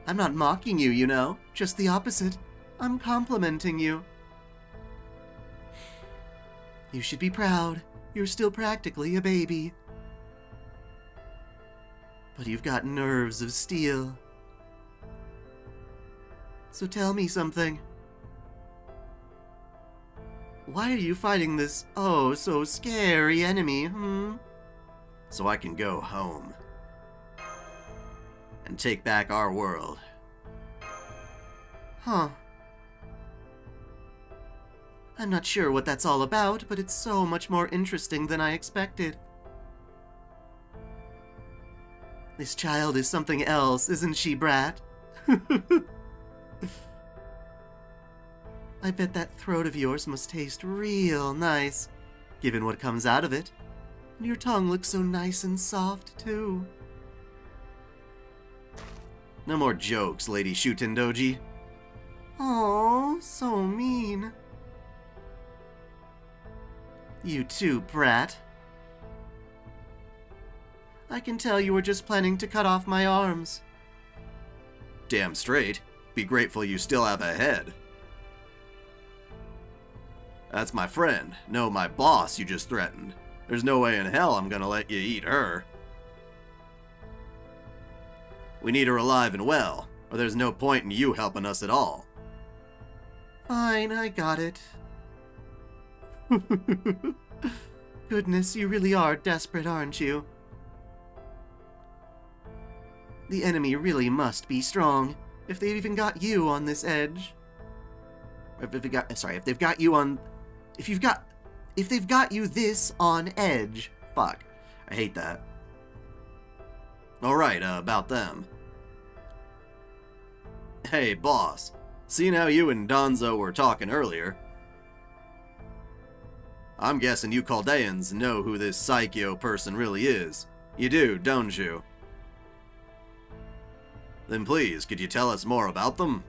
S5: I'm not mocking you, you know. Just the opposite. I'm complimenting you. You should be proud. You're still practically a baby. But you've got nerves of steel. So tell me something. Why are you fighting this, oh, so scary enemy,
S1: So I can go home. And take back our world.
S5: Huh. I'm not sure what that's all about, but it's so much more interesting than I expected. This child is something else, isn't she, brat? I bet that throat of yours must taste real nice, given what comes out of it. And your tongue looks so nice and soft, too.
S1: No more jokes, Lady Shuten-doji.
S5: Oh, so mean. You too, brat. I can tell you were just planning to cut off my arms.
S1: Damn straight. Be grateful you still have a head. That's my friend. No, my boss you just threatened. There's no way in hell I'm gonna let you eat her. We need her alive and well, or there's no point in you helping us at all.
S5: Fine, I got it. Goodness, you really are desperate, aren't you? The enemy really must be strong, if they've even got you on this edge. If they've got you this on edge.
S1: Fuck. I hate that. Alright, about them. Hey, boss. Seen how you and Danzo were talking earlier? I'm guessing you Chaldeans know who this Saikyo person really is. You do, don't you? Then please, could you tell us more about them?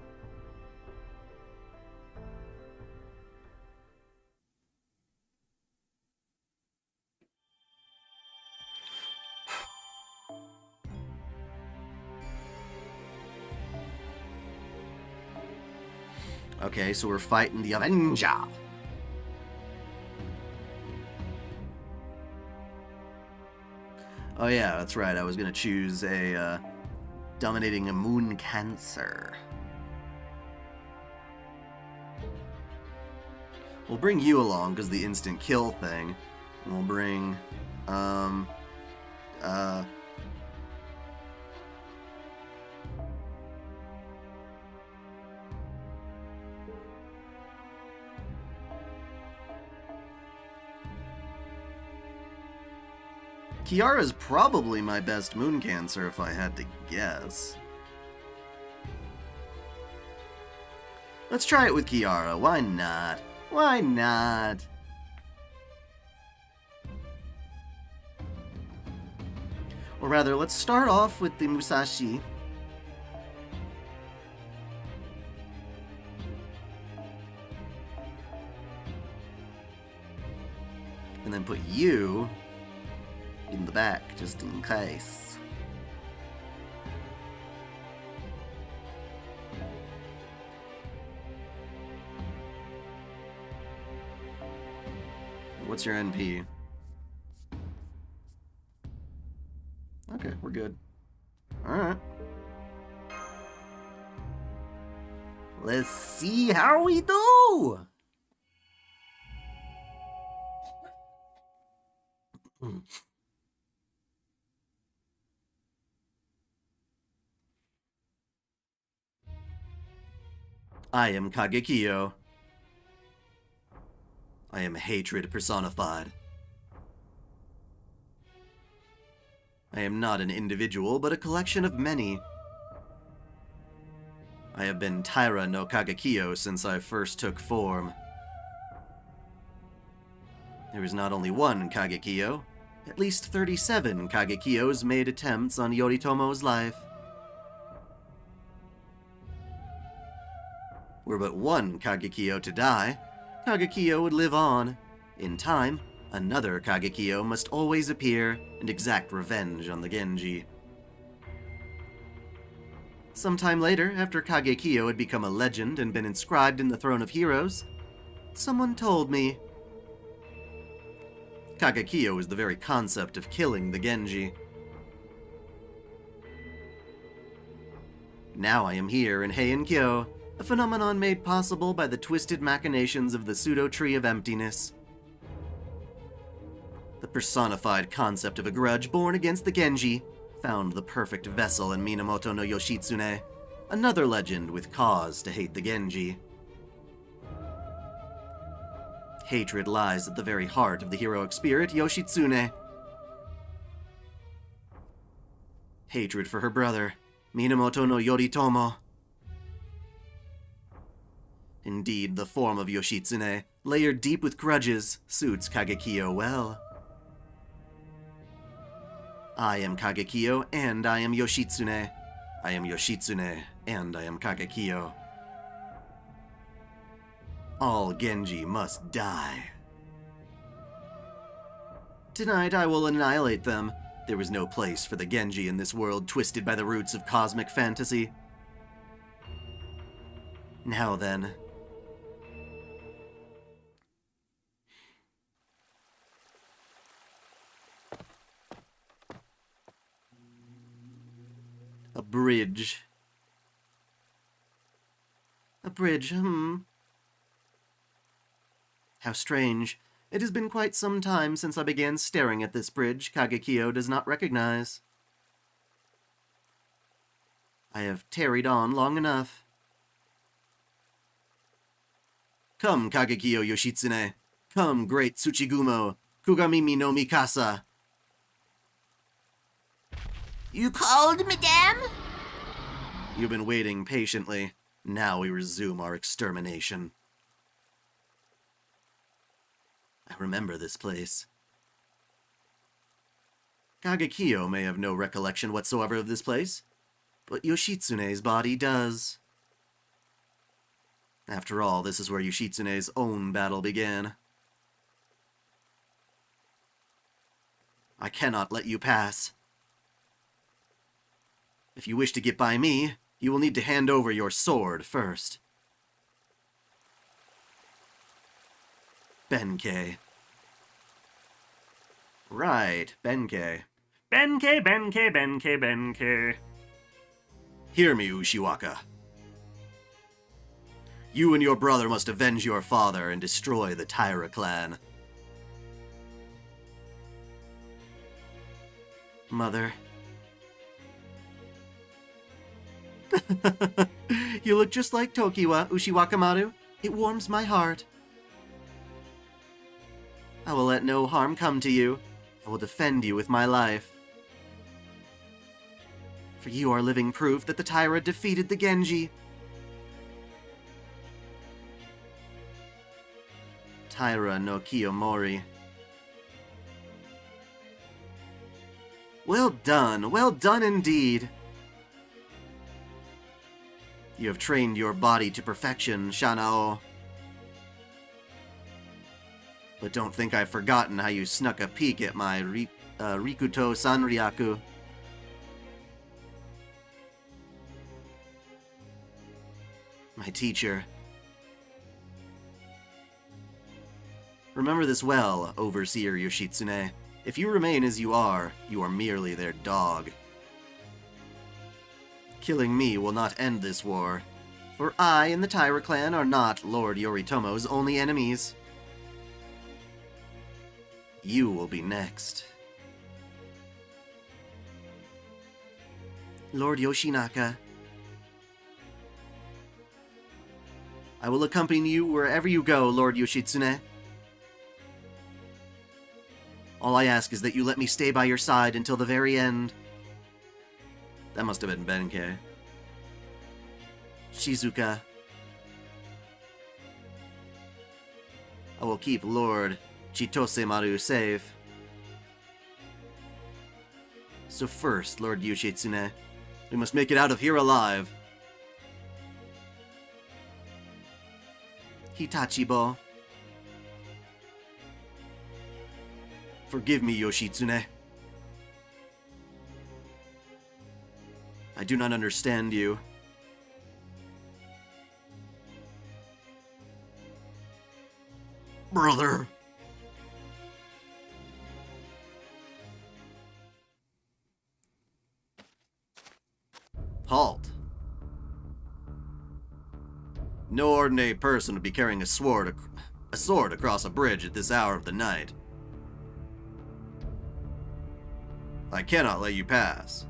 S1: Okay, so we're fighting the Avenger. Oh yeah, that's right. I was gonna choose a dominating a moon cancer. We'll bring you along because the instant kill thing. And we'll bring Kiara's probably my best moon cancer if I had to guess. Let's try it with Kiara. Why not? Why not? Or rather, let's start off with the Musashi. And then put you in the back, just in case. What's your NP? Okay, we're good. Alright. Let's see how we do! I am Kagekio. I am hatred personified. I am not an individual, but a collection of many. I have been Taira no Kagekio since I first took form. There is not only one Kagekio, at least 37 Kagekios made attempts on Yoritomo's life. Were but one Kagekio to die, Kagekio would live on. In time, another Kagekio must always appear and exact revenge on the Genji. Sometime later, after Kagekio had become a legend and been inscribed in the Throne of Heroes, someone told me Kagekio is the very concept of killing the Genji. Now I am here in Heian-kyo, a phenomenon made possible by the twisted machinations of the pseudo-tree of emptiness. The personified concept of a grudge born against the Genji found the perfect vessel in Minamoto no Yoshitsune, another legend with cause to hate the Genji. Hatred lies at the very heart of the heroic spirit, Yoshitsune. Hatred for her brother, Minamoto no Yoritomo. Indeed, the form of Yoshitsune, layered deep with grudges, suits Kagekio well. I am Kagekio, and I am Yoshitsune. I am Yoshitsune, and I am Kagekio. All Genji must die. Tonight I will annihilate them. There is no place for the Genji in this world twisted by the roots of cosmic fantasy. Now then. A bridge. A bridge, How strange. It has been quite some time since I began staring at this bridge Kagekio does not recognize. I have tarried on long enough. Come, Kagekio Yoshitsune. Come, great Tsuchigumo, Kugamimi no Mikasa.
S3: You called, madame?
S1: You've been waiting patiently. Now we resume our extermination. I remember this place. Kagekio may have no recollection whatsoever of this place,
S5: But Yoshitsune's body does. After all, this is where Yoshitsune's own battle began. I cannot let you pass. If you wish to get by me, you will need to hand over your sword first. Benkei. Right, Benkei.
S4: Benkei, Benkei, Benkei, Benkei.
S5: Hear me, Ushiwaka. You and your brother must avenge your father and destroy the Taira clan. Mother. You look just like Tokiwa, Ushiwakamaru. It warms my heart. I will let no harm come to you. I will defend you with my life. For you are living proof that the Taira defeated the Genji. Taira no Kiyomori. Well done indeed. You have trained your body to perfection, Shanao. But don't think I've forgotten how you snuck a peek at my Rikuto Sanryaku. My teacher. Remember this well, Overseer Yoshitsune. If you remain as you are merely their dog. Killing me will not end this war, for I and the Taira clan are not Lord Yoritomo's only enemies. You will be next. Lord Yoshinaka, I will accompany you wherever you go, Lord Yoshitsune. All I ask is that you let me stay by your side until the very end. That must have been Benkei. Shizuka. I will keep Lord Chitose-maru safe. So first, Lord Yoshitsune, we must make it out of here alive. Hitachibo. Forgive me, Yoshitsune. I do not understand you. Brother. Halt. No ordinary person would be carrying a sword across a bridge at this hour of the night. I cannot let you pass.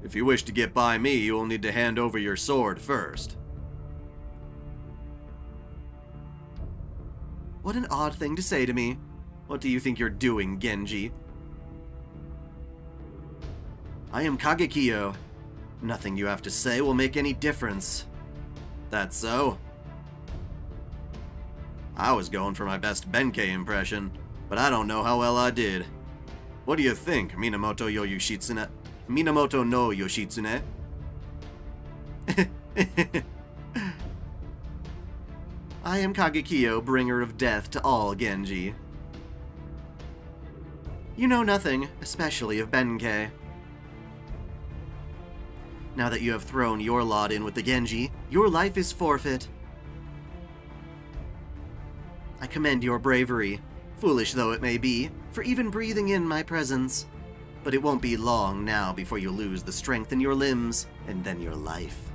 S5: If you wish to get by me, you will need to hand over your sword first. What an odd thing to say to me. What do you think you're doing, Genji? I am Kagekio. Nothing you have to say will make any difference. That's so? I was going for my best Benkei impression, but I don't know how well I did. What do you think, Minamoto no Yoshitsune? I am Kagekio, bringer of death to all Genji. You know nothing, especially of Benkei. Now that you have thrown your lot in with the Genji, your life is forfeit. I commend your bravery, foolish though it may be, for even breathing in my presence. But it won't be long now before you lose the strength in your limbs, and then your life.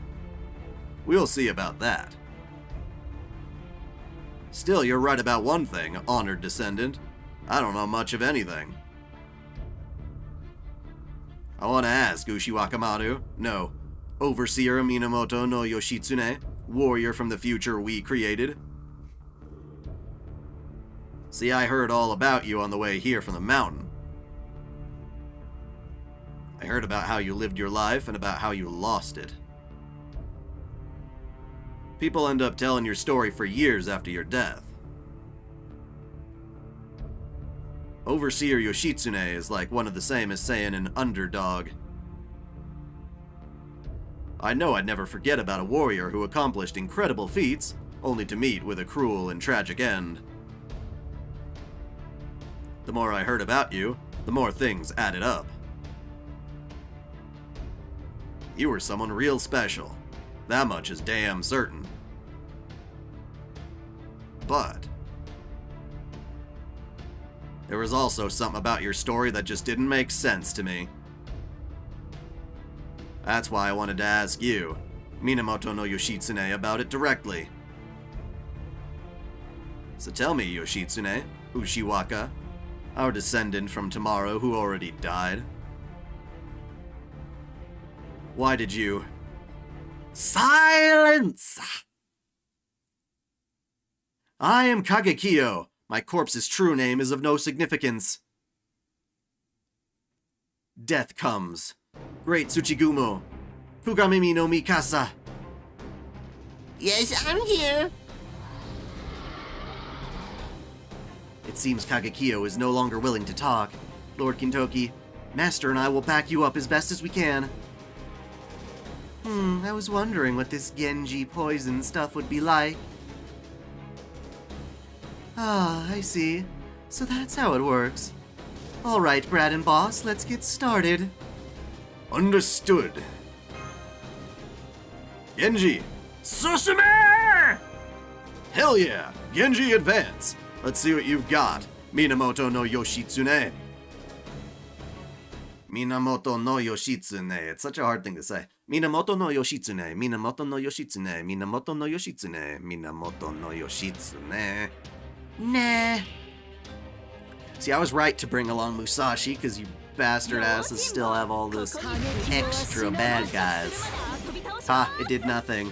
S5: We'll see about that. Still, you're right about one thing, honored descendant. I don't know much of anything. I want to ask Ushiwakamaru, no, Overseer Minamoto no Yoshitsune, warrior from the future we created. See, I heard all about you on the way here from the mountain. I heard about how you lived your life and about how you lost it. People end up telling your story for years after your death. Overseer Yoshitsune is like one of the same as saying an underdog. I know I'd never forget about a warrior who accomplished incredible feats, only to meet with a cruel and tragic end. The more I heard about you, the more things added up. You were someone real special. That much is damn certain. But there was also something about your story that just didn't make sense to me. That's why I wanted to ask you, Minamoto no Yoshitsune, about it directly. So tell me, Yoshitsune, Ushiwaka, our descendant from tomorrow who already died. Why did you... Silence! I am Kagekio. My corpse's true name is of no significance. Death comes. Great Tsuchigumo. Kugamimi no Mikasa.
S3: Yes, I'm here.
S5: It seems Kagekio is no longer willing to talk. Lord Kintoki, Master and I will back you up as best as we can. I was wondering what this Genji poison stuff would be like. Ah, I see. So that's how it works. Alright, Brad and Boss, let's get started. Understood. Genji!
S4: Susume!
S5: Hell yeah! Genji, advance! Let's see what you've got, Minamoto no Yoshitsune. Minamoto no Yoshitsune. It's such a hard thing to say. Minamoto no Yoshitsune. Minamoto no Yoshitsune. Minamoto no Yoshitsune. Minamoto no Yoshitsune. Nah. See, I was right to bring along Musashi, because you bastard asses still have all those extra bad guys. Ha, it did nothing.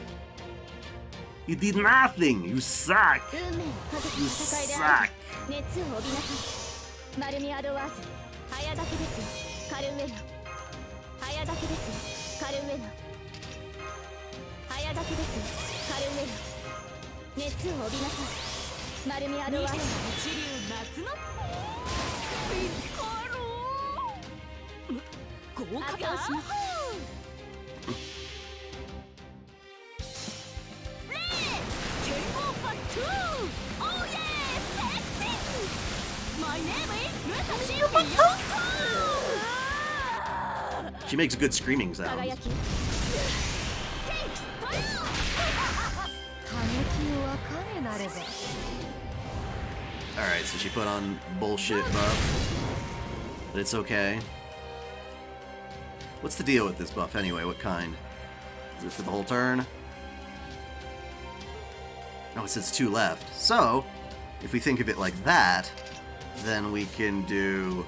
S5: You did nothing! You suck! You suck!
S2: 熱を帯びなさい。丸みアドワーズ早炊きですよカルウェナ早炊きですよカルウェナ早炊きですよカルウェナ熱を帯びなさい丸みアドワーズ一流夏のピッコロ豪華化しますレーケンゴーパットゥー Oh yeah! My name is Musashi
S5: She makes good screaming sounds. Alright, so she put on bullshit buff. But it's okay. What's the deal with this buff anyway? What kind? Is it for the whole turn? No, it says 2 left. So, if we think of it like that, then we can do...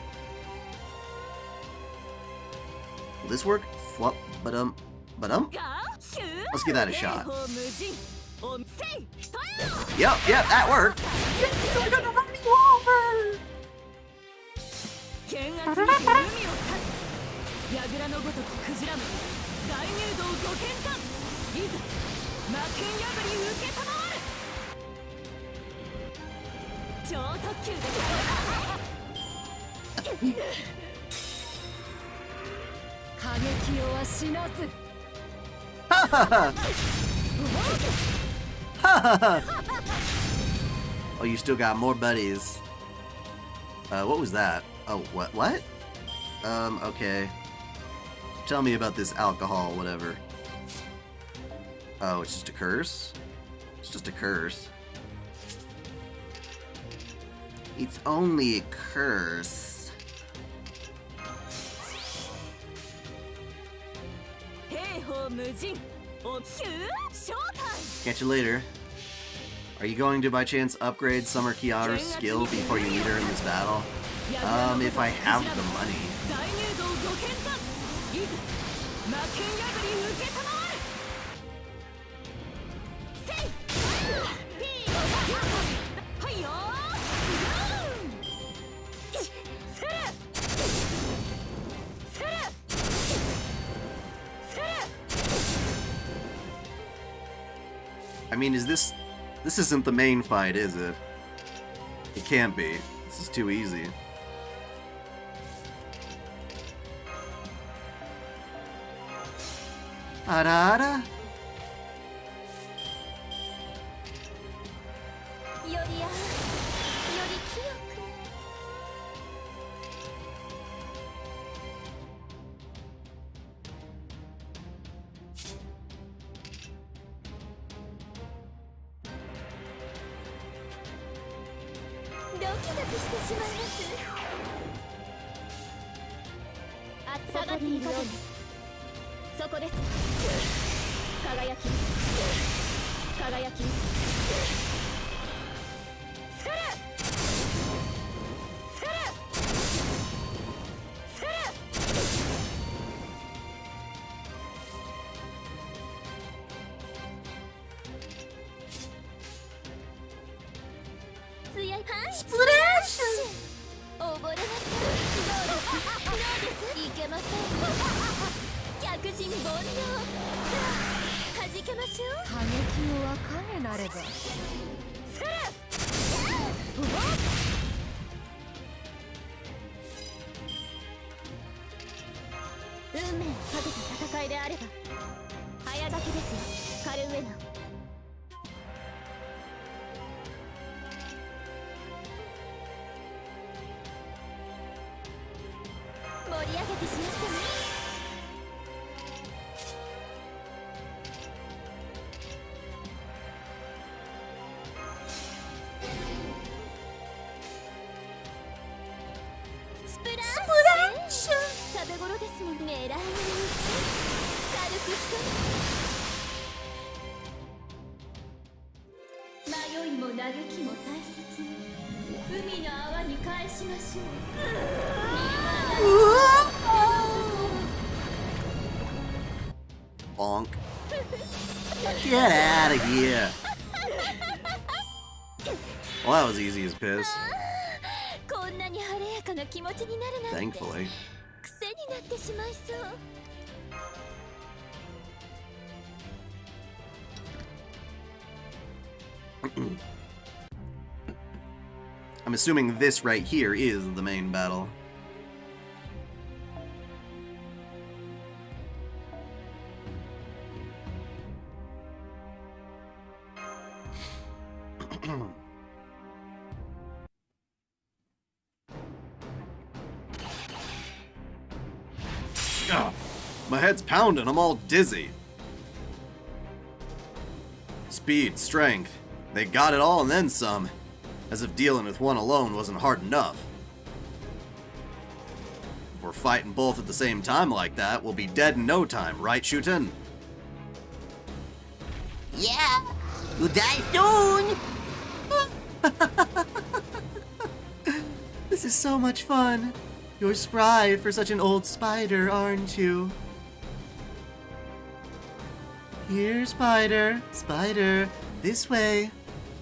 S5: Will this work? Flop, ba-dum, ba-dum? Let's give that a shot. Yep, that worked! You're gonna run me over! Oh, you still got more buddies. What was that? Oh, what? Okay. Tell me about this alcohol, whatever. Oh, it's just a curse? It's just a curse. It's only a curse. Catch you later. Are you going to by chance upgrade Summer Kiara's skill before you meet her in this battle? If I have the money. I mean, this isn't the main fight, is it? It can't be. This is too easy. Ara ara.
S2: より合うより清く ドキドキしてしまいます下がっているようにそこです輝き輝きスカルスカルスカル強いパンチスプラッシュ溺れますどうですいけません逆人凡庸はじけましょう過激をわかねなればスカル運命をかけた戦いであれば早書きですよカルウェナ盛り上げてしまってねスプラッシュ食べ頃ですもん狙いの道軽く一迷いも嘆きも大切に海の泡に返しましょう
S5: Bonk. Get out of here. Well, that was easy as piss.
S2: こんなに晴れやかな気持ちになるなんて
S5: Thankfully.
S2: 癖になってしまいそう
S5: I'm assuming this right here is the main battle. Ugh, my head's pounding, I'm all dizzy. Speed, strength, they got it all and then some. As if dealing with one alone wasn't hard enough. If we're fighting both at the same time like that, we'll be dead in no time, right, Shuten?
S3: Yeah, you'll die soon.
S5: This is so much fun. You're spry for such an old spider, aren't you? Here, spider, spider, this way.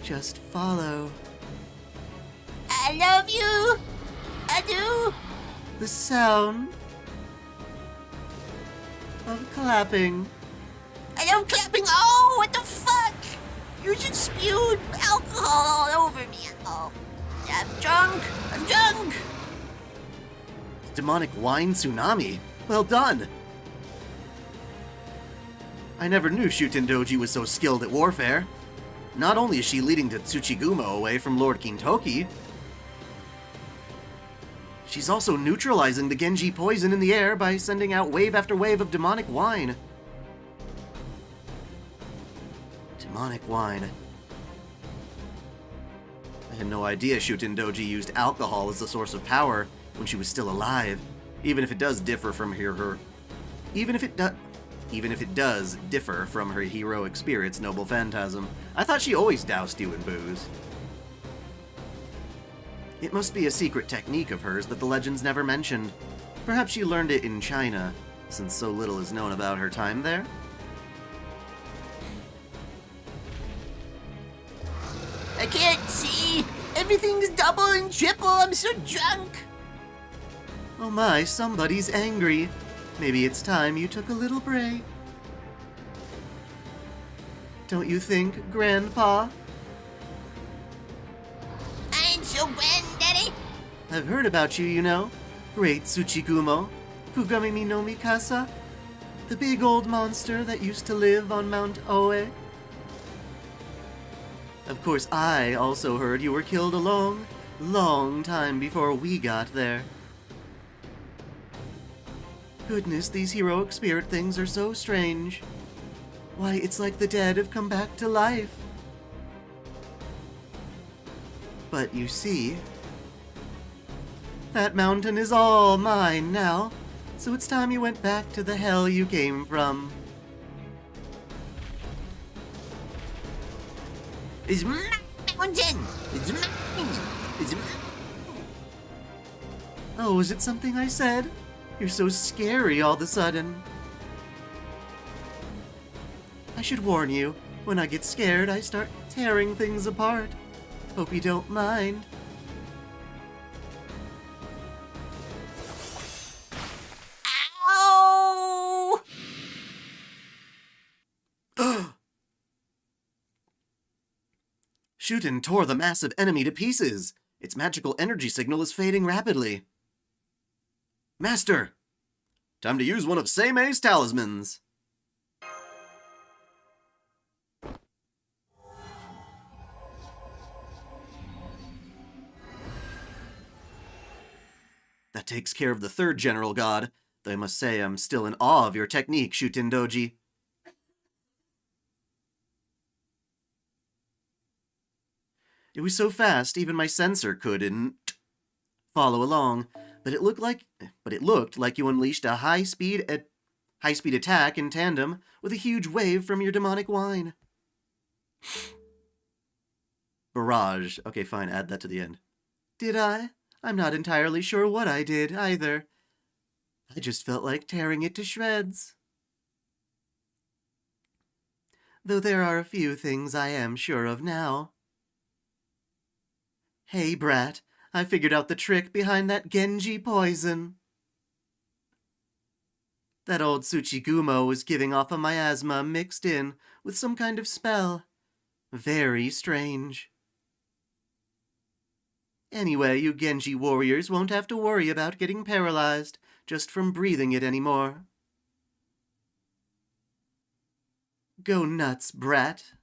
S5: Just follow.
S3: I love you. I do.
S5: The sound of clapping.
S3: I love clapping. Oh, what the fuck? You should spew alcohol all over me. Oh, I'm drunk. I'm drunk.
S5: Demonic wine tsunami. Well done. I never knew Shuten-doji was so skilled at warfare. Not only is she leading to Tsuchigumo away from Lord Kintoki, she's also neutralizing the Genji poison in the air by sending out wave after wave of demonic wine. Demonic wine. I had no idea Shuten-doji used alcohol as the source of power when she was still alive, even if it does differ from even if it does differ from her heroic spirit's noble phantasm. I thought she always doused you in booze. It must be a secret technique of hers that the legends never mentioned. Perhaps she learned it in China, since so little is known about her time there?
S3: I can't see. Everything's double and triple. I'm so drunk.
S5: Oh my, somebody's angry. Maybe it's time you took a little break. Don't you think, Grandpa?
S3: I ain't so granddaddy.
S5: I've heard about you, you know. Great Tsuchigumo. Kugamimi no Mikasa. The big old monster that used to live on Mount Oe? Of course, I also heard you were killed a long, long time before we got there. Goodness, these heroic spirit things are so strange. Why, it's like the dead have come back to life. But you see, that mountain is all mine now, so it's time you went back to the hell you came from.
S3: It's my mountain! It's mine! It's mine!
S5: Oh, is it something I said? You're so scary all of a sudden. I should warn you, when I get scared, I start tearing things apart. Hope you don't mind.
S3: Ow!
S5: Shuten tore the massive enemy to pieces. Its magical energy signal is fading rapidly. Master! Time to use one of Seimei's talismans. That takes care of the third general god, though I must say I'm still in awe of your technique, Shuten-doji. It was so fast, even my sensor couldn't follow along, but it looked like you unleashed a high-speed attack in tandem with a huge wave from your demonic wine. Barrage. Okay, fine, add that to the end. Did I? I'm not entirely sure what I did, either. I just felt like tearing it to shreds. Though there are a few things I am sure of now. Hey, brat, I figured out the trick behind that Genji poison. That old Tsuchigumo was giving off a miasma mixed in with some kind of spell. Very strange. Anyway, you Genji warriors won't have to worry about getting paralyzed just from breathing it anymore. Go nuts, brat.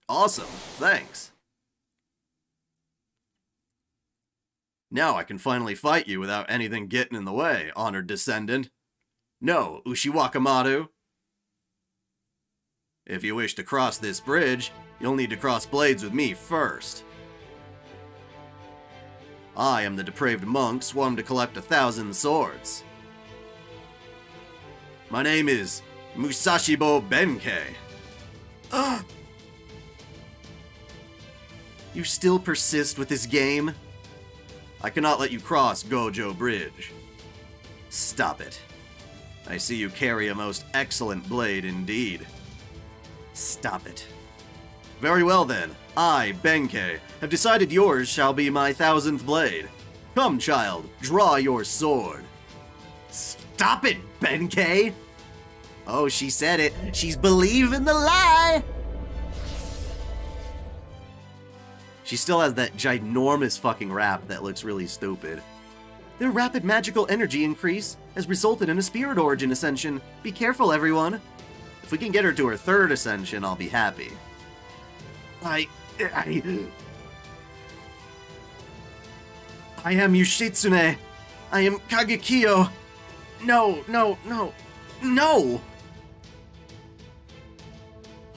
S1: Awesome, thanks. Now I can finally fight you without anything getting in the way, honored descendant. No, Ushiwakamaru. If you wish to cross this bridge, you'll need to cross blades with me first. I am the depraved monk sworn to collect 1,000 swords. My name is Musashibo Benkei.
S5: You still persist with this game?
S1: I cannot let you cross Gojo Bridge. Stop it. I see you carry a most excellent blade indeed.
S5: Stop it.
S1: Very well then, I, Benkei, have decided yours shall be my 1,000th blade. Come, child, draw your sword.
S5: Stop it, Benkei! Oh, she said it. She's believing the lie!
S1: She still has that ginormous fucking rap that looks really stupid.
S5: Their rapid magical energy increase has resulted in a spirit origin ascension. Be careful, everyone.
S1: If we can get her to her 3rd ascension, I'll be happy.
S5: I am Yoshitsune. I am Kagekio. No.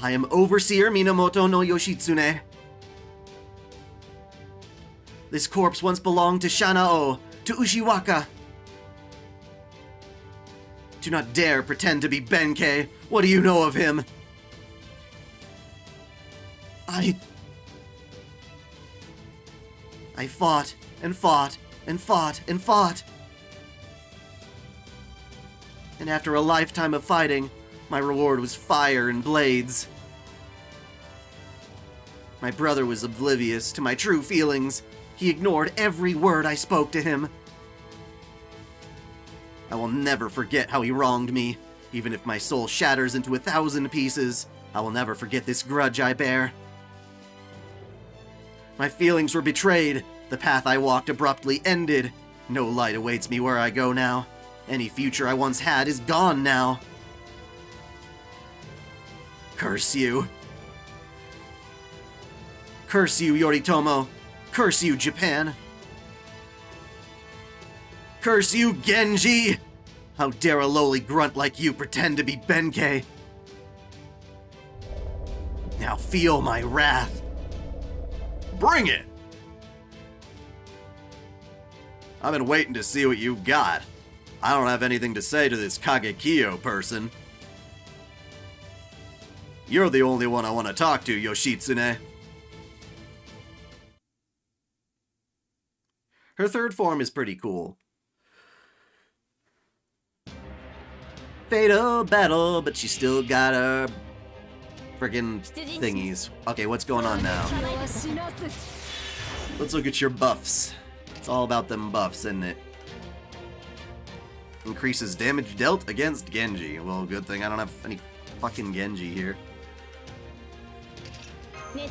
S5: I am Overseer Minamoto no Yoshitsune. This corpse once belonged to Shanao, to Ushiwaka. Do not dare pretend to be Benkei. What do you know of him? I fought and fought and fought and fought. And after a lifetime of fighting, my reward was fire and blades. My brother was oblivious to my true feelings. He ignored every word I spoke to him. I will never forget how he wronged me. Even if my soul shatters into 1,000 pieces, I will never forget this grudge I bear. My feelings were betrayed. The path I walked abruptly ended. No light awaits me where I go now. Any future I once had is gone now. Curse you. Curse you, Yoritomo. Curse you, Japan. Curse you, Genji! How dare a lowly grunt like you pretend to be Benkei? Now feel my wrath.
S1: Bring it! I've been waiting to see what you got. I don't have anything to say to this Kagekio person. You're the only one I want to talk to, Yoshitsune. Her third form is pretty cool. Fatal battle, but she still got her friggin' thingies. Okay, what's going on now? Let's look at your buffs. It's all about them buffs, isn't it? Increases damage dealt against Genji. Well, good thing I don't have any fucking Genji here. I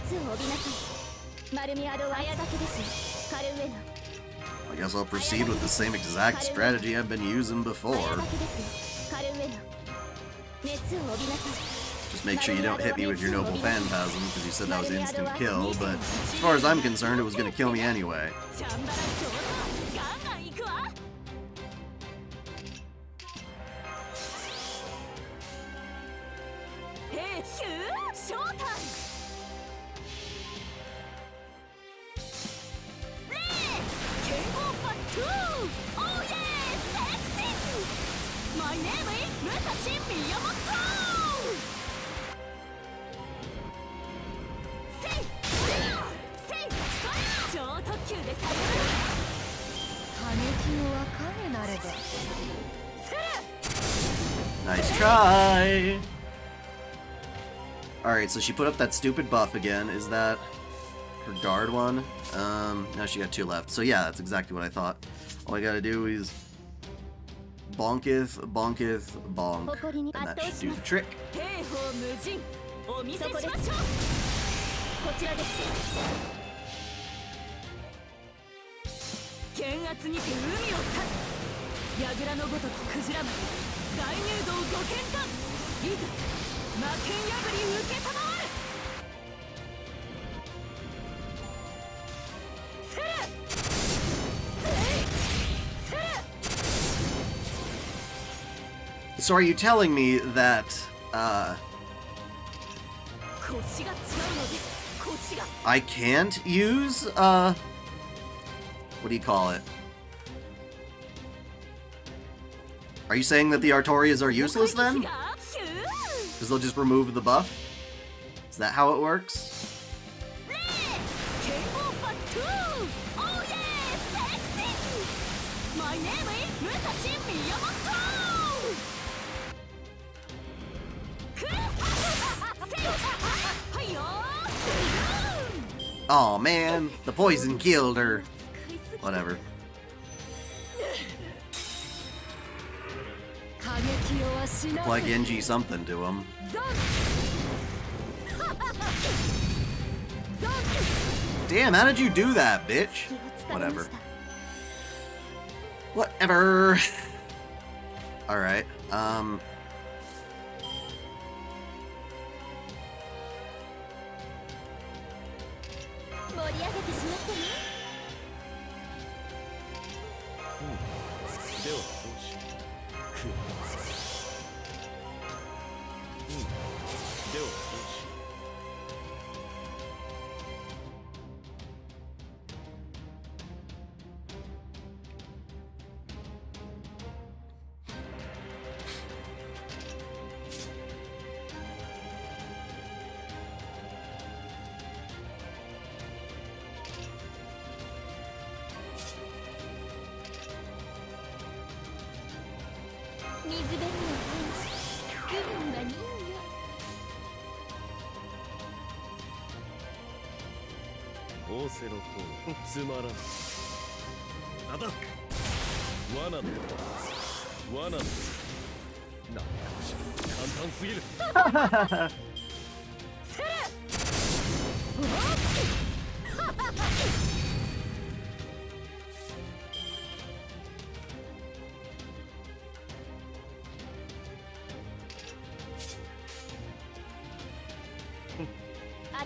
S1: guess I'll proceed with the same exact strategy I've been using before. Just make sure you don't hit me with your noble phantasm, because you said that was instant kill, but as far as I'm concerned, it was going to kill me anyway. Nice try! Alright, so she put up that stupid buff again. Is that her guard one? No, she got 2 left. So yeah, that's exactly what I thought. All I gotta do is bonketh, bonketh, bonk. And that should do the trick. So are you telling me that, I can't use, what do you call it? Are you saying that the Artorias are useless then? Because they'll just remove the buff? Is that how it works? Oh man, the poison killed her. Whatever. Apply Genji something to him. Damn, how did you do that, bitch? Whatever. Whatever. Alright,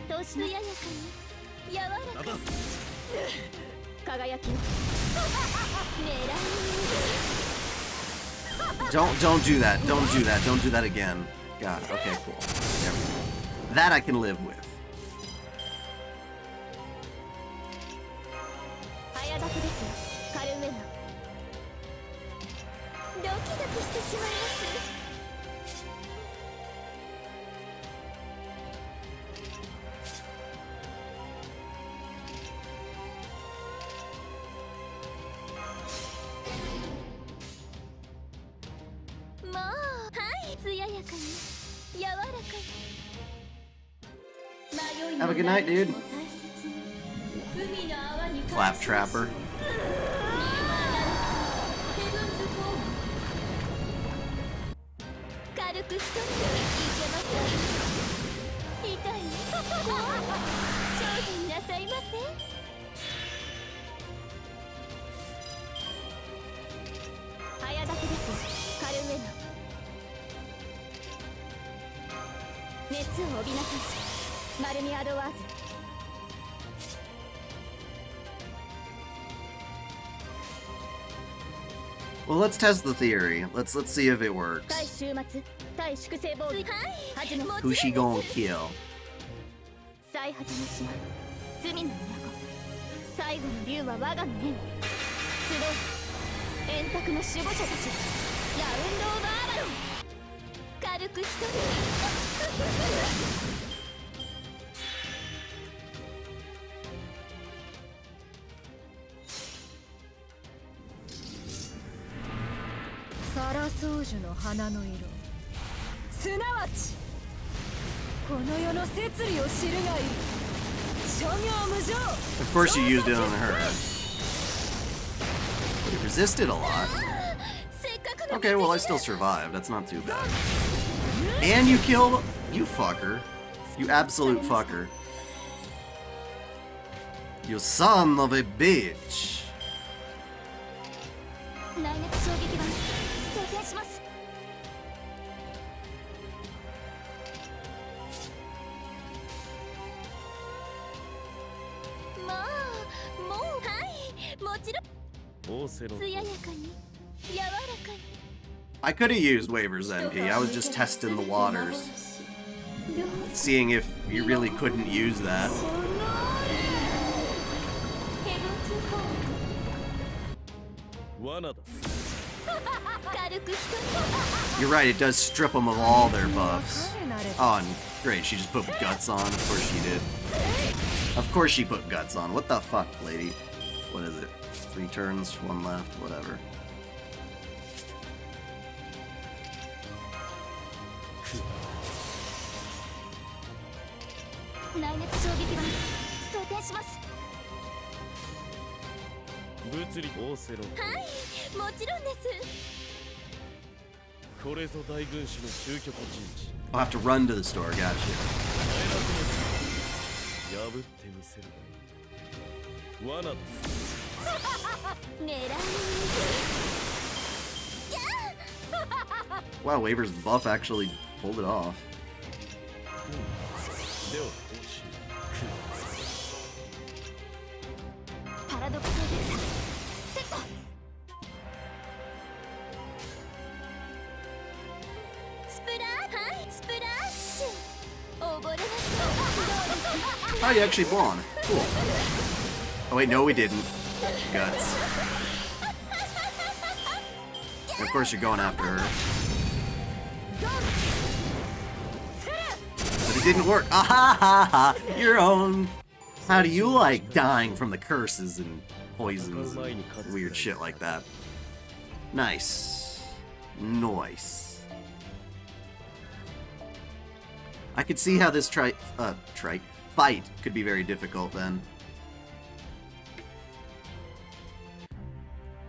S2: 倒し艶やかに柔らかに輝きを狙い
S1: Don't do that. Don't do that. Don't do that again. God. Okay, cool. There we go. That I can live with.
S2: 早炊きですよカルメナドキドキしてしまいますもうはい艶やかに柔らかに迷いの
S1: Have a good night, dude.
S2: も大切に海の泡に
S1: Claptrapper.
S2: 軽く一人でいけません痛い商品なさいませ早炊きですカルメナ熱を帯びなさいマルミアドワーズ
S1: Well, let's test the theory. Let's see if it works.
S2: 対終末対粛清ボール始め
S1: Who's she gonna kill?
S2: 最果ての島罪の都最後の竜は我がの縁集え円卓の守護者たちラウンドオブアバロン軽く一人
S6: サラソージュの花の色すなわちこの世の摂理を知るがいい諸行無常
S1: Of course you used it on her. But it resisted a lot.
S2: せっかくの
S1: Okay, well I still survived. That's not too bad. And you killed... You fucker. You absolute fucker. You son of a bitch.
S2: 内熱衝撃弾装填しますまあもうはいもちろん艶やかに柔らかに
S1: I could have used Waver's MP. I was just testing the waters. Seeing if you really couldn't use that.
S2: ヘブンツーフォー
S4: 罠だ
S2: 軽く一人
S1: You're right, it does strip them of all their buffs. Oh, and great, she just put guts on. Of course she did. Of course she put guts on. What the fuck, lady? What is it? 3 turns, 1 left, whatever.
S2: 内熱衝撃弾装填します
S4: 物理オーセロ
S2: はいもちろんです
S4: これぞ大軍師の究極陣地
S1: I'll have to run to the store, gotcha.
S4: 破ってみせる罠だ
S2: 狙い
S1: Wow, Waver's buff actually pulled it off.
S4: では報酬
S2: パラドクスエフェクターセット スプラーはいスプラッシュ溺れます
S1: Oh, you actually won. Cool. Oh wait, no we didn't. Guts. And of course you're going after her. But it didn't work. Ah ha ha ha! Your own. How do you like dying from the curses and poisons and weird shit like that? Nice. Nice. I could see how this fight could be very difficult then.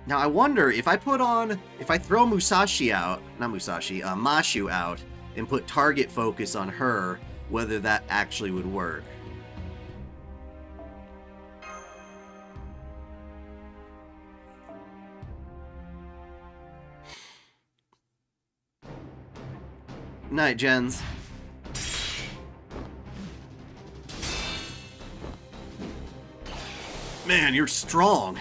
S1: Now I wonder if I throw Musashi out, not Musashi, Mashu out, and put target focus on her, whether that actually would work. Night, Jens. Man, you're strong.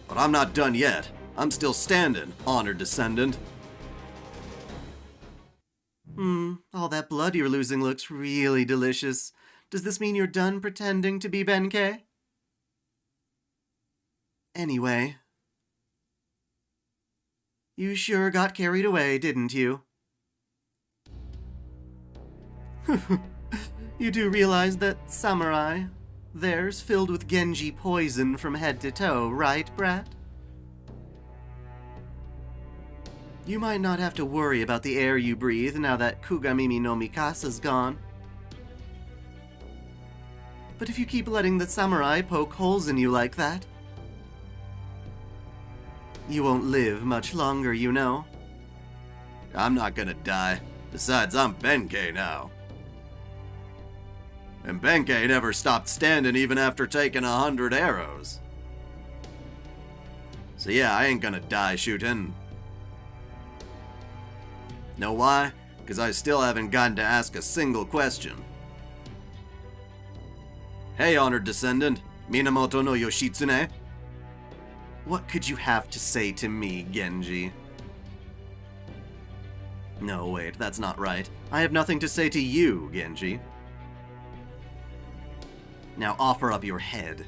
S1: But I'm not done yet. I'm still standing, honored descendant.
S5: All that blood you're losing looks really delicious. Does this mean you're done pretending to be Benkei? Anyway, you sure got carried away, didn't you? You do realize that samurai, theirs filled with Genji poison from head to toe, right, brat? You might not have to worry about the air you breathe now that Kugamimi no Mikasa's gone. But if you keep letting the samurai poke holes in you like that, you won't live much longer, you know.
S1: I'm not gonna die. Besides, I'm Benkei now. And Benkei never stopped standing even after taking 100 arrows. So yeah, I ain't gonna die, Shuten. Know why? Because I still haven't gotten to ask a single question. Hey, honored descendant, Minamoto no Yoshitsune.
S5: What could you have to say to me, Genji? No, wait, that's not right. I have nothing to say to you, Genji. Now offer up your head.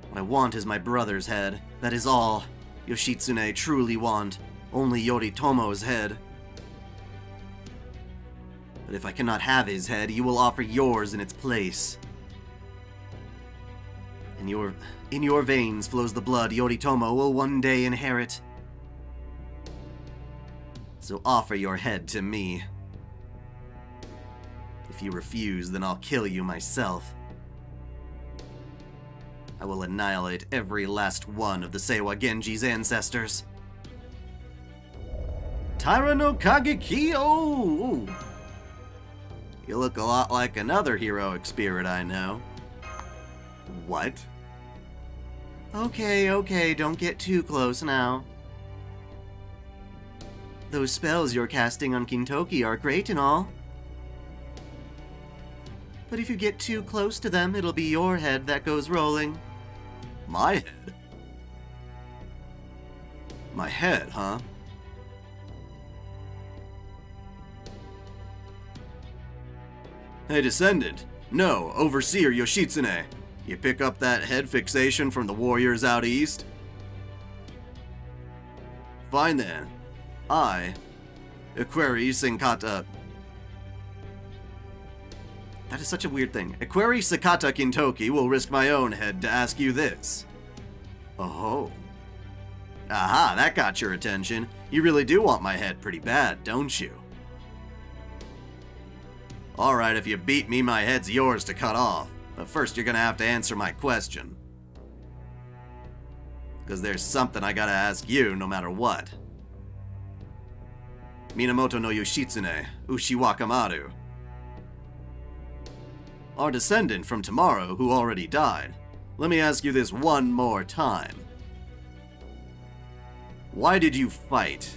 S5: What I want is my brother's head. That is all Yoshitsune truly want. Only Yoritomo's head. But if I cannot have his head, you will offer yours in its place. In your veins flows the blood Yoritomo will one day inherit. So offer your head to me. If you refuse, then I'll kill you myself. I will annihilate every last one of the Seiwa Genji's ancestors.
S1: Taira no Kagekio! You look a lot like another heroic spirit I know. What?
S5: Okay, don't get too close now. Those spells you're casting on Kintoki are great and all. But if you get too close to them, it'll be your head that goes rolling.
S1: My head? My head, huh? Hey, Descendant. No, Overseer Yoshitsune. You pick up that head fixation from the warriors out east? Fine then. I, Equeri Senkata...
S5: That is such a weird thing.
S1: Equeri Sakata Kintoki will risk my own head to ask you this. Oh. Aha, that got your attention. You really do want my head pretty bad, don't you? Alright, if you beat me, my head's yours to cut off. But first you're gonna have to answer my question. Because there's something I gotta ask you no matter what. Minamoto no Yoshitsune, Ushiwakamaru. Our descendant from tomorrow who already died. Let me ask you this one more time. Why did you fight?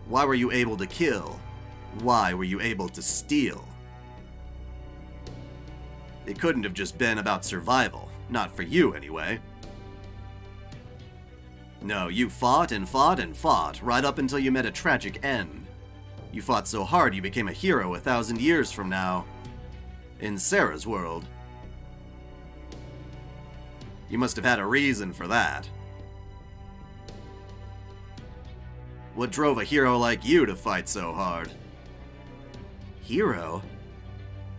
S1: Why were you able to kill? Why were you able to steal? It couldn't have just been about survival. Not for you, anyway. No, you fought and fought and fought, right up until you met a tragic end. You fought so hard you became a hero 1,000 years from now. In Sarah's world. You must have had a reason for that. What drove a hero like you to fight so hard?
S5: Hero?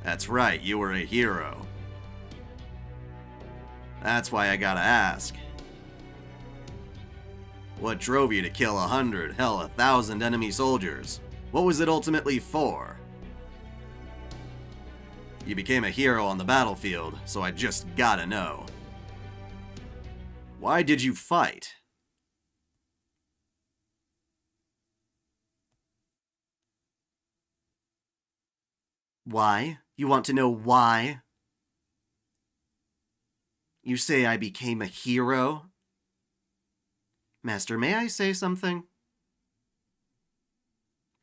S1: That's right, you were a hero. That's why I gotta ask. What drove you to kill 100, hell, 1,000 enemy soldiers? What was it ultimately for? You became a hero on the battlefield, so I just gotta know. Why did you fight?
S5: Why? You want to know why? You say I became a hero? Master, may I say something?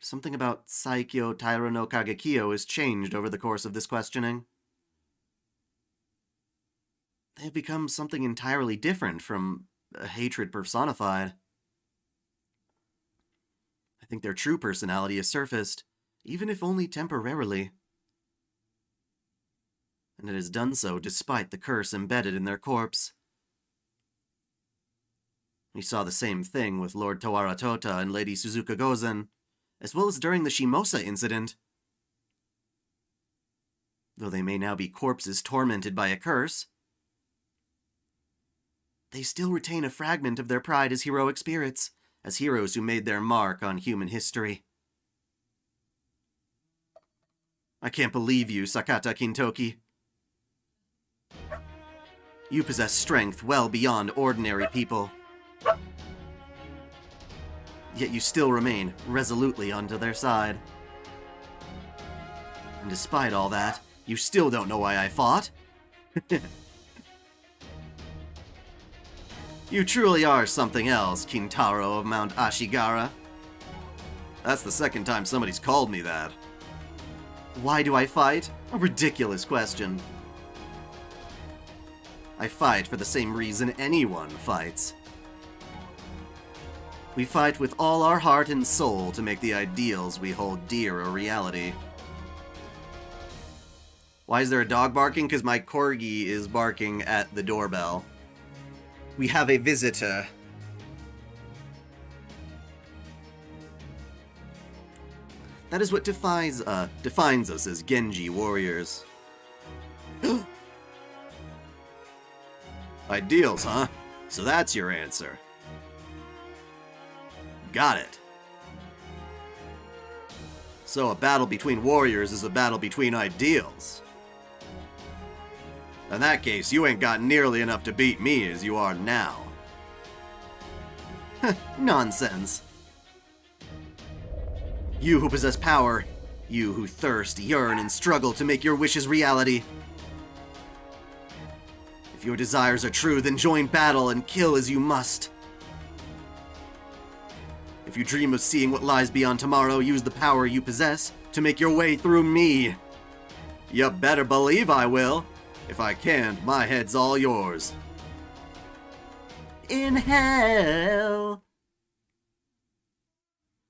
S5: Something about Saikyo Taira no Kagekio has changed over the course of this questioning. They have become something entirely different from a hatred personified. I think their true personality has surfaced, even if only temporarily. And it has done so despite the curse embedded in their corpse. We saw the same thing with Lord Tawara Tota and Lady Suzuka Gozen, as well as during the Shimosa incident. Though they may now be corpses tormented by a curse, they still retain a fragment of their pride as heroic spirits, as heroes who made their mark on human history. I can't believe you, Sakata Kintoki. You possess strength well beyond ordinary people. Yet you still remain resolutely onto their side. And despite all that, you still don't know why I fought? You truly are something else, Kintaro of Mount Ashigara. That's the second time somebody's called me that. Why do I fight? A ridiculous question. I fight for the same reason anyone fights. We fight with all our heart and soul to make the ideals we hold dear a reality. Why is there a dog barking? Because my corgi is barking at the doorbell. We have a visitor. That is what defines us as Genji warriors. Ideals, huh? So that's your answer. Got it. So a battle between warriors is a battle between ideals. In that case, you ain't got nearly enough to beat me as you are now. Nonsense. You who possess power, you who thirst, yearn, and struggle to make your wishes reality. If your desires are true, then join battle and kill as you must. If you dream of seeing what lies beyond tomorrow, use the power you possess to make your way through me. You better believe I will. If I can't, my head's all yours. In hell.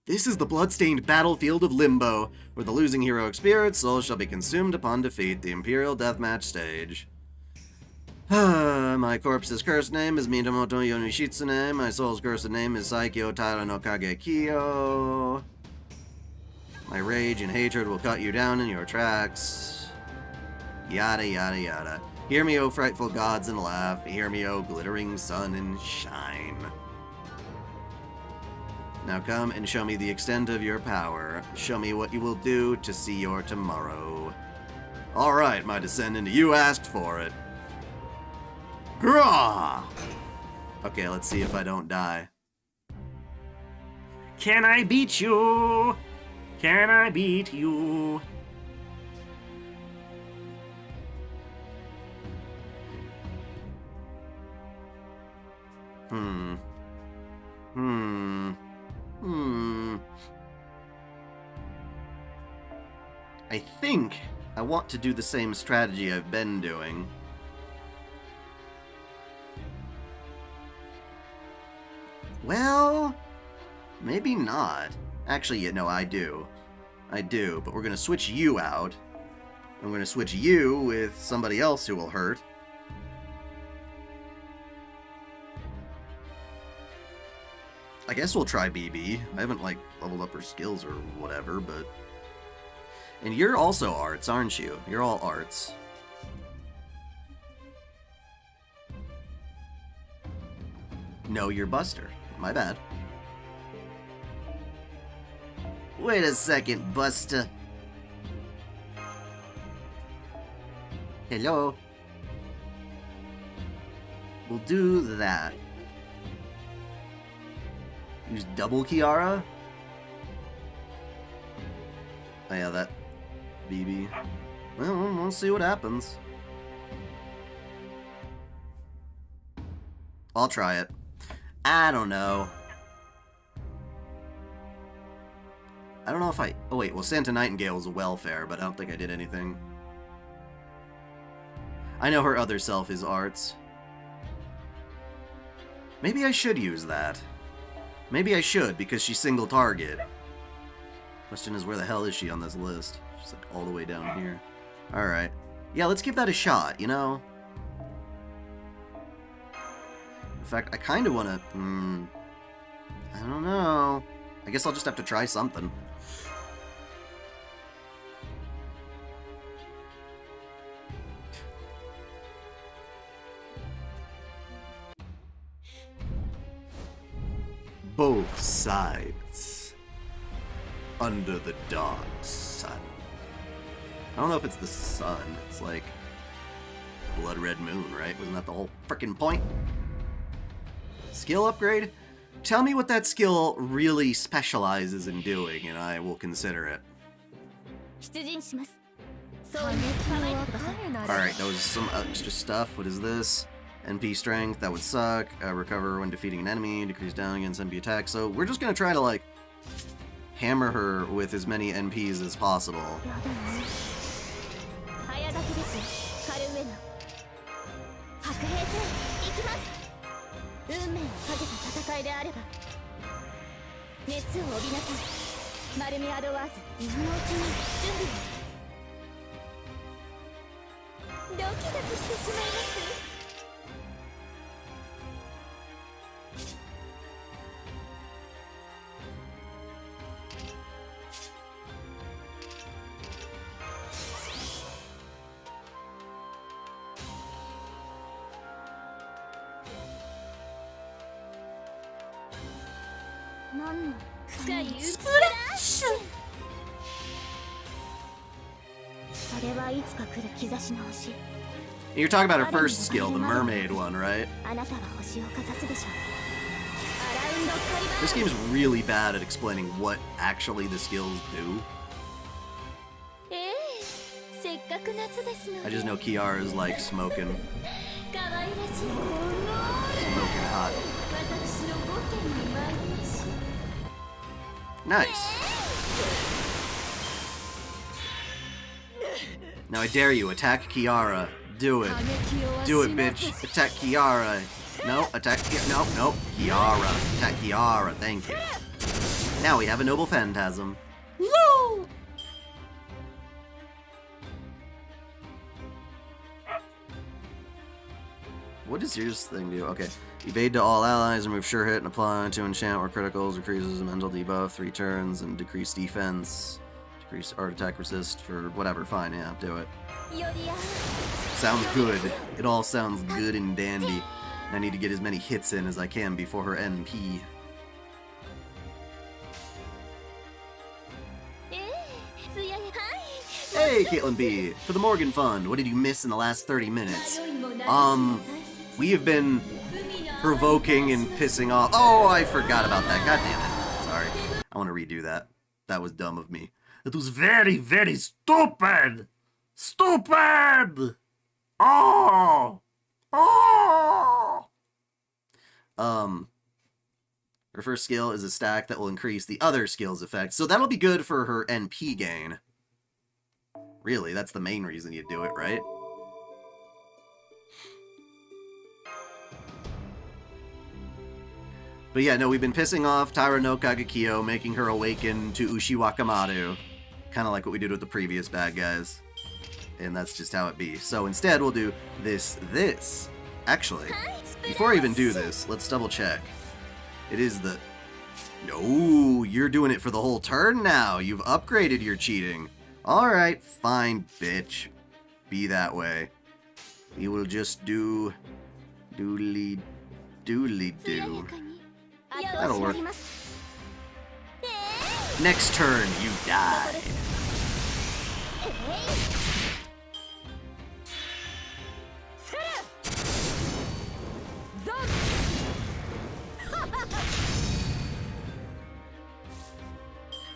S5: This is the blood-stained battlefield of Limbo, where the losing heroic spirit's soul shall be consumed upon defeat, the Imperial Deathmatch stage. My corpse's cursed name is Minamoto Yoshitsune. My soul's cursed name is Saikyo Taira no Kagekio. My rage and hatred will cut you down in your tracks. Yada yada yada. Hear me, O frightful gods, and laugh. Hear me, O glittering sun, and shine. Now come and show me the extent of your power. Show me what you will do to see your tomorrow. Alright, my descendant, you asked for it. Hurrah! Okay, let's see if I don't die. Can I beat you? Can I beat you? I think I want to do the same strategy I've been doing. Well, maybe not. Actually, yeah, no, I do. I do, but we're gonna switch you out. I'm gonna switch you with somebody else who will hurt. I guess we'll try BB. I haven't, like, leveled up her skills or whatever, but... And you're also arts, aren't you? You're all arts. No, you're Buster. My bad. Wait a second, Buster. Hello? We'll do that. Use double Kiara? Oh yeah, that BB. Well, we'll see what happens. I'll try it. I don't know. I don't know if I... Oh, wait. Well, Santa Nightingale was a welfare, but I don't think I did anything. I know her other self is arts. Maybe I should use that. Maybe I should, because she's single target. Question is, where the hell is she on this list? She's like all the way down here. Alright. Yeah, let's give that a shot, you know? In fact, I kind of want to... I don't know. I guess I'll just have to try something. Both sides. Under the dark sun. I don't know if it's the sun. It's like blood red moon, right? Wasn't that the whole frickin' point? Skill upgrade? Tell me what that skill really specializes in doing, and I will consider it. Alright, that was some extra stuff. What is this? NP strength, that would suck. Recover when defeating an enemy, decrease down against NP attack. So we're just gonna try to, like, hammer her with as many NPs as possible. You're talking about her first skill, the mermaid one, right? This game's really bad at explaining what actually the skills do. I just know Kiara's like smoking. Smoking hot. Nice. Now I dare you, attack Kiara. Do it. Do it, bitch. Attack Kiara. No, attack Kiara. No, no. Kiara. Attack Kiara. Thank you. Now we have a noble phantasm. Woo! What does yours thing do? Okay. Evade to all allies, remove sure hit and apply to enchant or criticals, increases mental debuff 3 turns, and decrease defense. Decrease art attack resist for whatever. Fine, yeah, do it. Sounds good. It all sounds good and dandy. I need to get as many hits in as I can before her NP. Hey, Caitlin B! For the Morgan Fund, what did you miss in the last 30 minutes? We have been provoking and pissing off... Oh, I forgot about that. God damn it. Sorry. I want to redo that. That was dumb of me. That was very, very stupid! Stupid! Oh! Oh! Her first skill is a stack that will increase the other skill's effect, so that'll be good for her NP gain. Really, that's the main reason you do it, right? But yeah, no, we've been pissing off Taira no Kagekio, making her awaken to Ushiwakamaru. Kind of like what we did with the previous bad guys. And that's just how it be. So instead, we'll do this. Actually, before I even do this, let's double check. It is the... No, you're doing it for the whole turn now. You've upgraded your cheating. Alright, fine, bitch. Be that way. We will just do... Doodly... Doodly do. That'll work. Next turn, you die.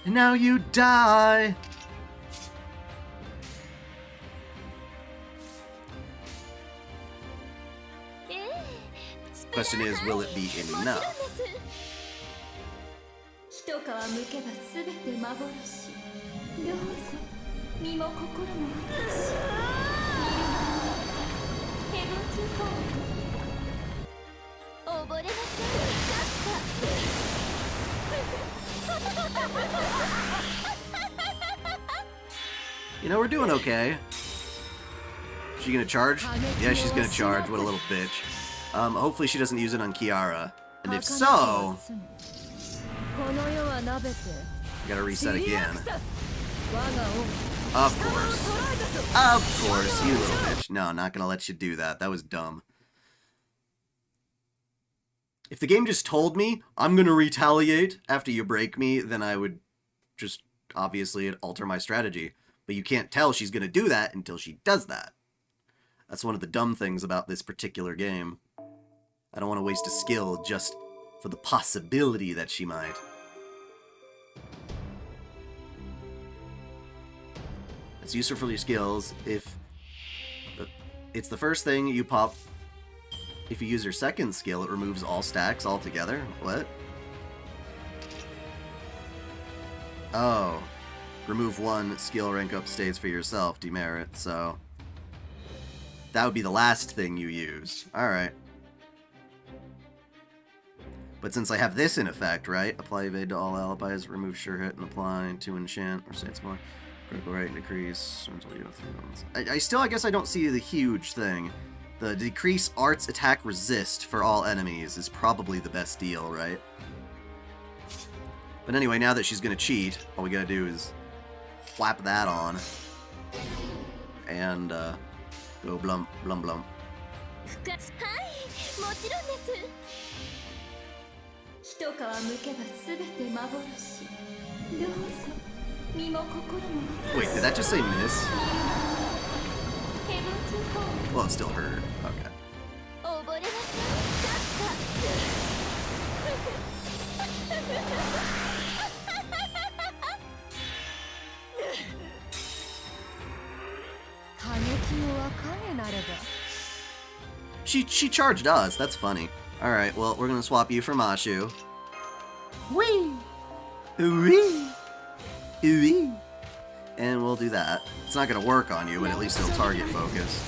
S5: And now you die. Question is, will it be enough?
S6: 一皮むけば全て幻。どうぞ身も心も私。ヘブンズフォール。溺れませんかった。
S5: You know, we're doing okay. She gonna charge? Yeah, she's gonna charge. What a little bitch. Hopefully she doesn't use it on Kiara. And if so, gotta reset again. Of course. Of course, you little bitch. No, not gonna let you do that. That was dumb. If the game just told me, I'm gonna retaliate after you break me, then I would just, obviously, alter my strategy. But you can't tell she's gonna do that until she does that. That's one of the dumb things about this particular game. I don't want to waste a skill just for the possibility that she might. It's useful for your skills if it's the first thing you pop. If you use your second skill, it removes all stacks altogether. What? Oh. Remove one skill rank up states for yourself, demerit, so that would be the last thing you use. Alright. But since I have this in effect, right? Apply evade to all alibis, remove sure hit, and apply to enchant, or say it's more. Critical rate decrease until you have 3 rounds. I guess I don't see the huge thing. The decrease arts attack resist for all enemies is probably the best deal, right? But anyway, now that she's gonna cheat, all we gotta do is flap that on and go blump blum blum. Wait, did that just say miss? Well, it still hurt. Okay. She charged us. That's funny. All right. Well, we're gonna swap you for Mashu. Wee, wee, wee, and we'll do that. It's not gonna work on you, but at least it'll target focus.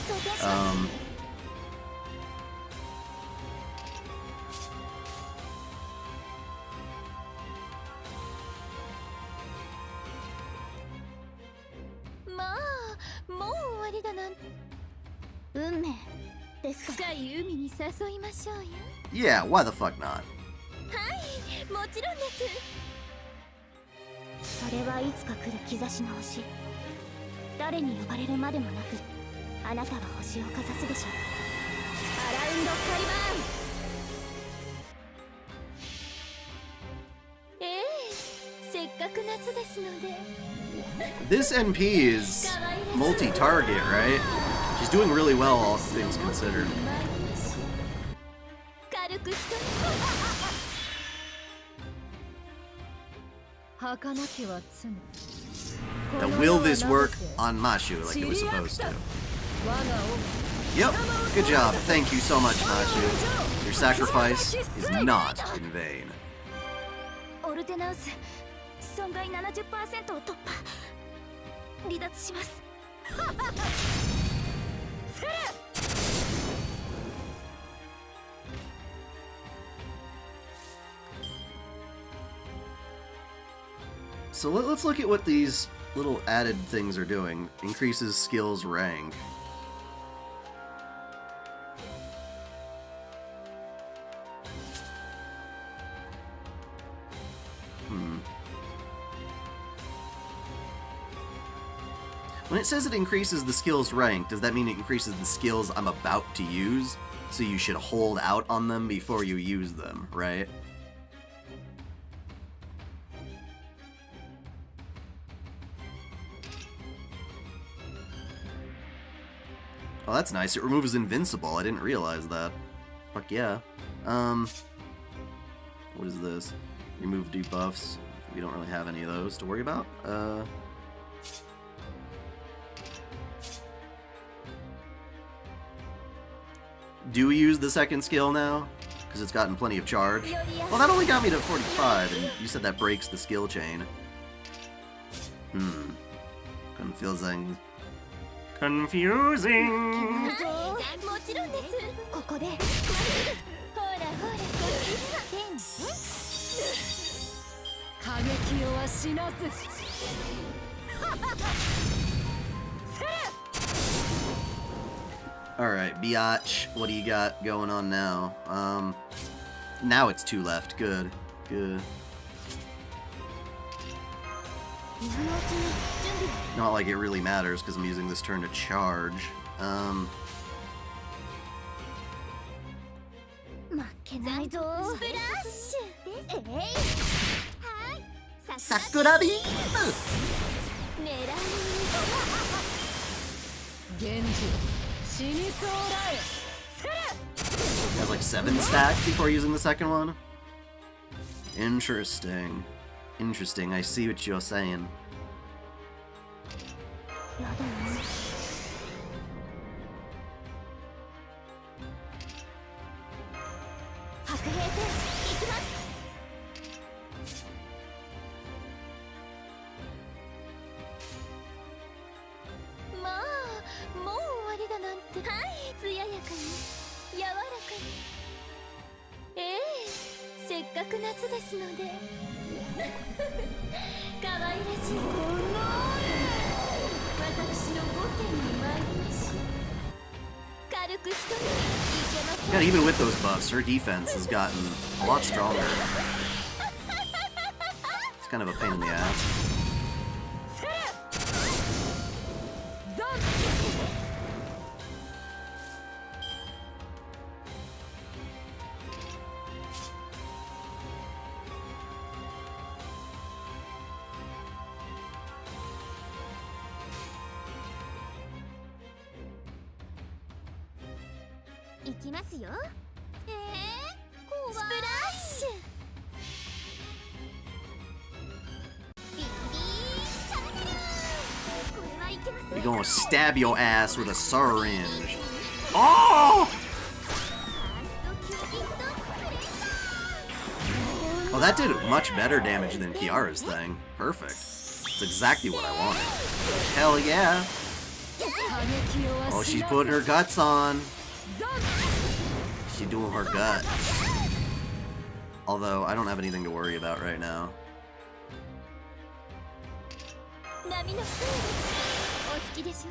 S5: Yeah, why the fuck not?
S2: もちろんです。それはいつか来る兆しの星。誰に呼ばれるまでもなく、あなたは星をかざすでしょう。アラウンドカリバーン。ええ、せっかく夏ですので。
S5: This NP is multi-target, right? She's doing really well, all things considered. Now, will this work on Mashu like it was supposed to? Yep, good job. Thank you so much, Mashu. Your sacrifice is not in vain.
S2: オルテナウス、損害 70% を突破。離脱します。
S5: So let's look at what these little added things are doing. Increases skills rank. When it says it increases the skills rank, does that mean it increases the skills I'm about to use? So you should hold out on them before you use them, right? Oh, that's nice. It removes invincible. I didn't realize that. Fuck yeah. What is this? Remove debuffs. We don't really have any of those to worry about. Do we use the second skill now? because it's gotten plenty of charge. Well, that only got me to 45, and you said that breaks the skill chain. Confusing. Confusing!
S2: もちろんですここでほらほらこっちには天
S6: 過激をは死なず
S5: Alright, Biatch, what do you got going on now? Now it's 2 left. Good. Good. Not like it really matters, because I'm using this turn to charge.
S2: 負けないぞスプラッシュですはい
S3: 桜ビーム
S2: 狙い
S6: 源氏死にそうだい
S5: He has like 7 stacks before using the second one? Interesting. Interesting, I see what you're saying.
S2: やだね白兵戦行きますまあもう終わりだなんてはい艶やかに柔らかにええせっかく夏ですので可愛らしいこの私の御殿に参りましょう軽く一人いけません
S5: Yeah, even with those buffs, her defense has gotten a lot stronger. It's kind of a pain in the ass.
S2: いきますよ怖いスプラッシュビリビーシャルテルこれはいけません
S5: You're gonna stab your ass with a syringe. Oh! Oh, that did much better damage than Kiara's thing. Perfect. That's exactly what I wanted. Hell yeah. Oh, she's putting her guts on. She's doing her gut. Although, I don't have anything to worry about right now.
S2: 波のスクールお好きでしょ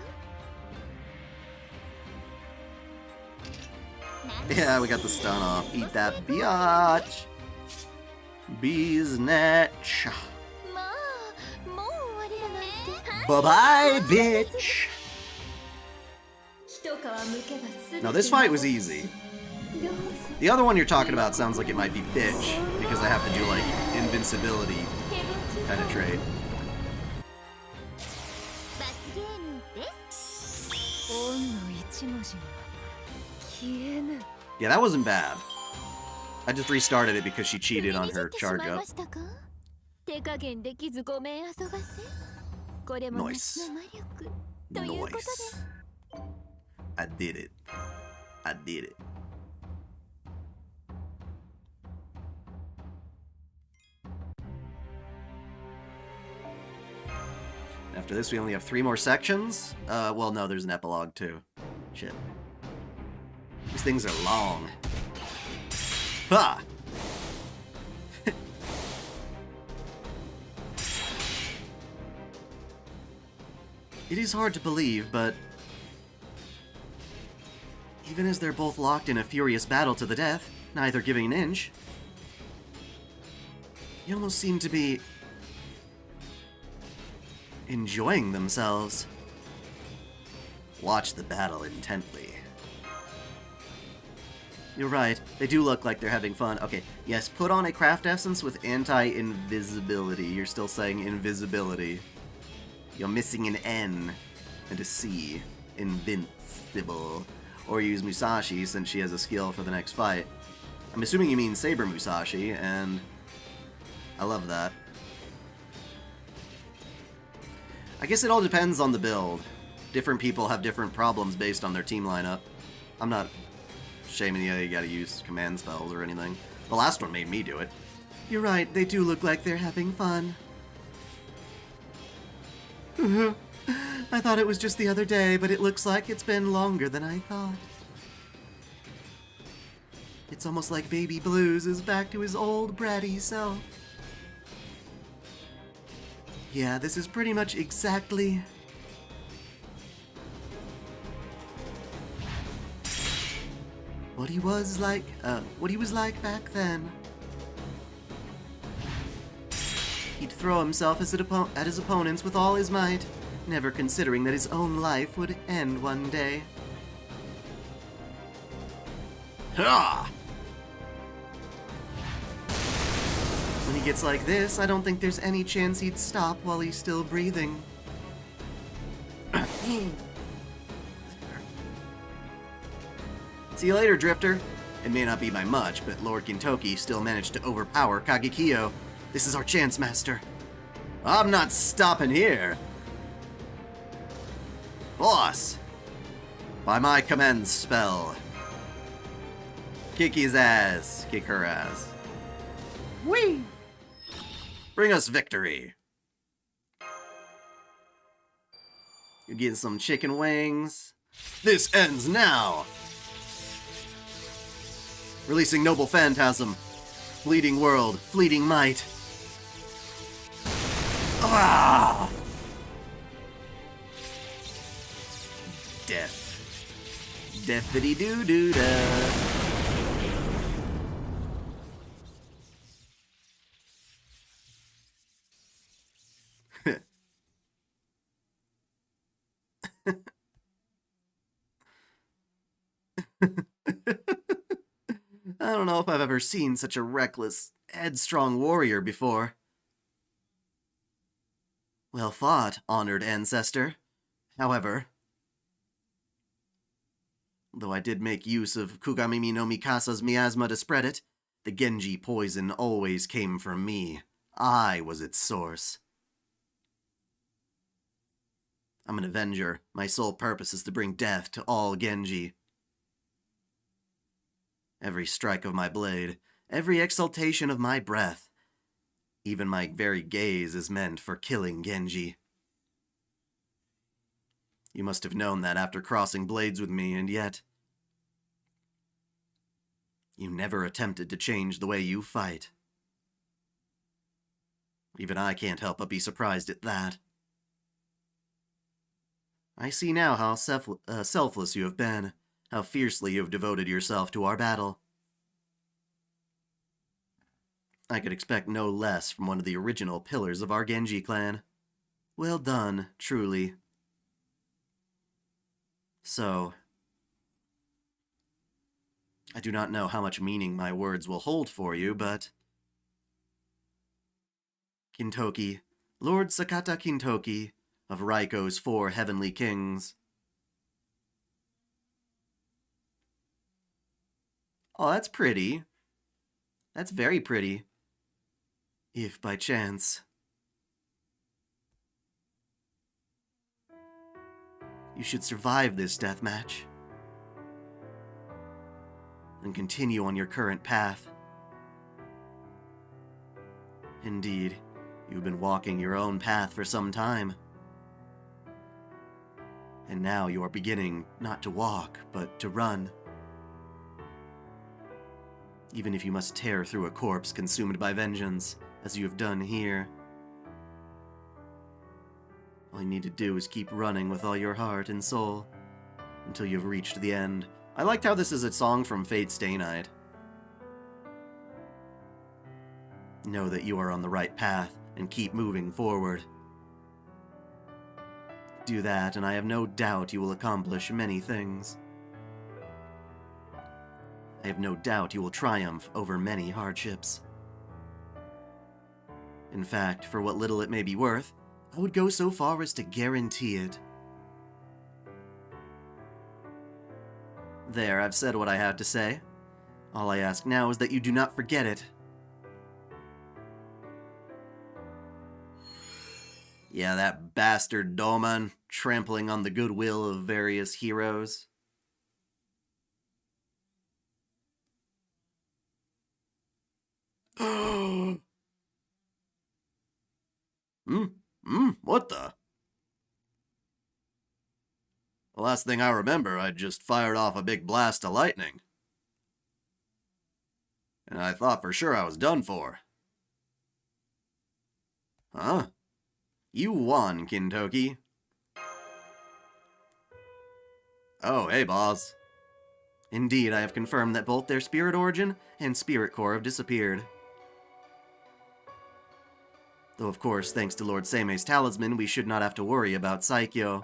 S5: Yeah, we got the stun off. Eat that biatch. Beesnatch.
S2: まあもう終わりだなんて
S5: Bye-bye, bitch.
S2: 一皮むけばすべて
S5: Now, this fight was easy.
S2: どうぞ
S5: The other one you're talking about sounds like it might be bitch, because I have to do, like, invincibility kind of trait.
S2: 罰ゲームです
S6: 恩の一文字が消えぬ
S5: Yeah, that wasn't bad. I just restarted it because she cheated on her charge up.
S2: 手加減できずごめん遊ばせこれも夏の魔力ということで
S5: Nice. I did it. I did it. After this, we only have 3 more sections. Well, no, there's an epilogue too. Shit. These things are long. Ha! It is hard to believe, but even as they're both locked in a furious battle to the death, neither giving an inch, they almost seem to be enjoying themselves. Watch the battle intently. You're right, they do look like they're having fun. Okay, yes, put on a craft essence with anti-invisibility. You're still saying invisibility. You're missing an N and a C. Invincible. Or use Musashi since she has a skill for the next fight. I'm assuming you mean Saber Musashi, and I love that. I guess it all depends on the build. Different people have different problems based on their team lineup. I'm not Shame you gotta use command spells or anything. The last one made me do it. You're right, they do look like they're having fun. I thought it was just the other day, but it looks like it's been longer than I thought. It's almost like Baby Blues is back to his old bratty self. Yeah, this is pretty much exactly... what he was like back then. He'd throw himself at his opponents with all his might, never considering that his own life would end one day. Ha! When he gets like this, I don't think there's any chance he'd stop while he's still breathing. See you later, Drifter. It may not be by much, but Lord Gintoki still managed to overpower Kagekio. This is our chance, Master. I'm not stopping here. Boss! By my command spell. Kick his ass. Kick her ass. Whee! Bring us victory. You get some chicken wings. This ends now! Releasing Noble Phantasm. Fleeting World. Fleeting Might. Ah! Death. Deathity-doo-doo-da. I don't know if I've ever seen such a reckless, headstrong warrior before. Well fought, honored ancestor. However, though I did make use of Kugamimi no Mikasa's miasma to spread it, the Genji poison always came from me. I was its source. I'm an avenger. My sole purpose is to bring death to all Genji. Every strike of my blade, every exhaltation of my breath, even my very gaze is meant for killing Genji. You must have known that after crossing blades with me, and yet... you never attempted to change the way you fight. Even I can't help but be surprised at that. I see now how selfless you have been, how fiercely you have devoted yourself to our battle. I could expect no less from one of the original pillars of our Genji clan. Well done, truly. So, I do not know how much meaning my words will hold for you, but... Kintoki, Lord Sakata Kintoki, of Raiko's 4 Heavenly Kings. Oh, that's pretty. That's very pretty. If by chance you should survive this deathmatch and continue on your current path. Indeed, you've been walking your own path for some time. And now you are beginning not to walk, but to run. Even if you must tear through a corpse consumed by vengeance, as you have done here. All you need to do is keep running with all your heart and soul, until you've reached the end. I liked how this is a song from Fate Stay Night. Know that you are on the right path, and keep moving forward. Do that, and I have no doubt you will accomplish many things. I have no doubt you will triumph over many hardships. In fact, for what little it may be worth, I would go so far as to guarantee it. There, I've said what I have to say. All I ask now is that you do not forget it. Yeah, that bastard Doman, trampling on the goodwill of various heroes. What the? The last thing I remember, I just fired off a big blast of lightning. And I thought for sure I was done for. Huh? You won, Kintoki. Oh, hey, boss. Indeed, I have confirmed that both their spirit origin and spirit core have disappeared. Though, of course, thanks to Lord Seimei's talisman, we should not have to worry about Saikyo,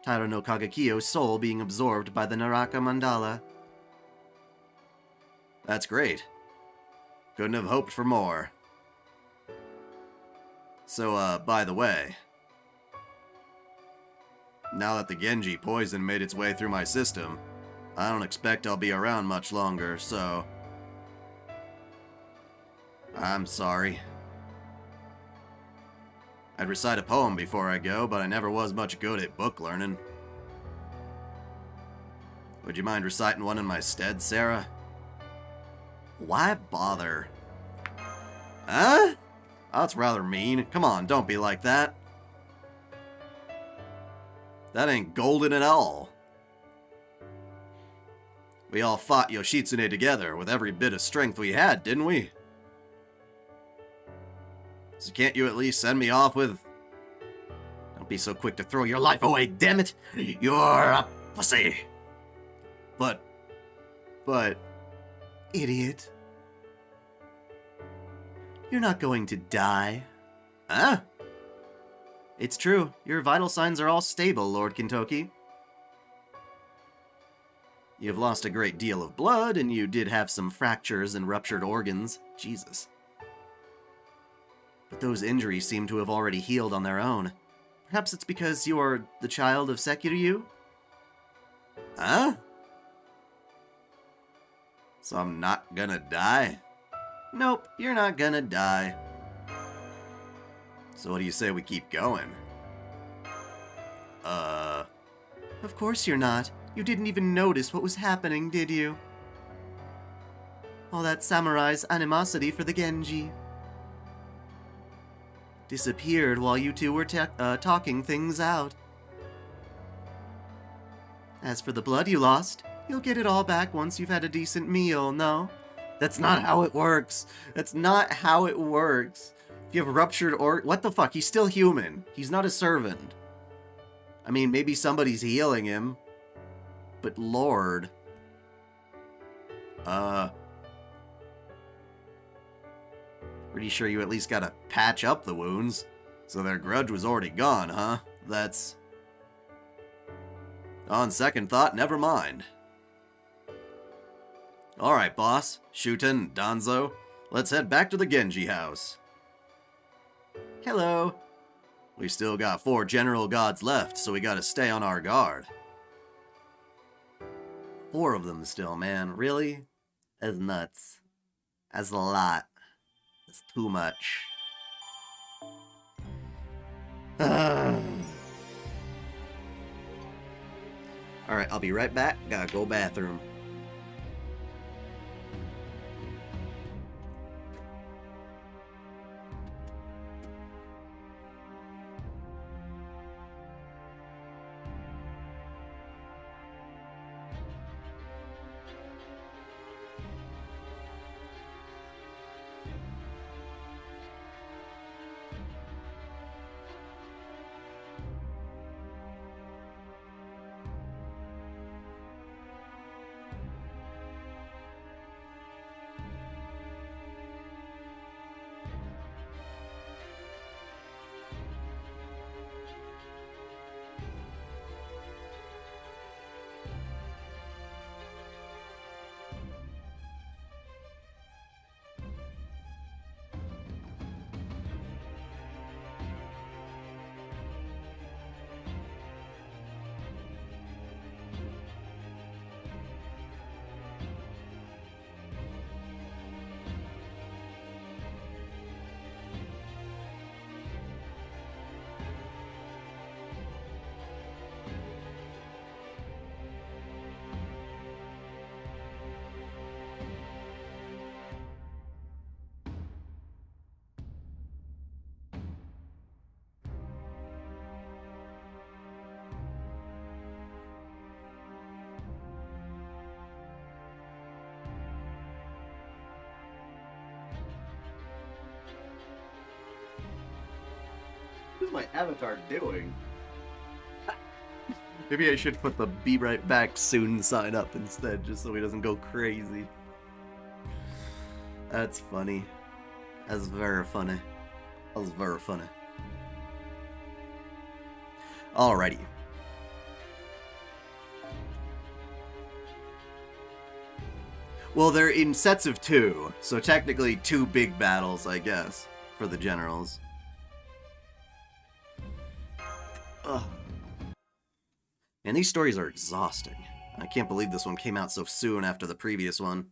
S5: Taira no Kagekio's soul being absorbed by the Naraka Mandala. That's great. Couldn't have hoped for more. So, by the way, now that the Genji poison made its way through my system, I don't expect I'll be around much longer, so I'm sorry. I'd recite a poem before I go, but I never was much good at book learning. Would you mind reciting one in my stead, Sarah? Why bother? Huh? That's rather mean. Come on, don't be like that. That ain't golden at all. We all fought Yoshitsune together with every bit of strength we had, didn't we? So can't you at least send me off with... Don't be so quick to throw your life away, damn it! You're a pussy! But... Idiot. You're not going to die. Huh? It's true. Your vital signs are all stable, Lord Kintoki. You've lost a great deal of blood, and you did have some fractures and ruptured organs. Jesus. But those injuries seem to have already healed on their own. Perhaps it's because you're the child of Sekiryu? Huh? So I'm not gonna die? Nope, you're not gonna die. So what do you say we keep going? Of course you're not. You didn't even notice what was happening, did you? All that samurai's animosity for the Genji disappeared while you two were talking things out. As for the blood you lost, you'll get it all back once you've had a decent meal, no? That's not how it works. That's not how it works. If you have ruptured what the fuck? He's still human. He's not a servant. I mean, maybe somebody's healing him. But Lord. Pretty sure you at least gotta patch up the wounds. So their grudge was already gone, huh? That's... On second thought, never mind. Alright, boss. Shuten, Danzo. Let's head back to the Genji house. Hello. We still got 4 general gods left, so we gotta stay on our guard. 4 of them still, man. Really? That's nuts. That's a lot. That's too much. Alright, I'll be right back. Gotta go bathroom.
S1: What is my avatar doing? Maybe I should put the "Be right back soon" sign up instead, just so he doesn't go crazy. That's funny. That's very funny. That's very funny. Alrighty. Well, they're in sets of 2, so technically 2 big battles, I guess, for the generals. Ugh. And these stories are exhausting. I can't believe this one came out so soon after the previous one.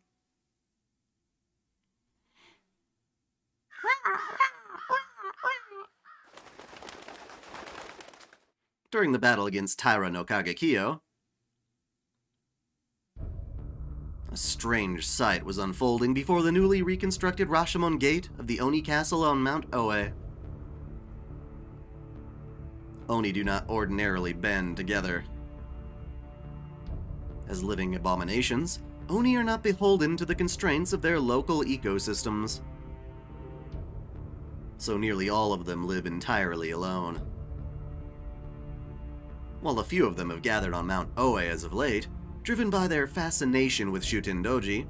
S1: During the battle against Taira no Kagekio, a strange sight was unfolding before the newly reconstructed Rashomon gate of the Oni Castle on Mount Oe. Oni do not ordinarily band together. As living abominations, Oni are not beholden to the constraints of their local ecosystems. So nearly all of them live entirely alone. While a few of them have gathered on Mount Oe as of late, driven by their fascination with Shuten-doji,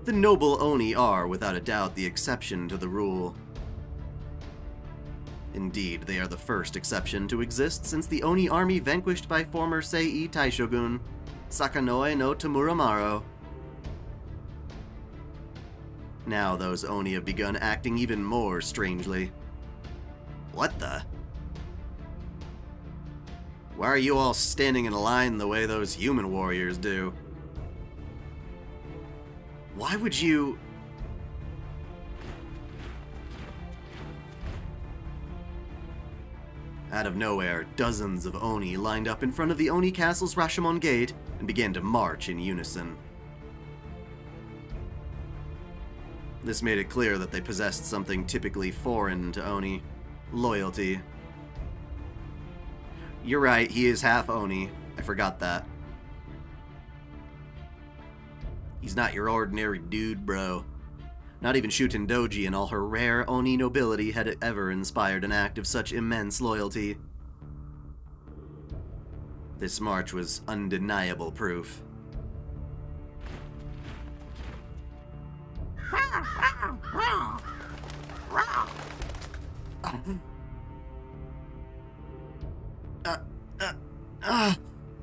S1: the noble Oni are, without a doubt, the exception to the rule. Indeed, they are the first exception to exist since the Oni army vanquished by former Seimei Taishogun, Sakanoe no Tamuramaro. Now those Oni have begun acting even more strangely. What the? Why are you all standing in a line the way those human warriors do? Why would you... Out of nowhere, dozens of Oni lined up in front of the Oni Castle's Rashomon gate and began to march in unison. This made it clear that they possessed something typically foreign to Oni: loyalty. You're right, he is half Oni. I forgot that. He's not your ordinary dude, bro. Not even Shuten-doji in all her rare Oni nobility had ever inspired an act of such immense loyalty. This march was undeniable proof.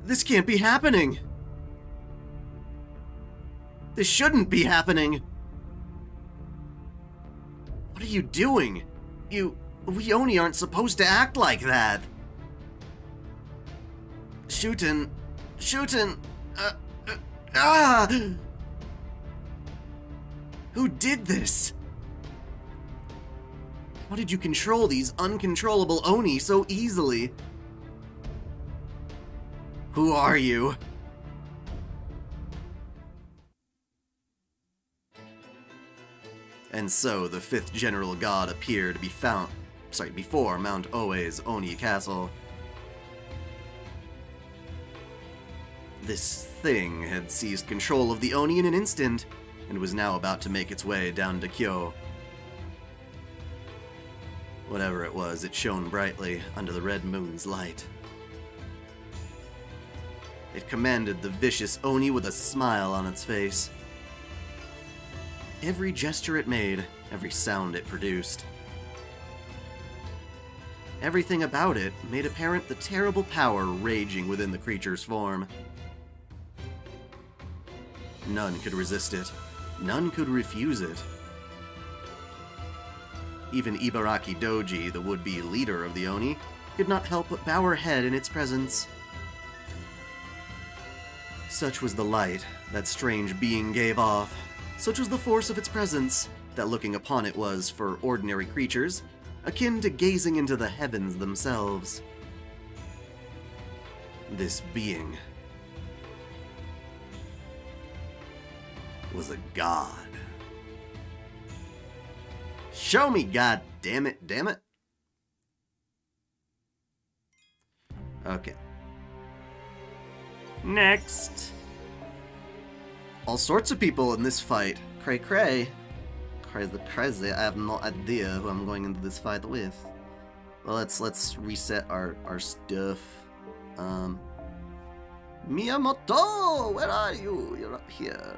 S1: This can't be happening. This shouldn't be happening. What are you doing? We Oni aren't supposed to act like that. Shuten, Who did this? How did you control these uncontrollable Oni so easily? Who are you? And so the 5th General God appeared before Mount Oe's Oni Castle. This thing had seized control of the Oni in an instant, and was now about to make its way down to Kyo. Whatever it was, it shone brightly under the red moon's light. It commanded the vicious Oni with a smile on its face. Every gesture it made, every sound it produced, everything about it made apparent the terrible power raging within the creature's form. None could resist it. None could refuse it. Even Ibuki-doji, the would-be leader of the Oni, could not help but bow her head in its presence. Such was the light that strange being gave off. Such was the force of its presence, that looking upon it was, for ordinary creatures, akin to gazing into the heavens themselves. This being was a god. Show me, god damn it, damn it. Okay. Next. All sorts of people in this fight. Cray cray.
S5: crazy. I have no idea who I'm going into this fight with. Well, let's reset our stuff. Miyamoto, where are you? You're up here.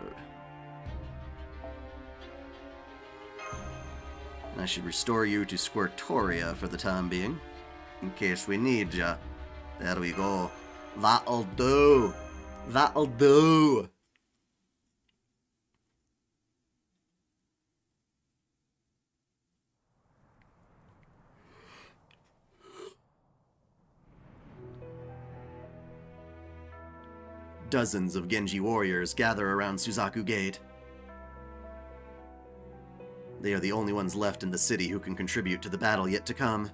S5: And I should restore you to Squirtoria for the time being, in case we need ya. There we go. That'll do. That'll do. Dozens of Genji warriors gather around Suzaku Gate. They are the only ones left in the city who can contribute to the battle yet to come.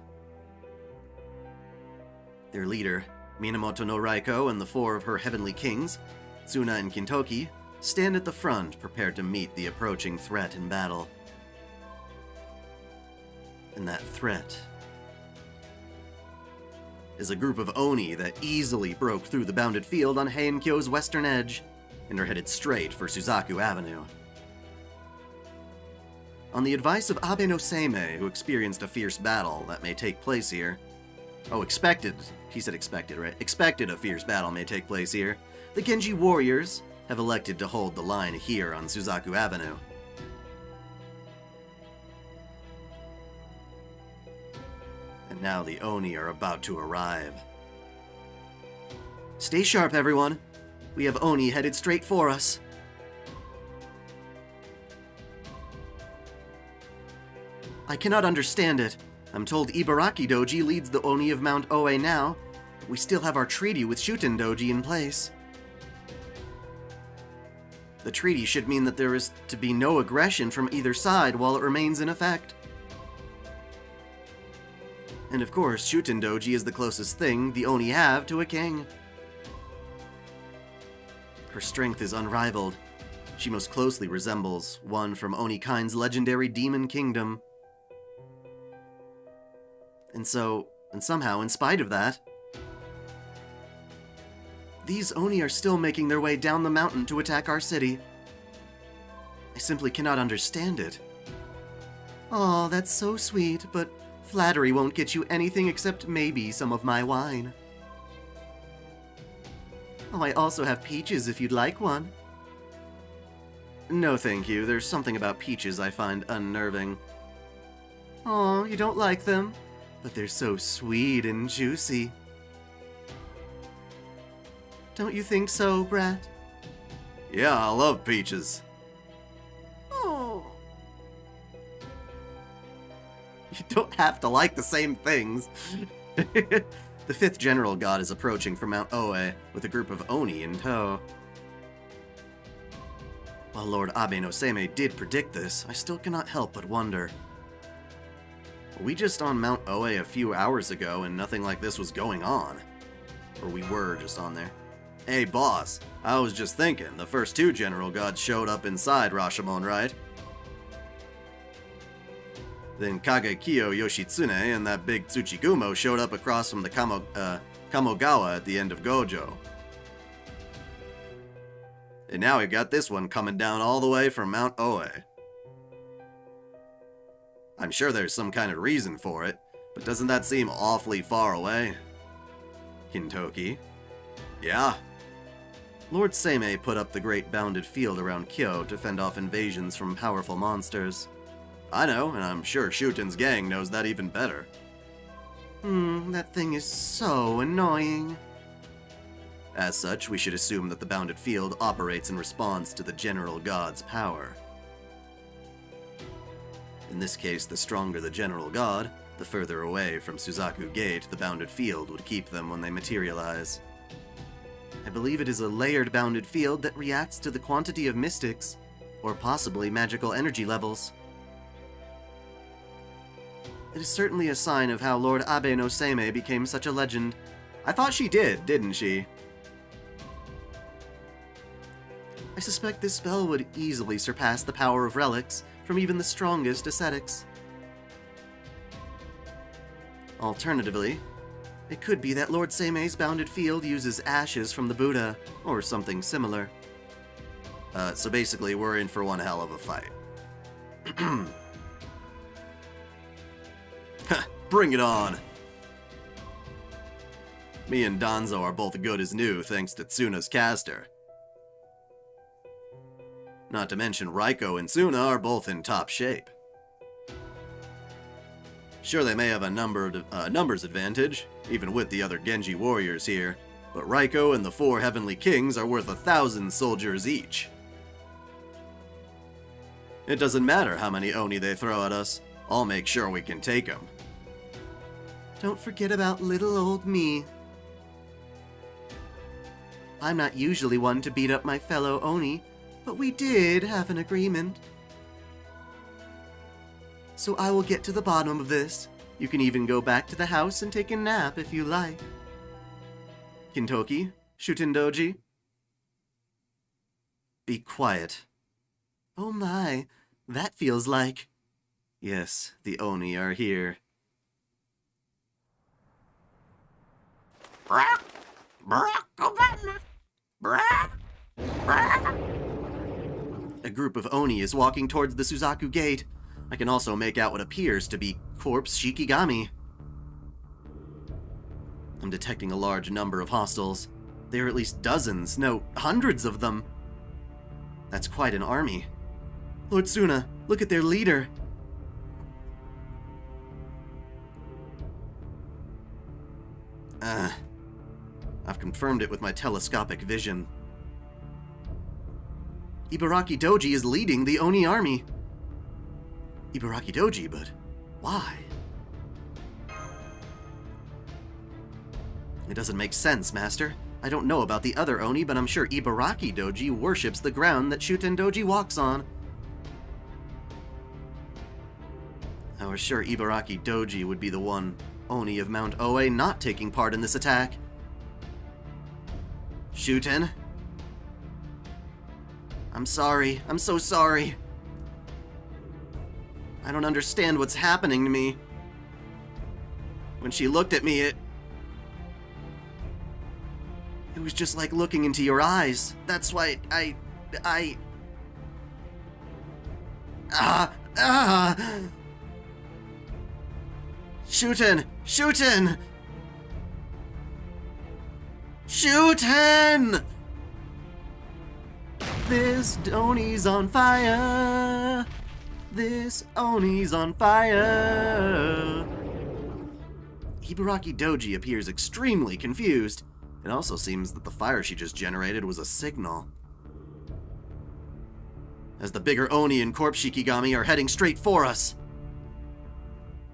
S5: Their leader, Minamoto no Raiko, and the 4 of her heavenly kings, Tsuna and Kintoki, stand at the front prepared to meet the approaching threat in battle. And that threat is a group of Oni that easily broke through the bounded field on Heian-kyo's western edge and are headed straight for Suzaku Avenue. On the advice of Abe no Seimei, who experienced a fierce battle that may take place here. Oh, expected. He said expected, right? Expected a fierce battle may take place here. The Genji warriors have elected to hold the line here on Suzaku Avenue. And now the Oni are about to arrive. Stay sharp, everyone. We have Oni headed straight for us. I cannot understand it. I'm told Ibaraki-doji leads the Oni of Mount Oe now, but we still have our treaty with Shuten-doji in place. The treaty should mean that there is to be no aggression from either side while it remains in effect. And of course, Shuten-doji is the closest thing the Oni have to a king. Her strength is unrivaled. She most closely resembles one from Oni-kind's legendary demon kingdom. And somehow, in spite of that, these Oni are still making their way down the mountain to attack our city. I simply cannot understand it. Oh, that's so sweet, but flattery won't get you anything except maybe some of my wine. Oh, I also have peaches if you'd like one. No, thank you. There's something about peaches I find unnerving. Oh, you don't like them? But they're so sweet and juicy. Don't you think so, Brat? Yeah, I love peaches. Oh. You don't have to like the same things. The 5th General God is approaching from Mount Oe with a group of Oni in tow. While Lord Abe no Seimei did predict this, I still cannot help but wonder. Were we just on Mount Oe a few hours ago and nothing like this was going on? Or we were just on there. Hey boss, I was just thinking, the first 2 General Gods showed up inside Rashomon, right? Then Kagekio, Yoshitsune, and that big Tsuchigumo showed up across from the Kamogawa at the end of Gojo. And now we've got this one coming down all the way from Mount Oe. I'm sure there's some kind of reason for it, but doesn't that seem awfully far away? Kintoki? Yeah. Lord Seimei put up the great bounded field around Kyo to fend off invasions from powerful monsters. I know, and I'm sure Shuten's gang knows that even better. That thing is so annoying. As such, we should assume that the bounded field operates in response to the General God's power. In this case, the stronger the General God, the further away from Suzaku Gate the bounded field would keep them when they materialize. I believe it is a layered bounded field that reacts to the quantity of mystics, or possibly magical energy levels. It is certainly a sign of how Lord Abe no Seimei became such a legend. I thought she did, didn't she? I suspect this spell would easily surpass the power of relics from even the strongest ascetics. Alternatively, it could be that Lord Seimei's bounded field uses ashes from the Buddha, or something similar. So basically, we're in for one hell of a fight. Bring it on! Me and Danzo are both good as new thanks to Tsuna's caster. Not to mention Raiko and Tsuna are both in top shape. Sure, they may have a numbers advantage, even with the other Genji warriors here, but Raiko and the 4 Heavenly Kings are worth 1,000 soldiers each. It doesn't matter how many Oni they throw at us, I'll make sure we can take them. Don't forget about little old me. I'm not usually one to beat up my fellow Oni, but we did have an agreement. So I will get to the bottom of this. You can even go back to the house and take a nap if you like. Kintoki, Shuten-doji. Be quiet. Oh my, that feels like... Yes, the Oni are here. A group of Oni is walking towards the Suzaku Gate. I can also make out what appears to be corpse Shikigami. I'm detecting a large number of hostiles. There are at least dozens, no, hundreds of them. That's quite an army. Lord Tsuna, look at their leader. I've confirmed it with my telescopic vision. Ibaraki-doji is leading the Oni army. Ibaraki-doji, but why? It doesn't make sense, Master. I don't know about the other Oni, but I'm sure Ibaraki-doji worships the ground that Shuten-doji walks on. I was sure Ibaraki-doji would be the one Oni of Mount Oe not taking part in this attack. Shuten? I'm sorry. I'm so sorry. I don't understand what's happening to me. When she looked at me, it was just like looking into your eyes. That's why Shuten! Shuten! Shuten! This Oni's on fire! This Oni's on fire! Ibaraki-doji appears extremely confused. It also seems that the fire she just generated was a signal. As the bigger Oni and Corpse Shikigami are heading straight for us.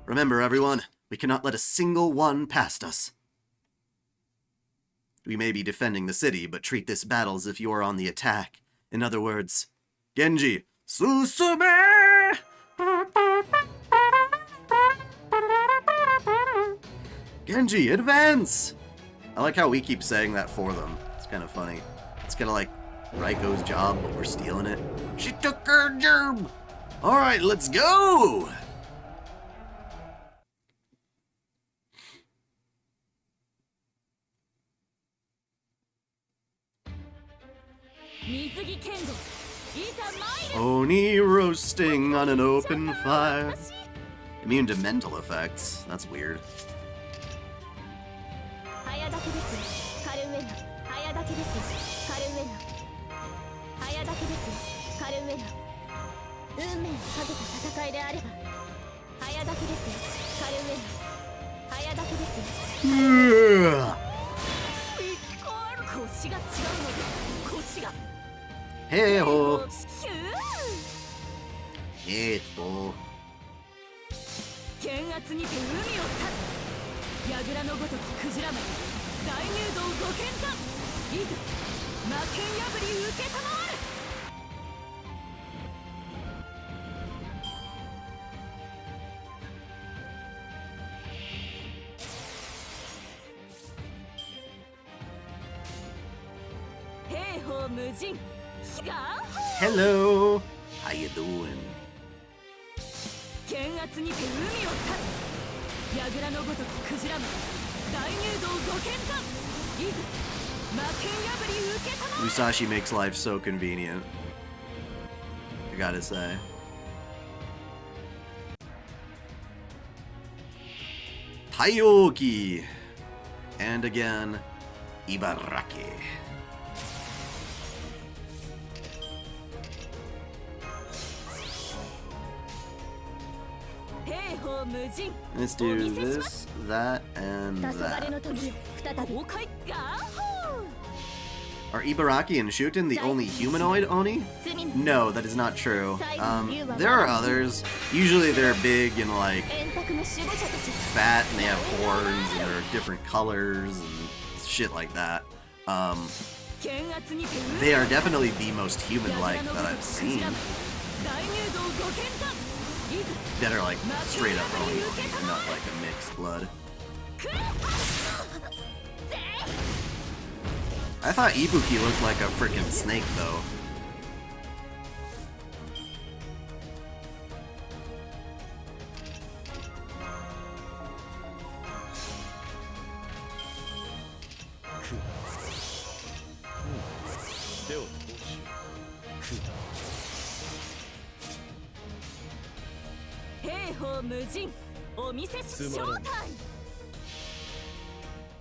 S5: Remember, everyone, we cannot let a single one past us. We may be defending the city, but treat this battle as if you are on the attack. In other words, Genji, Susume! Genji, advance! I like how we keep saying that for them. It's kind of funny. It's kind of like Raiko's job, but we're stealing it. She took her job! Alright, let's go! Oni roasting on an open fire. Immune to mental effects. That's weird. Hey ho! Hey ho!
S6: 剣圧にて海を立つ櫓のごときクジラマン大入道ご剣断いざ魔剣破り受けたまわる
S5: Hello! How you doing?
S6: 剣圧にて海を立つ櫓のごときクジラマン大入道ご剣断いざ魔剣破り受けたまわる
S5: Musashi makes life so convenient. I gotta say.
S1: Taioki. And again, Ibaraki. Let's do this, that, and that. Are Ibaraki and Shuten the only humanoid Oni? No, that is not true. There are others. Usually they're big and like fat and they have horns and they're different colors and shit like that. They are definitely the most human-like that I've seen. That are like straight up Oni, not like a mixed blood. I thought Ibuki looked like a freaking snake, though.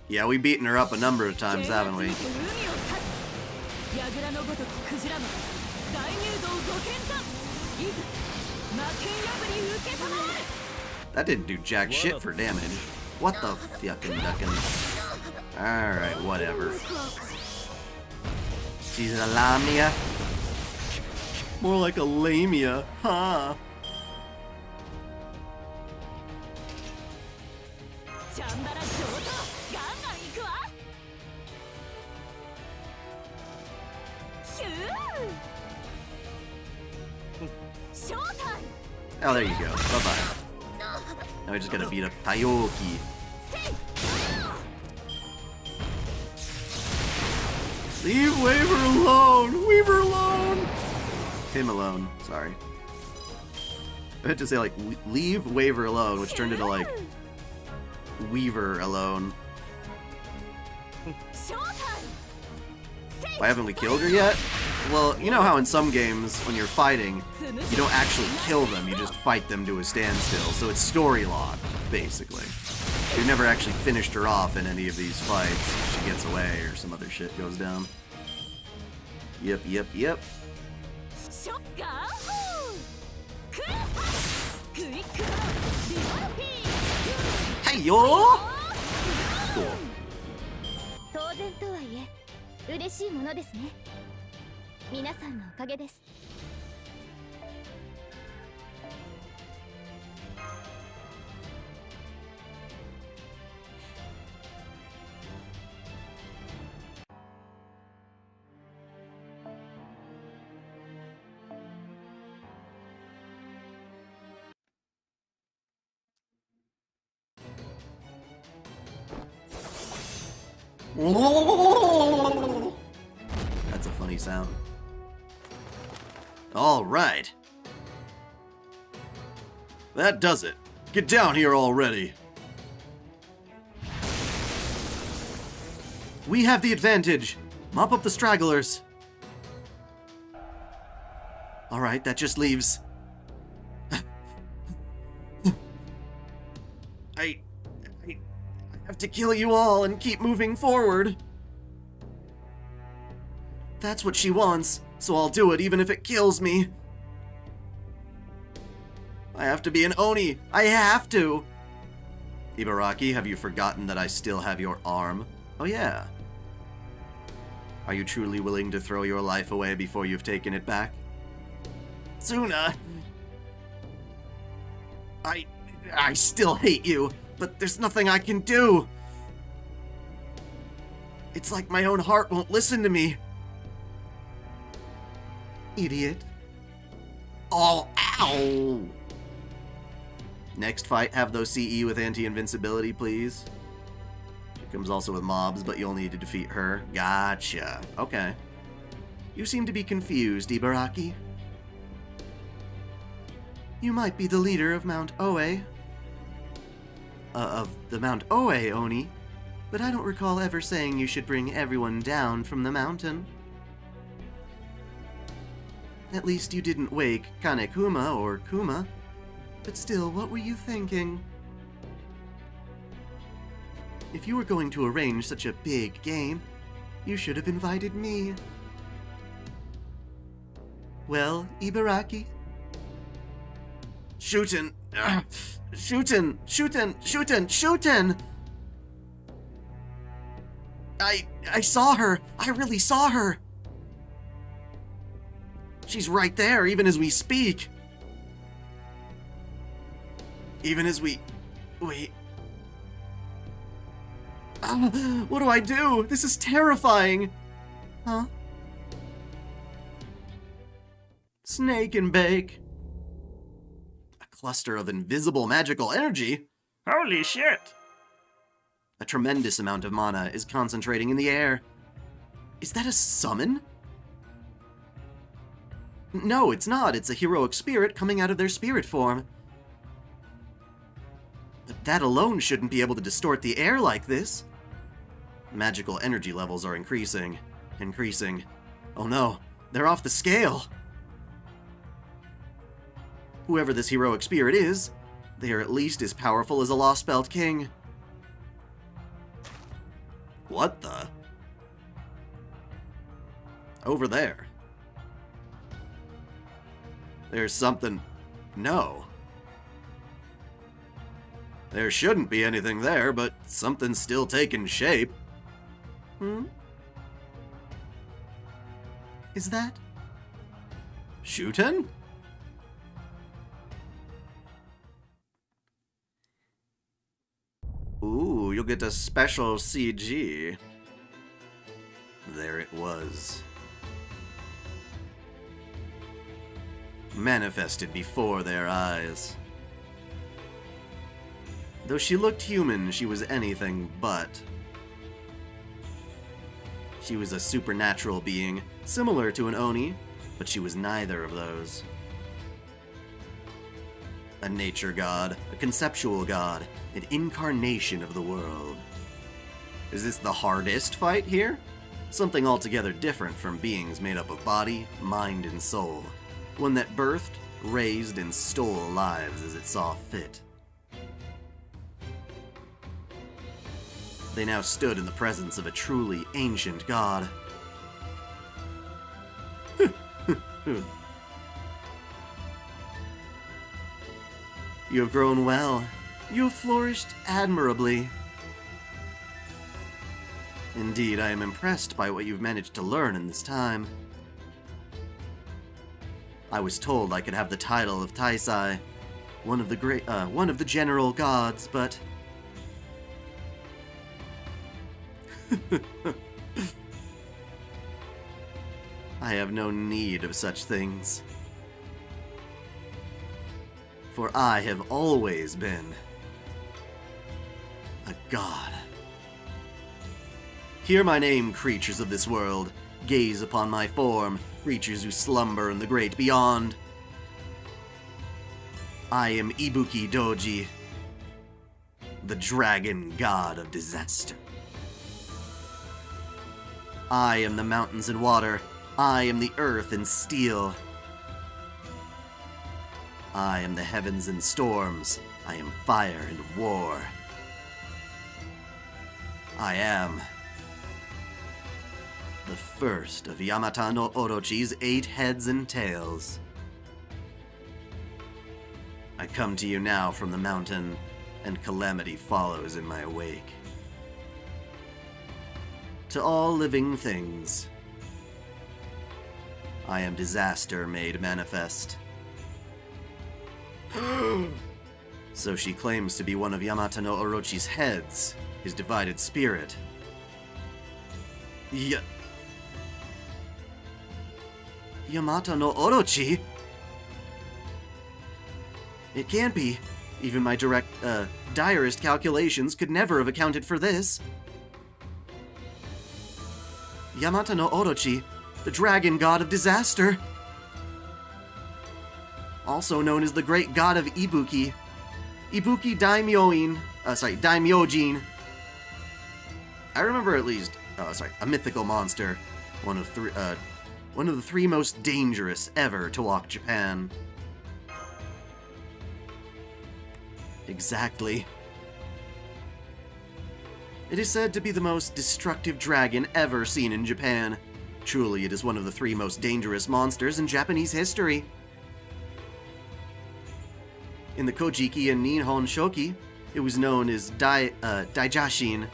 S1: Yeah, we've beaten her up a number of times, haven't we? That didn't do jack shit for damage. What the fucking duckin'? Alright, whatever. She's a lamia? More like a lamia, huh? Oh, there you go. Bye-bye. Now we just gotta beat up Taioki. Leave Waver alone! Weaver alone! Him alone. Sorry. I had to say, like, leave Waver alone, which turned into, like, Weaver alone. Why haven't we killed her yet? Well, you know how in some games, when you're fighting, you don't actually kill them, you just fight them to a standstill, so it's story-locked, basically. You've never actually finished her off in any of these fights. She gets away or some other shit goes down. Yep. Hey, yo! Cool.
S2: 皆さんのおかげです。
S1: That's a funny sound. All right. That does it. Get down here already. We have the advantage. Mop up the stragglers. All right, that just leaves... I have to kill you all and keep moving forward. That's what she wants, so I'll do it even if it kills me. I have to be an Oni. I have to. Ibaraki, have you forgotten that I still have your arm? Oh yeah. Are you truly willing to throw your life away before you've taken it back? Tsuna! I still hate you, but there's nothing I can do. It's like my own heart won't listen to me. Idiot. Oh, ow! Next fight, have those CE with anti-invincibility, please. She comes also with mobs, but you'll need to defeat her. Gotcha. Okay. You seem to be confused, Ibaraki. You might be the leader of Mount Oe. Of the Mount Oe, Oni. But I don't recall ever saying you should bring everyone down from the mountain. At least you didn't wake Kanekuma or Kuma. But still, what were you thinking?
S5: If you were going to arrange such a big game, you should have invited me. Well, Ibaraki?
S1: Shuten! Shuten! I saw her! I really saw her! She's right there, even as we speak! Even as we... what do I do? This is terrifying! Huh? Snake and bake. A cluster of invisible magical energy? Holy shit! A tremendous amount of mana is concentrating in the air. Is that a summon? No, it's not. It's a heroic spirit coming out of their spirit form. But that alone shouldn't be able to distort the air like this. Magical energy levels are increasing. Oh no, they're off the scale. Whoever this heroic spirit is, they are at least as powerful as a Lostbelt king. What the? Over there. There's something... No. There shouldn't be anything there, but something's still taking shape.
S5: Is that...
S1: Shuten? Ooh, you'll get a special CG. There it was. Manifested before their eyes. Though she looked human, she was anything but. She was a supernatural being, similar to an Oni, but she was neither of those. A nature god, a conceptual god, an incarnation of the world. Is this the hardest fight here? Something altogether different from beings made up of body, mind, and soul. One that birthed, raised, and stole lives as it saw fit. They now stood in the presence of a truly ancient god. You have grown well. You have flourished admirably. Indeed, I am impressed by what you've managed to learn in this time. I was told I could have the title of Taisai, one of the general gods, but... I have no need of such things. For I have always been a god. Hear my name, creatures of this world. Gaze upon my form, creatures who slumber in the great beyond. I am Ibuki-doji, the dragon god of disaster. I am the mountains and water. I am the earth and steel. I am the heavens and storms. I am fire and war. I am the first of Yamata no Orochi's 8 heads and tails. I come to you now from the mountain, and calamity follows in my wake. To all living things, I am disaster made manifest. So she claims to be one of Yamata no Orochi's heads, his divided spirit. Yamata no Orochi? It can't be. Even my direst calculations could never have accounted for this. Yamata no Orochi, the dragon god of disaster. Also known as the great god of Ibuki. Daimyojin. I remember at least, a mythical monster. One of the 3 most dangerous ever to walk Japan. Exactly.
S5: It is said to be the most destructive dragon ever seen in Japan. Truly, it is one of the 3 most dangerous monsters in Japanese history. In the Kojiki and Nihon Shoki, it was known as Daijashin,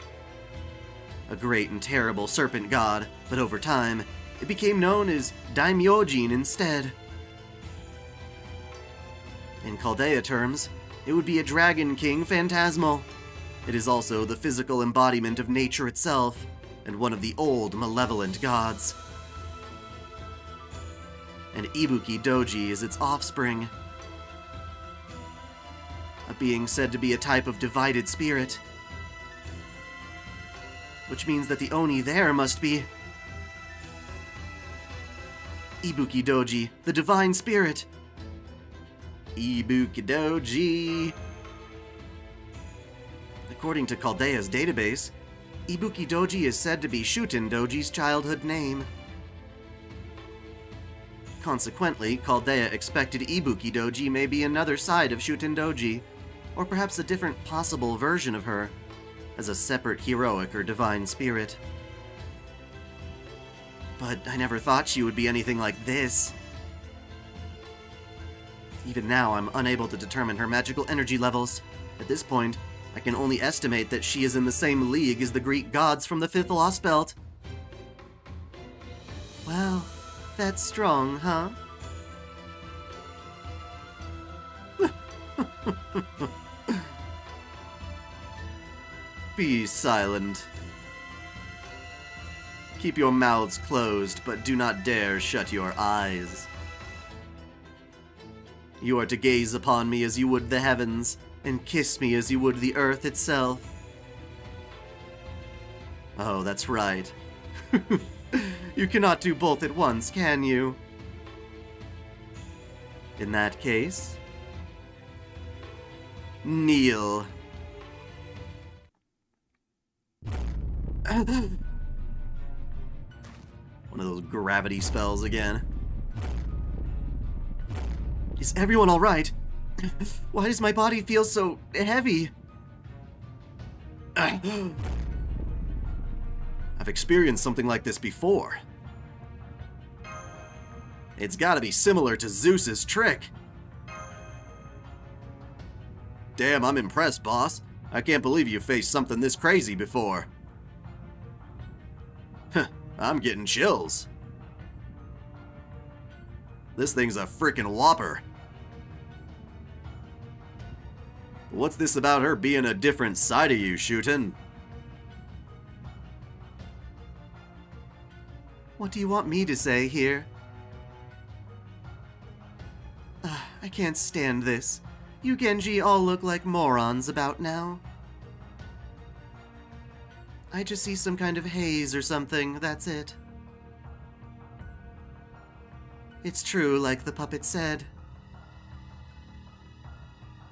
S5: a great and terrible serpent god, but over time, it became known as Daimyojin instead. In Chaldea terms, it would be a dragon king phantasmal. It is also the physical embodiment of nature itself, and one of the old malevolent gods. And Ibuki-doji is its offspring, a being said to be a type of divided spirit, which means that the Oni there must be Ibuki-doji, the divine spirit. Ibuki-doji. According to Chaldea's database, Ibuki-doji is said to be Shuten-doji's childhood name. Consequently, Chaldea expected Ibuki-doji may be another side of Shuten-doji, or perhaps a different possible version of her, as a separate heroic or divine spirit. But I never thought she would be anything like this. Even now, I'm unable to determine her magical energy levels. At this point, I can only estimate that she is in the same league as the Greek gods from the 5th Lostbelt. Wow, that's strong, huh? Be silent. Keep your mouths closed, but do not dare shut your eyes. You are to gaze upon me as you would the heavens, and kiss me as you would the earth itself. Oh, that's right. You cannot do both at once, can you? In that case, kneel. One of those gravity spells again. Is everyone alright? Why does my body feel so heavy? I've experienced something like this before. It's gotta be similar to Zeus's trick. Damn, I'm impressed, boss. I can't believe you faced something this crazy before. I'm getting chills. This thing's a frickin' whopper. What's this about her being a different side of you, Shuten? What do you want me to say here? I can't stand this. You Genji all look like morons about now. I just see some kind of haze or something, that's it. It's true, like the puppet said.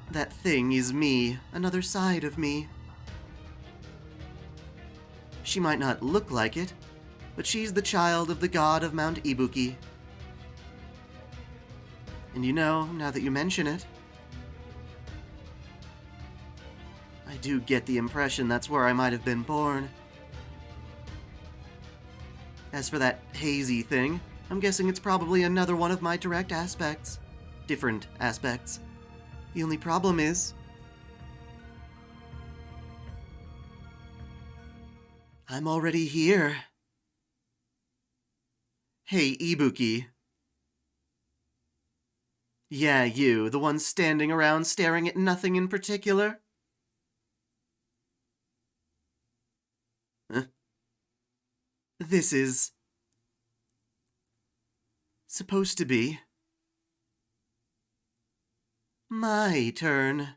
S5: That thing is me, another side of me. She might not look like it, but she's the child of the god of Mount Ibuki. And you know, now that you mention it, I do get the impression that's where I might have been born. As for that hazy thing, I'm guessing it's probably another one of my direct aspects. Different aspects. The only problem is, I'm already here. Hey, Ibuki. Yeah, you, the one standing around staring at nothing in particular? Huh? This is supposed to be my turn.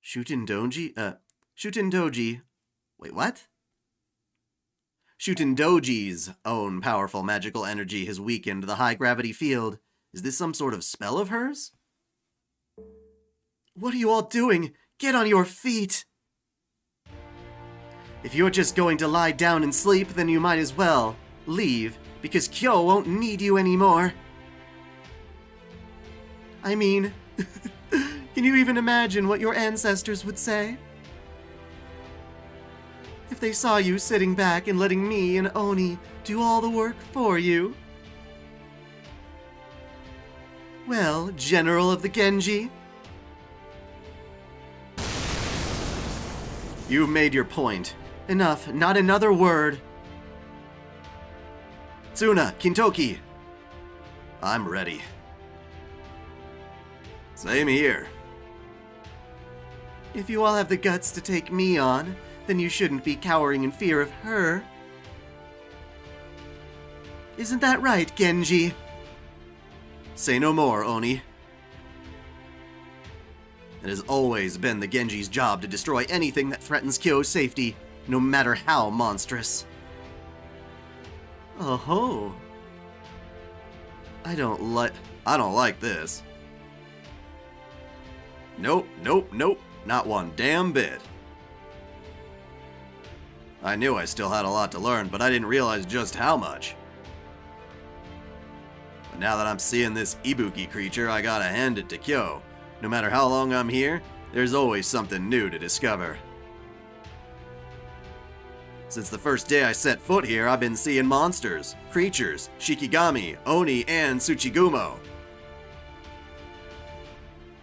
S5: Shuten-doji? Shuten-doji. Wait, what? Shuten-doji's own powerful magical energy has weakened the high-gravity field. Is this some sort of spell of hers? What are you all doing? Get on your feet! If you're just going to lie down and sleep, then you might as well leave, because Kyo won't need you anymore. I mean, Can you even imagine what your ancestors would say? If they saw you sitting back and letting me and Oni do all the work for you? Well, General of the Genji, you've made your point. Enough, not another word. Tsuna, Kintoki, I'm ready. Same here. If you all have the guts to take me on, then you shouldn't be cowering in fear of her. Isn't that right, Genji? Say no more, Oni. It has always been the Genji's job to destroy anything that threatens Kyo's safety, no matter how monstrous. Oh-ho. I don't like this. Nope, not one damn bit. I knew I still had a lot to learn, but I didn't realize just how much. But now that I'm seeing this Ibuki creature, I gotta hand it to Kyo. No matter how long I'm here, there's always something new to discover. Since the first day I set foot here, I've been seeing monsters, creatures, Shikigami, Oni, and Tsuchigumo.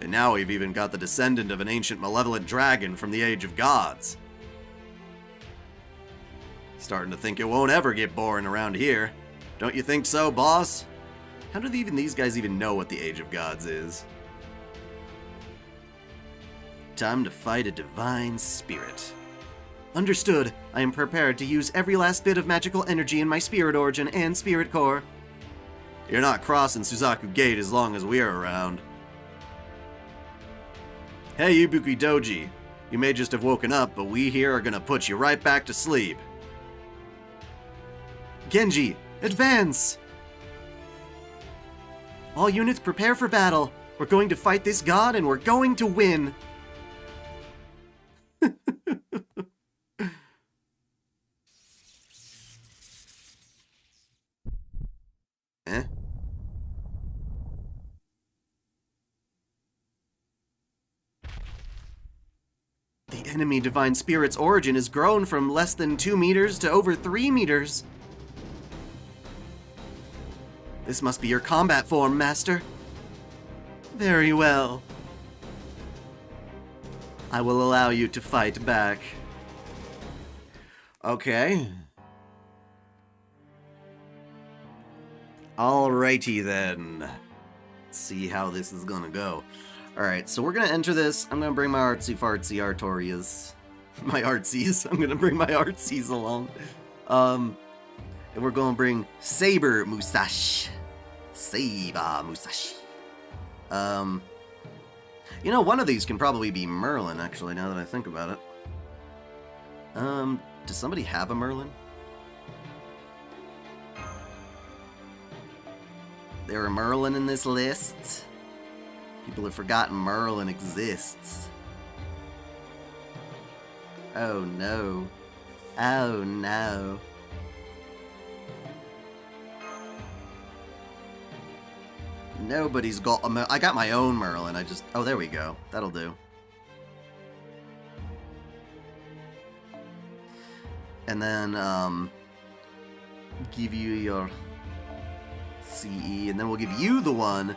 S5: And now we've even got the descendant of an ancient malevolent dragon from the Age of Gods. Starting to think it won't ever get boring around here. Don't you think so, boss? How do these guys even know what the Age of Gods is? Time to fight a divine spirit. Understood. I am prepared to use every last bit of magical energy in my spirit origin and spirit core. You're not crossing Suzaku Gate as long as we're around. Hey, Ibuki-doji. You may just have woken up, but we here are gonna put you right back to sleep. Genji, advance! All units prepare for battle. We're going to fight this god and we're going to win. Eh? The enemy Divine Spirit's origin has grown from less than 2 meters to over 3 meters. This must be your combat form, Master. Very well. I will allow you to fight back. Okay. Alrighty then. Let's see how this is gonna go. Alright, so we're gonna enter this. I'm gonna bring my artsy-fartsy Artorias. My artsies. I'm gonna bring my artsies along. And we're gonna bring Saber Musashi. Saber Musashi. You know, one of these can probably be Merlin, actually, now that I think about it. Does somebody have a Merlin? There a Merlin in this list? People have forgotten Merlin exists. Oh no. Oh no. Nobody's got a I got my own Merlin, oh, there we go. That'll do. And then, give you your CE, and then we'll give you the one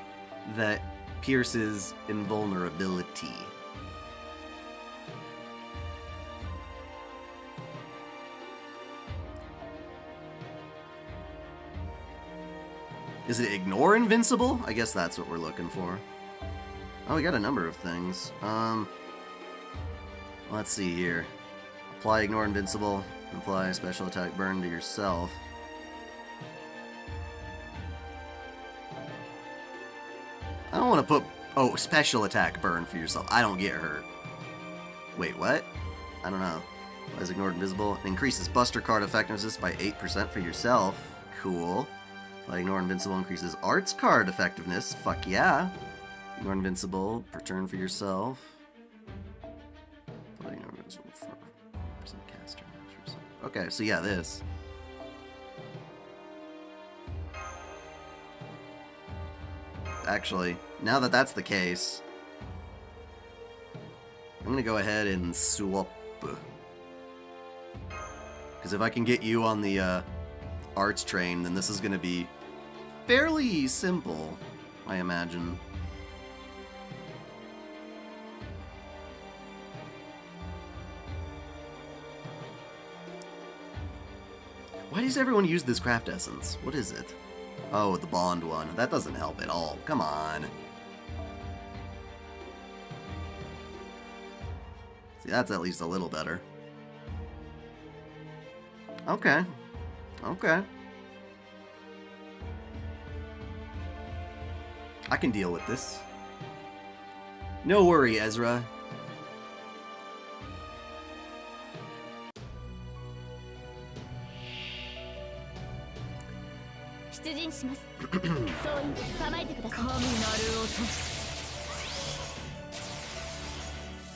S5: that pierces invulnerability. Is it ignore invincible? I guess that's what we're looking for. Oh, we got a number of things. Let's see here. Apply ignore invincible. Apply special attack burn to yourself. I don't want to put... Oh, special attack burn for yourself. I don't get hurt. Wait, what? I don't know. Applies ignored invisible. It increases Buster card effectiveness by 8% for yourself. Cool. Apply ignore invincible increases arts card effectiveness. Fuck yeah. Ignore invincible per turn for yourself. Apply ignore invincible for 4% caster for yourself. Okay, so yeah, this. Actually, now that that's the case, I'm gonna go ahead and swap. Because if I can get you on the arts train, then this is gonna be fairly simple, I imagine. Why does everyone use this craft essence? What is it? Oh, the bond one. That doesn't help at all. Come on. See, that's at least a little better. Okay. Okay. I can deal with this. No worry, Ezra.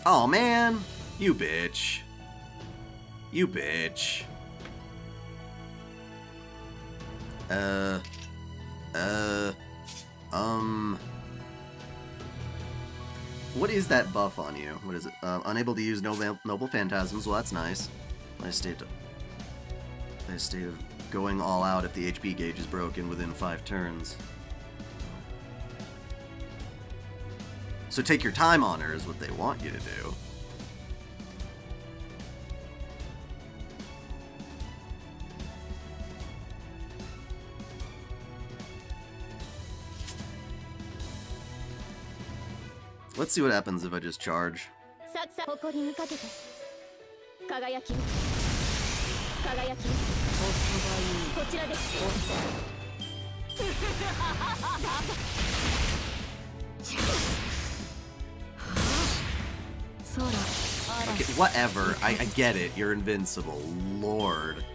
S5: Oh man, you bitch. You bitch. What is that buff on you? What is it? Unable to use noble phantasms. Well, that's nice. Nice state of going all out if the HP gauge is broken within 5 turns. So take your time on her is what they want you to do. Let's see what happens if I just charge. Okay, whatever. I get it. You're invincible. Lord.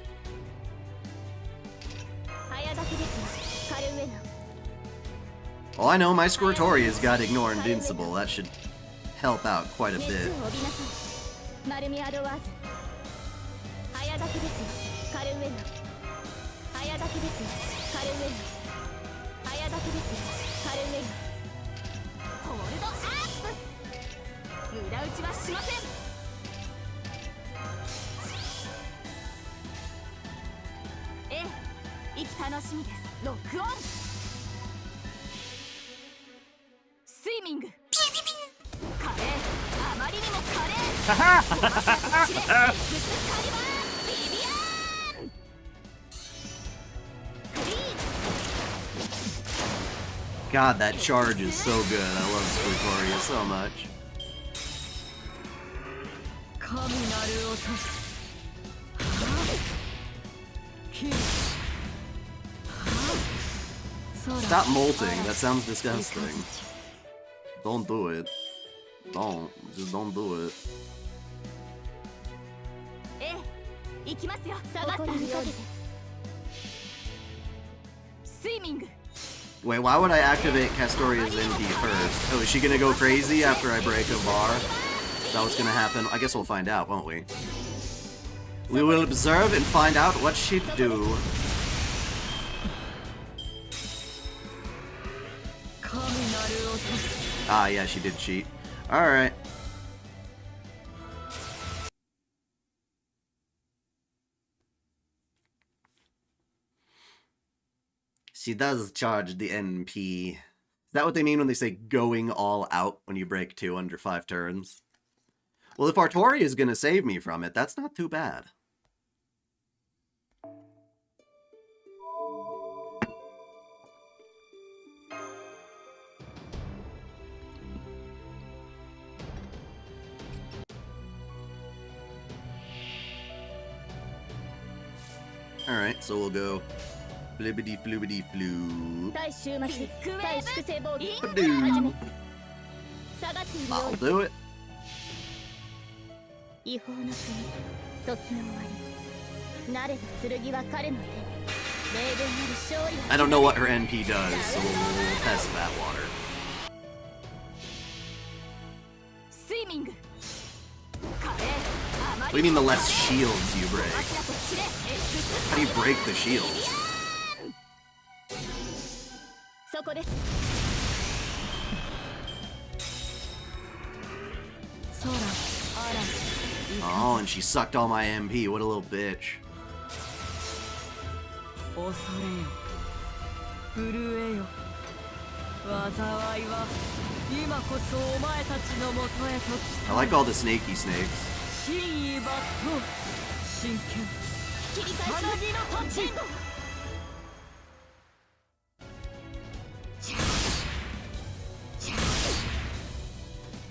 S5: Oh, I know. My Squirtoria's got Ignore Invincible. That should help out quite a bit. God, that charge is so good. I love Squirtoria so much. Stop molting. That sounds disgusting. Don't do it. Don't. Just don't do it. Wait, why would I activate Castoria's NP first? Oh, is she gonna go crazy after I break a bar? Is that what's gonna happen? I guess we'll find out, won't we? We will observe and find out what she'd do. Ah, yeah, she did cheat. Alright. She does charge the NP. Is that what they mean when they say going all out when you break 2 under 5 turns? Well, if Artori is gonna save me from it, that's not too bad. Alright, so we'll go flibbity flubbity floo. I'll do it. I don't know what her NP does, so we'll test that water. What do you mean the less shields you break? How do you break the shields?
S1: Oh, and she sucked all my MP. What a little bitch.
S6: 恐れよ震えよ災いは今こそお前たちのもとへと来た
S1: I like all the snaky snakes.
S6: 真意抜刀真剣
S2: 切り返します
S6: の土地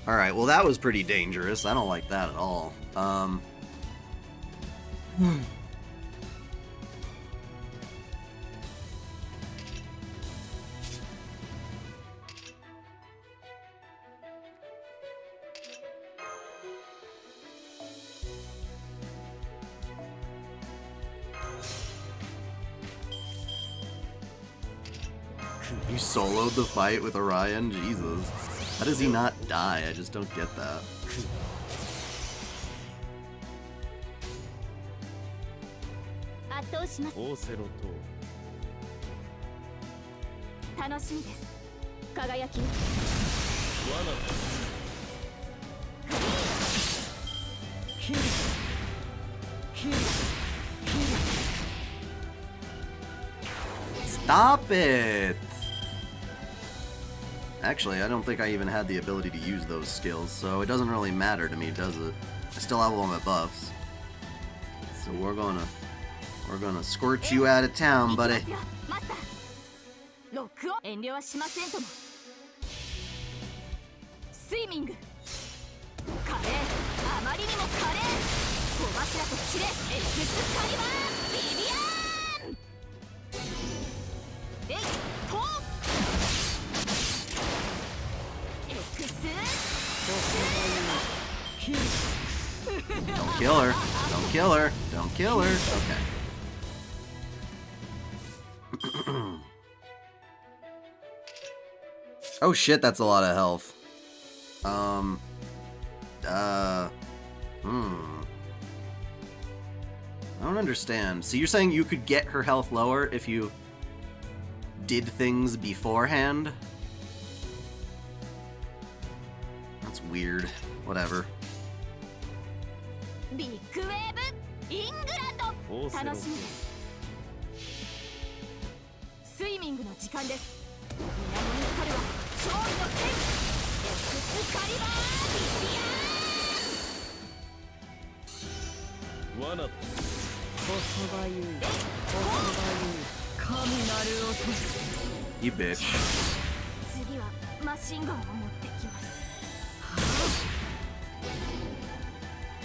S1: Alright, well that was pretty dangerous. I don't like that at all. You soloed the fight with Orion? Jesus. How does he not die? I just don't get that.
S2: 圧倒します
S4: オーセロと
S2: 楽しみです輝き
S4: 罠
S1: Stop it! Actually, I don't think I even had the ability to use those skills, so it doesn't really matter to me, does it? I still have all my buffs. So we're gonna squirt you out of town, buddy.
S2: 行きますよマスターロックを遠慮はしませんともスイミング華麗あまりにも華麗小柱とキレエクスカリバービビアーンえいとエクス
S1: Don't kill her. Don't kill her. Don't kill her. Okay. Oh shit, that's a lot of health. I don't understand. So you're saying you could get her health lower if you did things beforehand? That's weird. Whatever.
S2: ビッグウェーブイングランド
S4: オーセロと
S2: 楽しみですスイミングの時間です水面に光るは勝利の剣エクスカリバービビアーン
S4: 罠
S6: 細ばゆい細ばゆい神なる音
S1: You bitch.
S2: 次はマシンガンを持ってきます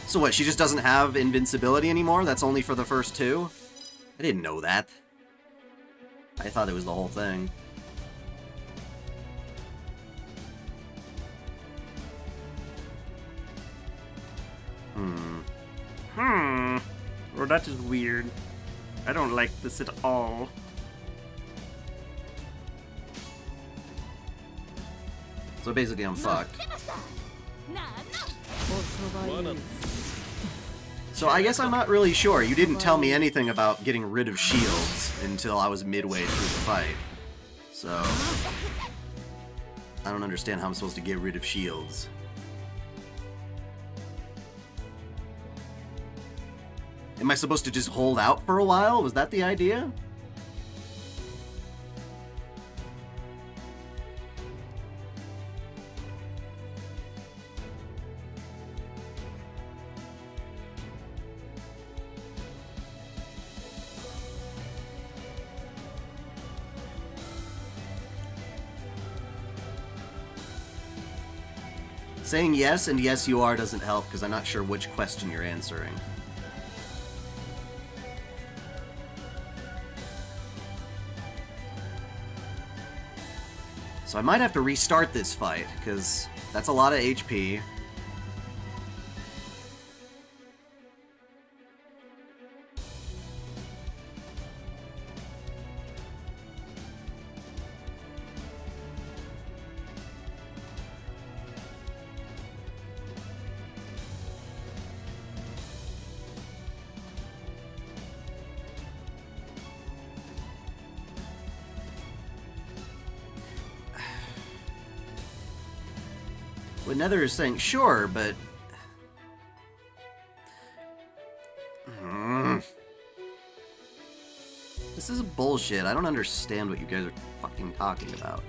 S1: So what, she just doesn't have invincibility anymore? That's only for the first two? I didn't know that. I thought it was the whole thing. Well, that is weird. I don't like this at all. So basically I'm fucked.
S2: 出ましたなんの
S6: 細ばゆい
S1: So I guess I'm not really sure. You didn't tell me anything about getting rid of shields until I was midway through the fight. So I don't understand how I'm supposed to get rid of shields. Am I supposed to just hold out for a while? Was that the idea? Saying yes and yes you are doesn't help because I'm not sure which question you're answering. So I might have to restart this fight because that's a lot of HP. What Nether is saying, sure, but This is bullshit. I don't understand what you guys are fucking talking about.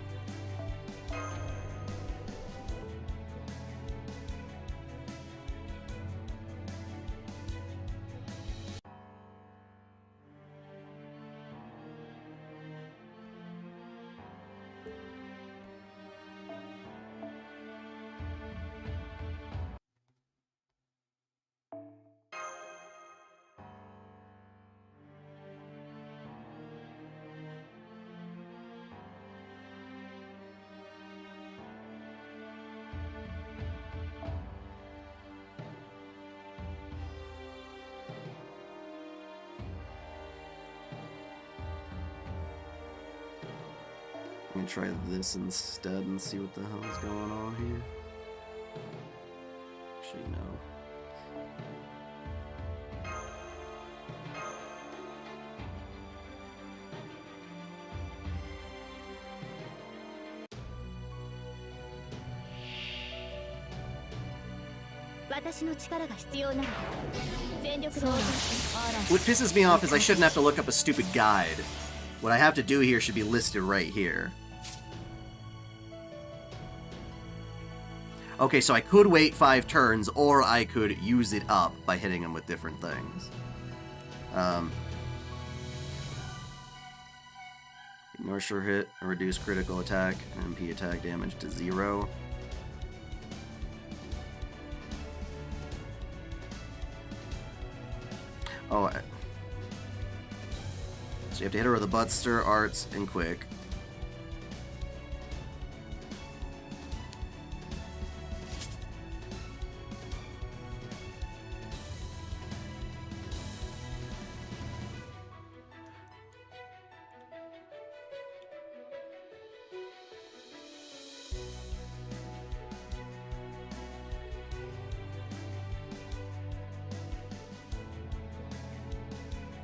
S1: I'm gonna try this instead and see what the hell is going on here. Actually, no. What pisses me off is I shouldn't have to look up a stupid guide. What I have to do here should be listed right here. Okay, so I could wait 5 turns, or I could use it up by hitting him with different things. Ignore sure hit, and reduce critical attack and MP attack damage to 0. Oh, so you have to hit her with a Buster, Arts, and Quick.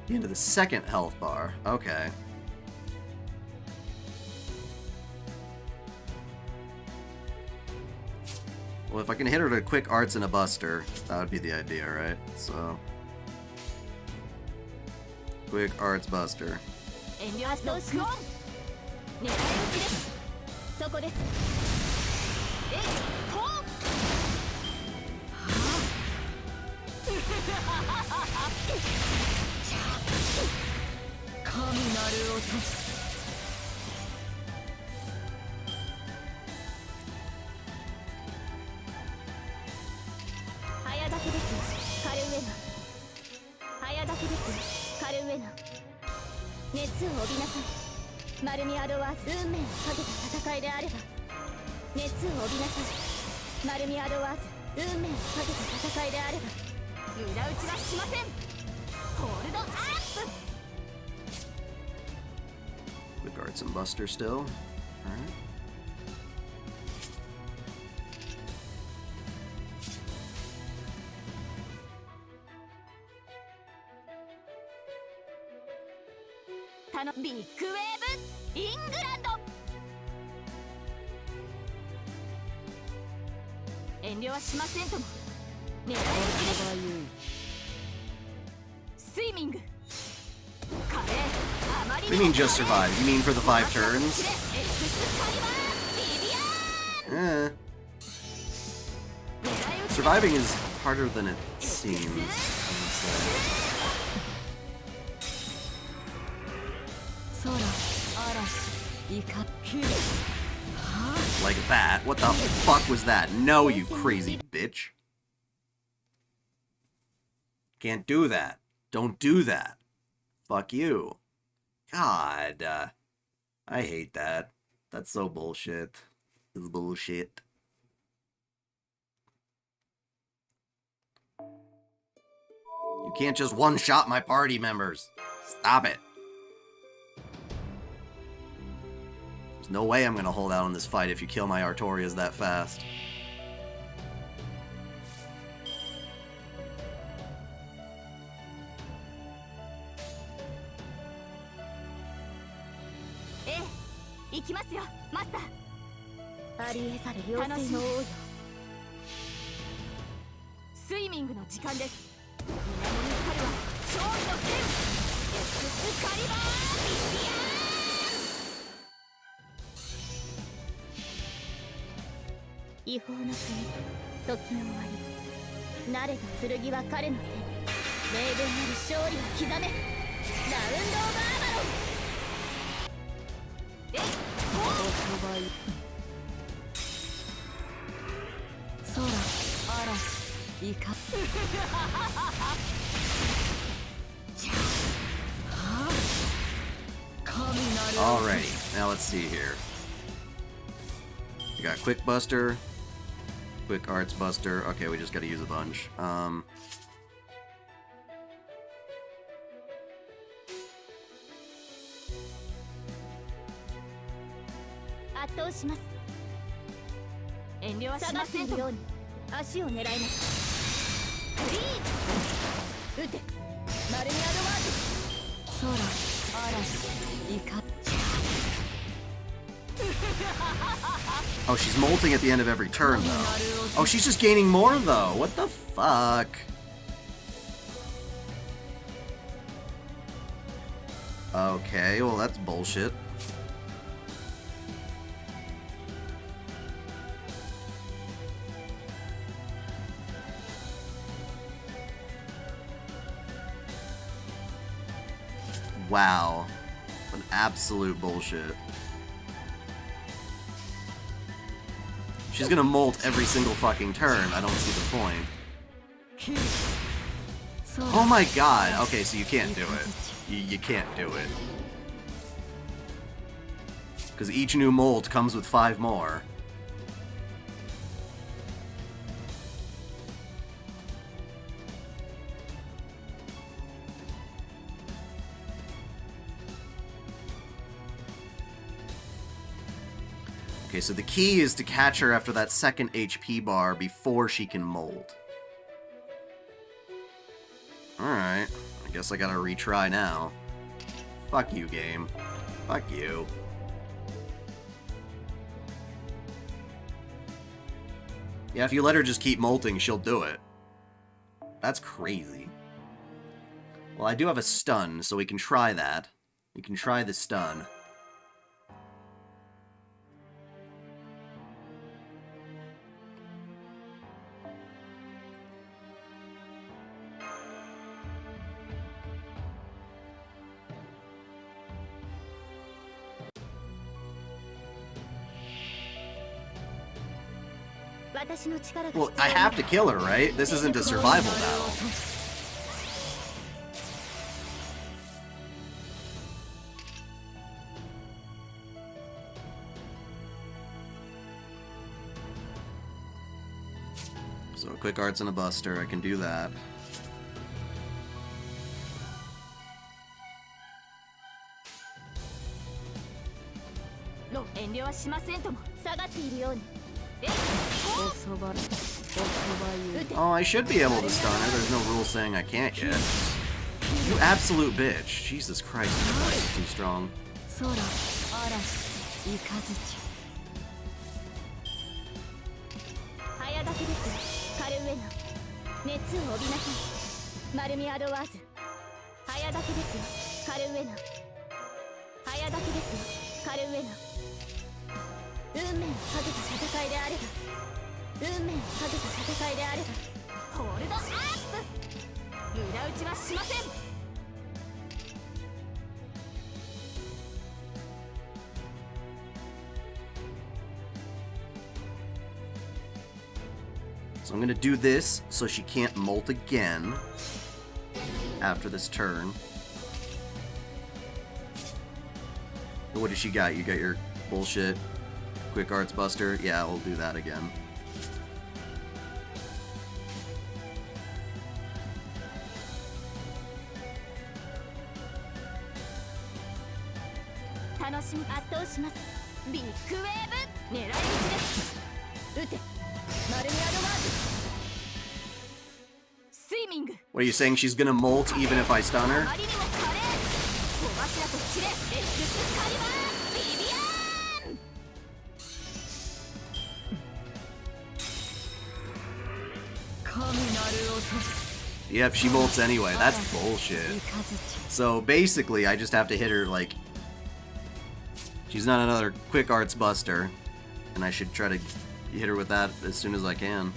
S1: Into the second health bar. Okay. Well, if I can hit her with a quick arts and a buster, that would be the idea, right? So, quick arts buster. Quick arts and buster still. Alright. What do you mean just survive? You mean for the 5 turns? Surviving is harder than it seems, I would say. Like that? What the fuck was that? No, you crazy bitch. Can't do that. Don't do that. Fuck you. God. I hate that. That's so bullshit. It's bullshit. You can't just one-shot my party members. Stop it. There's no way I'm gonna hold out on this fight if you kill my Artorias that fast.
S2: スカリバービビアー違法の国時の終わり慣れた剣は彼の手に明言なる勝利を刻めラウンドオブアーマロンえっおばい空嵐いか
S5: Alrighty, now let's see here. We got Quick Buster, Quick Arts Buster. Okay, we just gotta use a bunch.
S2: 圧倒します。遠慮はしませんように足を狙います。フリーズ撃てマルミアドワーズ空嵐イカ
S5: Oh, she's molting at the end of every turn, though. Oh, she's just gaining more, though. What the fuck? Okay, well, that's bullshit. Wow. An absolute bullshit. She's gonna molt every single fucking turn. I don't see the point. Oh my god. Okay, so you can't do it. You can't do it. Because each new molt comes with 5 more. Okay, so the key is to catch her after that second HP bar before she can mold. Alright, I guess I gotta retry now. Fuck you, game. Fuck you. Yeah, if you let her just keep molting, she'll do it. That's crazy. Well, I do have a stun, so we can try that. We can try the stun. Well, I have to kill her, right? This isn't a survival battle. So, quick arts and a buster, I can do that. Oh, I should be able to stun her. There's no rule saying I can't yet. You absolute bitch. Jesus Christ, you guys are too strong. So I'm gonna do this so she can't molt again after this turn. What does she got? You got your bullshit quick arts buster? Yeah, we'll do that again. What are you saying? She's gonna molt even if I stun her? Yep, she bolts anyway. That's bullshit. So basically, I just have to hit her like... She's not another quick arts buster. And I should try to hit her with that as soon as I can.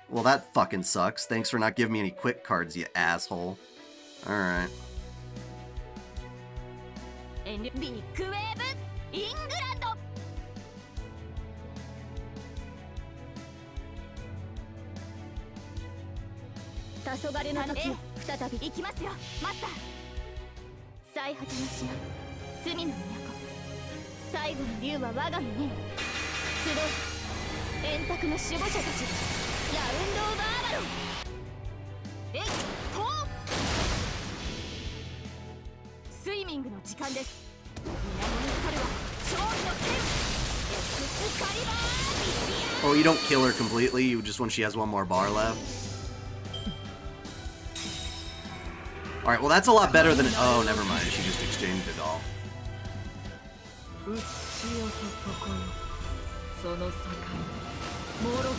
S5: Well, that fucking sucks. Thanks for not giving me any quick cards, you asshole. Alright. Oh, you don't kill her completely, you just when she has one more bar left. Alright, well that's a lot better than... Oh, never mind, she just exchanged it all.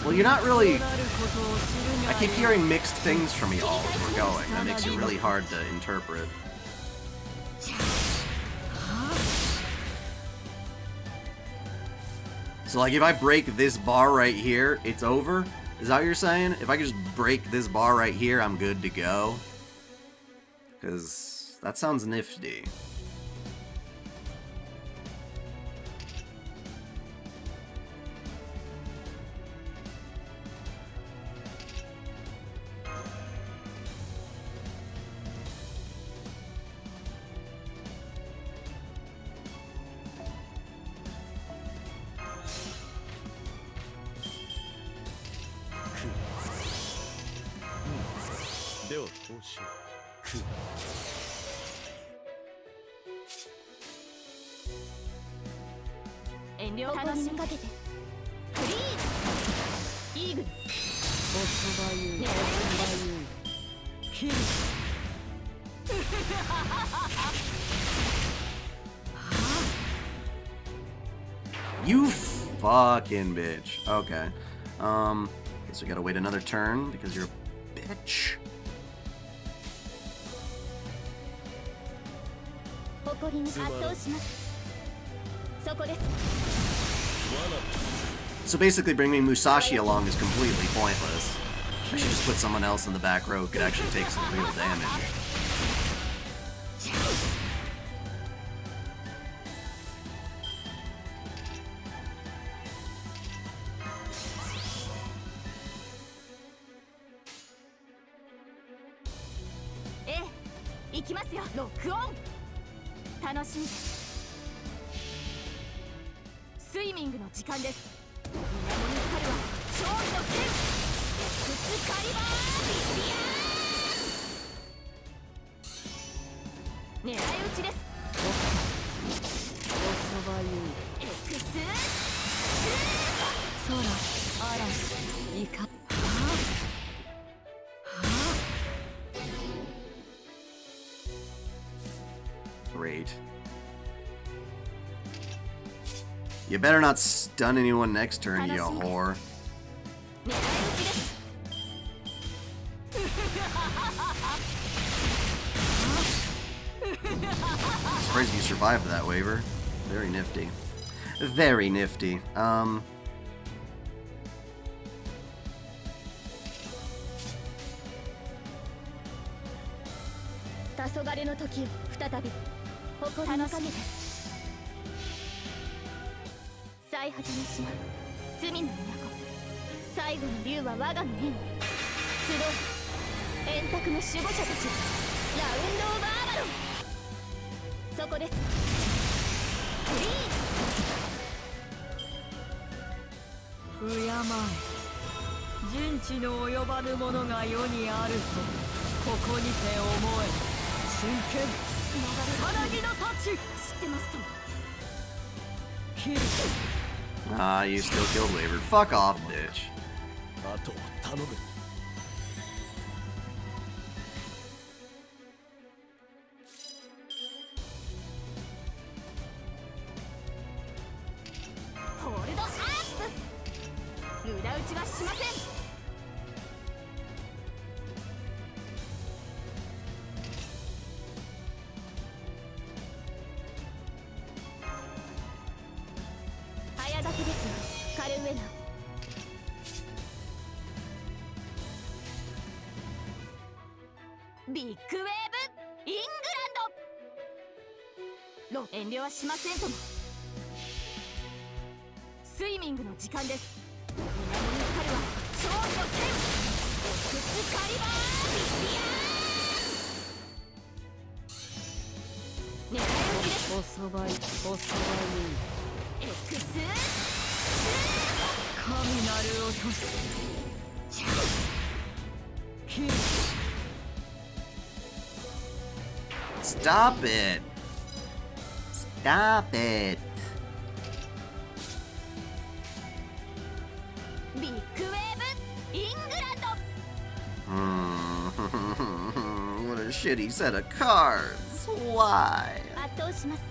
S5: Well, you're not really... I keep hearing mixed things from y'all as we're going. That makes it really hard to interpret. So, like, if I break this bar right here, it's over? Is that what you're saying? If I can just break this bar right here, I'm good to go? Because that sounds nifty. You fucking bitch. Okay. Guess we gotta wait another turn because you're a bitch. So basically bringing Musashi along is completely pointless. I should just put someone else in the back row who could actually take some real damage. Great. You better not stun anyone next turn, you whore. Surprised you survived that waiver. Very nifty. Very nifty. Ah, you still killed Waver. Fuck off, bitch.
S2: けですよカルウェナ。ビッグウェーブイングランド。遠慮はしませんとも。スイミングの時間です。南に光るは勝利の剣。エクスカリバービビアーン。狙い撃ちです。
S6: おそばいおそばい
S2: エクス
S6: 神なる落とすキル。
S5: Stop it! Stop it!
S2: ビッグウェーブイングランド。
S5: What a shitty set of cards. Why?
S2: 圧倒します。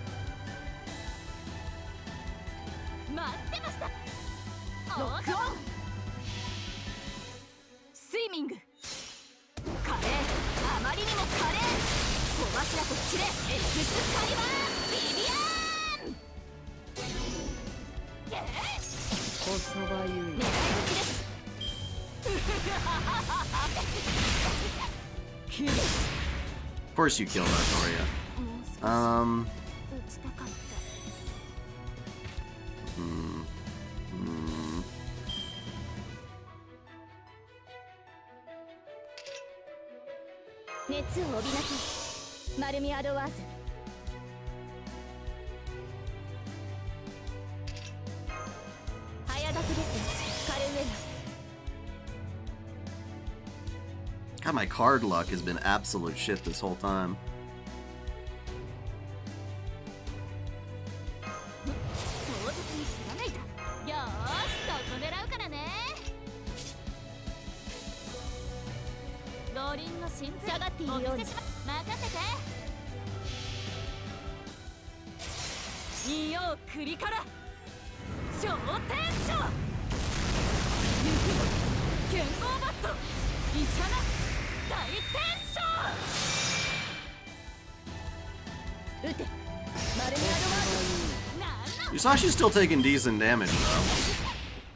S2: 待ってました。ロックオン。スイミング華麗、あまりにも華麗。小柱とキレエクスカリバービビアーン。
S6: おそばゆい
S2: 狙い撃ちです。
S6: キル。
S5: Of course you killed Artoria.
S2: 打ちたかった。熱を帯びなさい丸みアドワーズ。早書きですカルウェナ。
S5: God, my card luck has been absolute shit this whole time.
S2: 唐突に知らないだ。よーしそこ狙うからね。五輪の神下がっているように任せて。仁王栗から昇天書。行くぞ剣豪バットイシャナ大天書。撃て丸みアドワーズ。なんの
S5: Yusashi's still taking decent damage, though.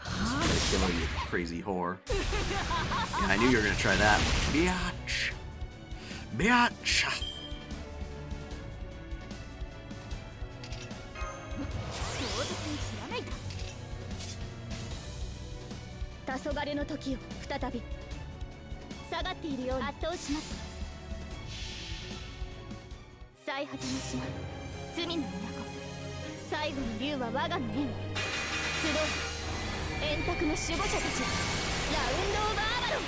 S5: Just gonna kill you, crazy whore. Yeah, I knew you were gonna try that. Biatch! Biatch!
S2: 唐突に知らないだ。黄昏の時を再び下がっているように圧倒します。最果ての島罪の都、最後の竜は我がの縁。集う円卓の守護者たち、ラウンドオブアバロン。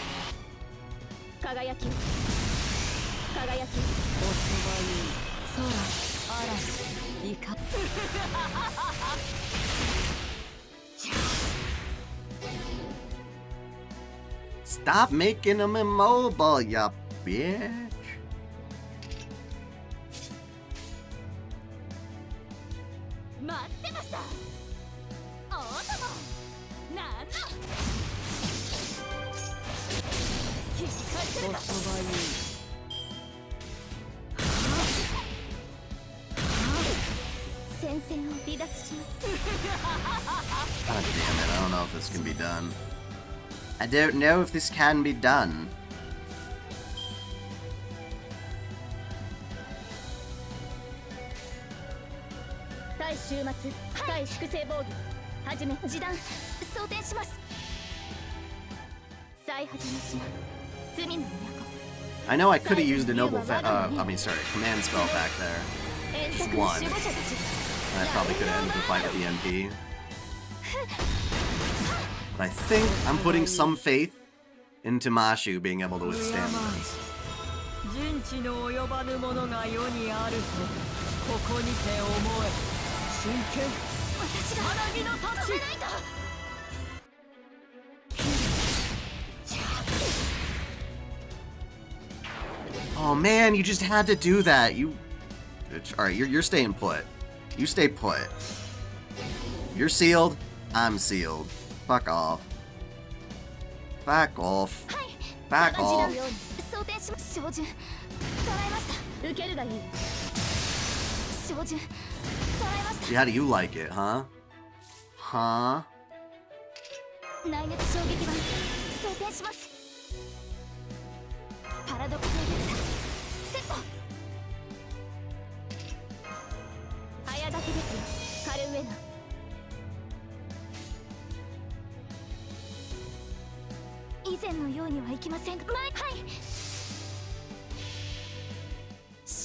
S2: 輝きを輝きを。
S6: おそばゆい空嵐イカ。
S5: Stop making them immobile, ya bitch!
S2: 待ってました。おーともなんの切り返せるか。
S6: おそばゆい
S2: 戦線を離脱します。
S5: God damn it, I don't know if this can be done. I don't know if this can be done.
S2: 対終末、対粛清防御はじめ示弾装填します。最果ての島罪の都。
S5: I know I could have used a noble command spell back there.
S2: 円
S5: Just
S2: 卓の
S5: one.
S2: 守護者たち。
S5: And I probably could have ended the fight with the NP. But I think I'm putting some faith into Mashu being able to withstand this.
S6: 人知の及ばぬものが世にあるとここにて思え。真剣
S2: 私が止めないと。
S5: Oh man, you just had to do that. Alright, you're staying put. You stay put. You're sealed. I'm sealed. Fuck off. Back off. Back off.
S2: 装填します。照準捉えました。受けるがいい。照準捉えました。
S5: See, how do you like it, huh? Huh?
S2: 内熱衝撃板装填します。パラドックスエフェクターセット。早掛けですよカルウェナ。以前のようにはいきません。はい。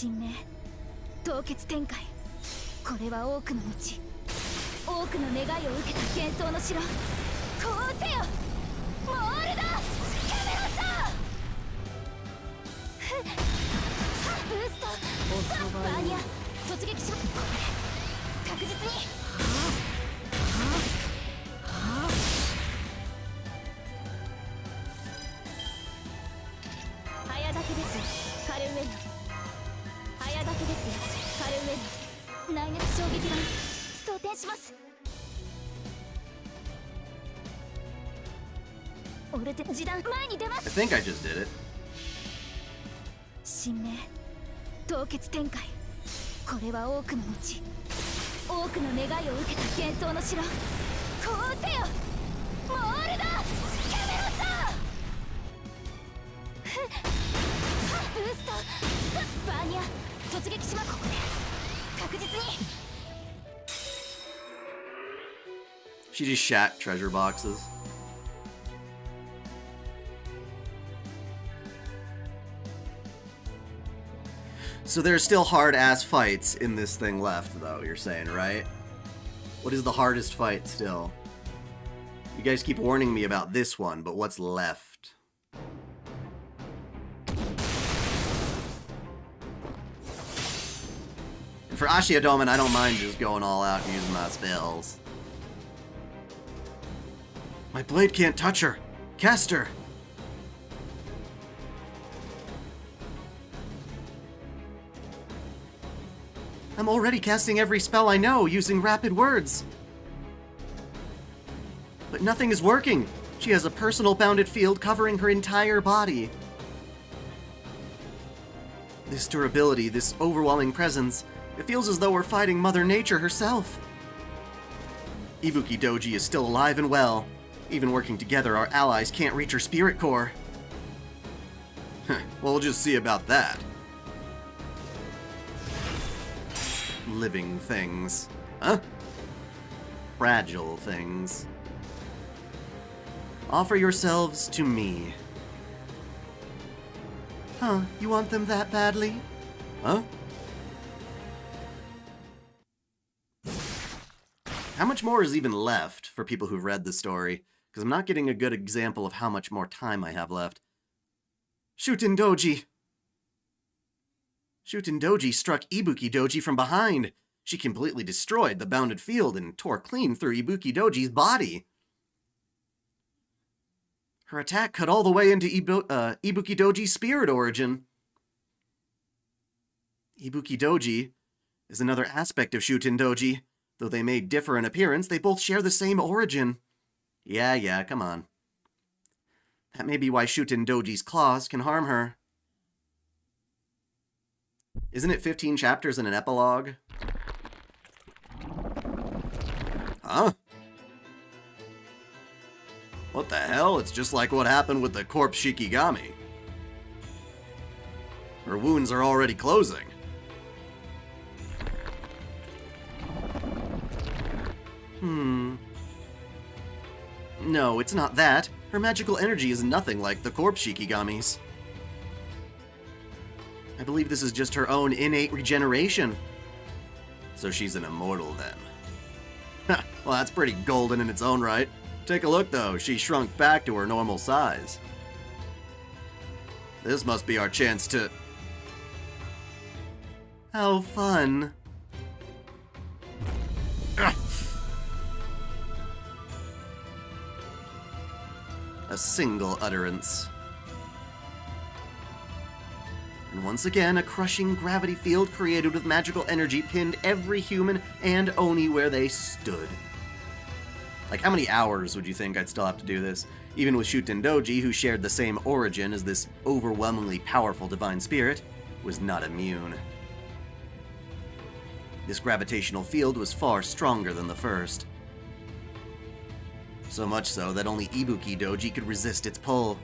S2: 神明凍結展開。これは多くの後、多くの願いを受けた幻想の城。こうせよモールドキャメロット。ブーストストップアーニャ突撃ショット。これ確実に。早掛けですカルウェナ。早掛けですカルウェナ。内熱衝撃板装填します。俺で示弾前に出ま
S5: I
S2: す。
S5: think I just did it.
S2: 神明凍結展開。これは多くの後、多くの願いを受けた幻想の城。こうせよモールドキャメロット。ブーストストップアーニャ突撃します。ここで確実に。
S5: She just shat treasure boxes. So there's still hard-ass fights in this thing left, though, you're saying, right? What is the hardest fight still? You guys keep warning me about this one, but what's left? And for Ashia Doman, I don't mind just going all out and using my spells. My blade can't touch her! Cast her! I'm already casting every spell I know using rapid words. But nothing is working. She has a personal bounded field covering her entire body. This durability, this overwhelming presence, it feels as though we're fighting Mother Nature herself. Ibuki-doji is still alive and well. Even working together, our allies can't reach her spirit core. Well, we'll just see about that. Living things. Huh? Fragile things. Offer yourselves to me. Huh? You want them that badly? Huh? How much more is even left for people who've read the story? Because I'm not getting a good example of how much more time I have left. Shuten-doji! Shuten-doji struck Ibuki-doji from behind. She completely destroyed the bounded field and tore clean through Ibuki-doji's body. Her attack cut all the way into Ibuki-doji's spirit origin. Ibuki-doji is another aspect of Shuten-doji. Though they may differ in appearance, they both share the same origin. Yeah, come on. That may be why Shuten-doji's claws can harm her. Isn't it 15 chapters and an epilogue? Huh? What the hell? It's just like what happened with the corpse Shikigami. Her wounds are already closing. No, it's not that. Her magical energy is nothing like the corpse Shikigami's. I believe this is just her own innate regeneration. So she's an immortal then. Well, that's pretty golden in its own right. Take a look though, she shrunk back to her normal size. This must be our chance to... How fun. A single utterance. And once again, a crushing gravity field created with magical energy pinned every human and Oni where they stood. Like, how many hours would you think I'd still have to do this? Even with Shuten-doji, who shared the same origin as this overwhelmingly powerful divine spirit, was not immune. This gravitational field was far stronger than the first. So much so that only Ibuki-doji could resist its pull.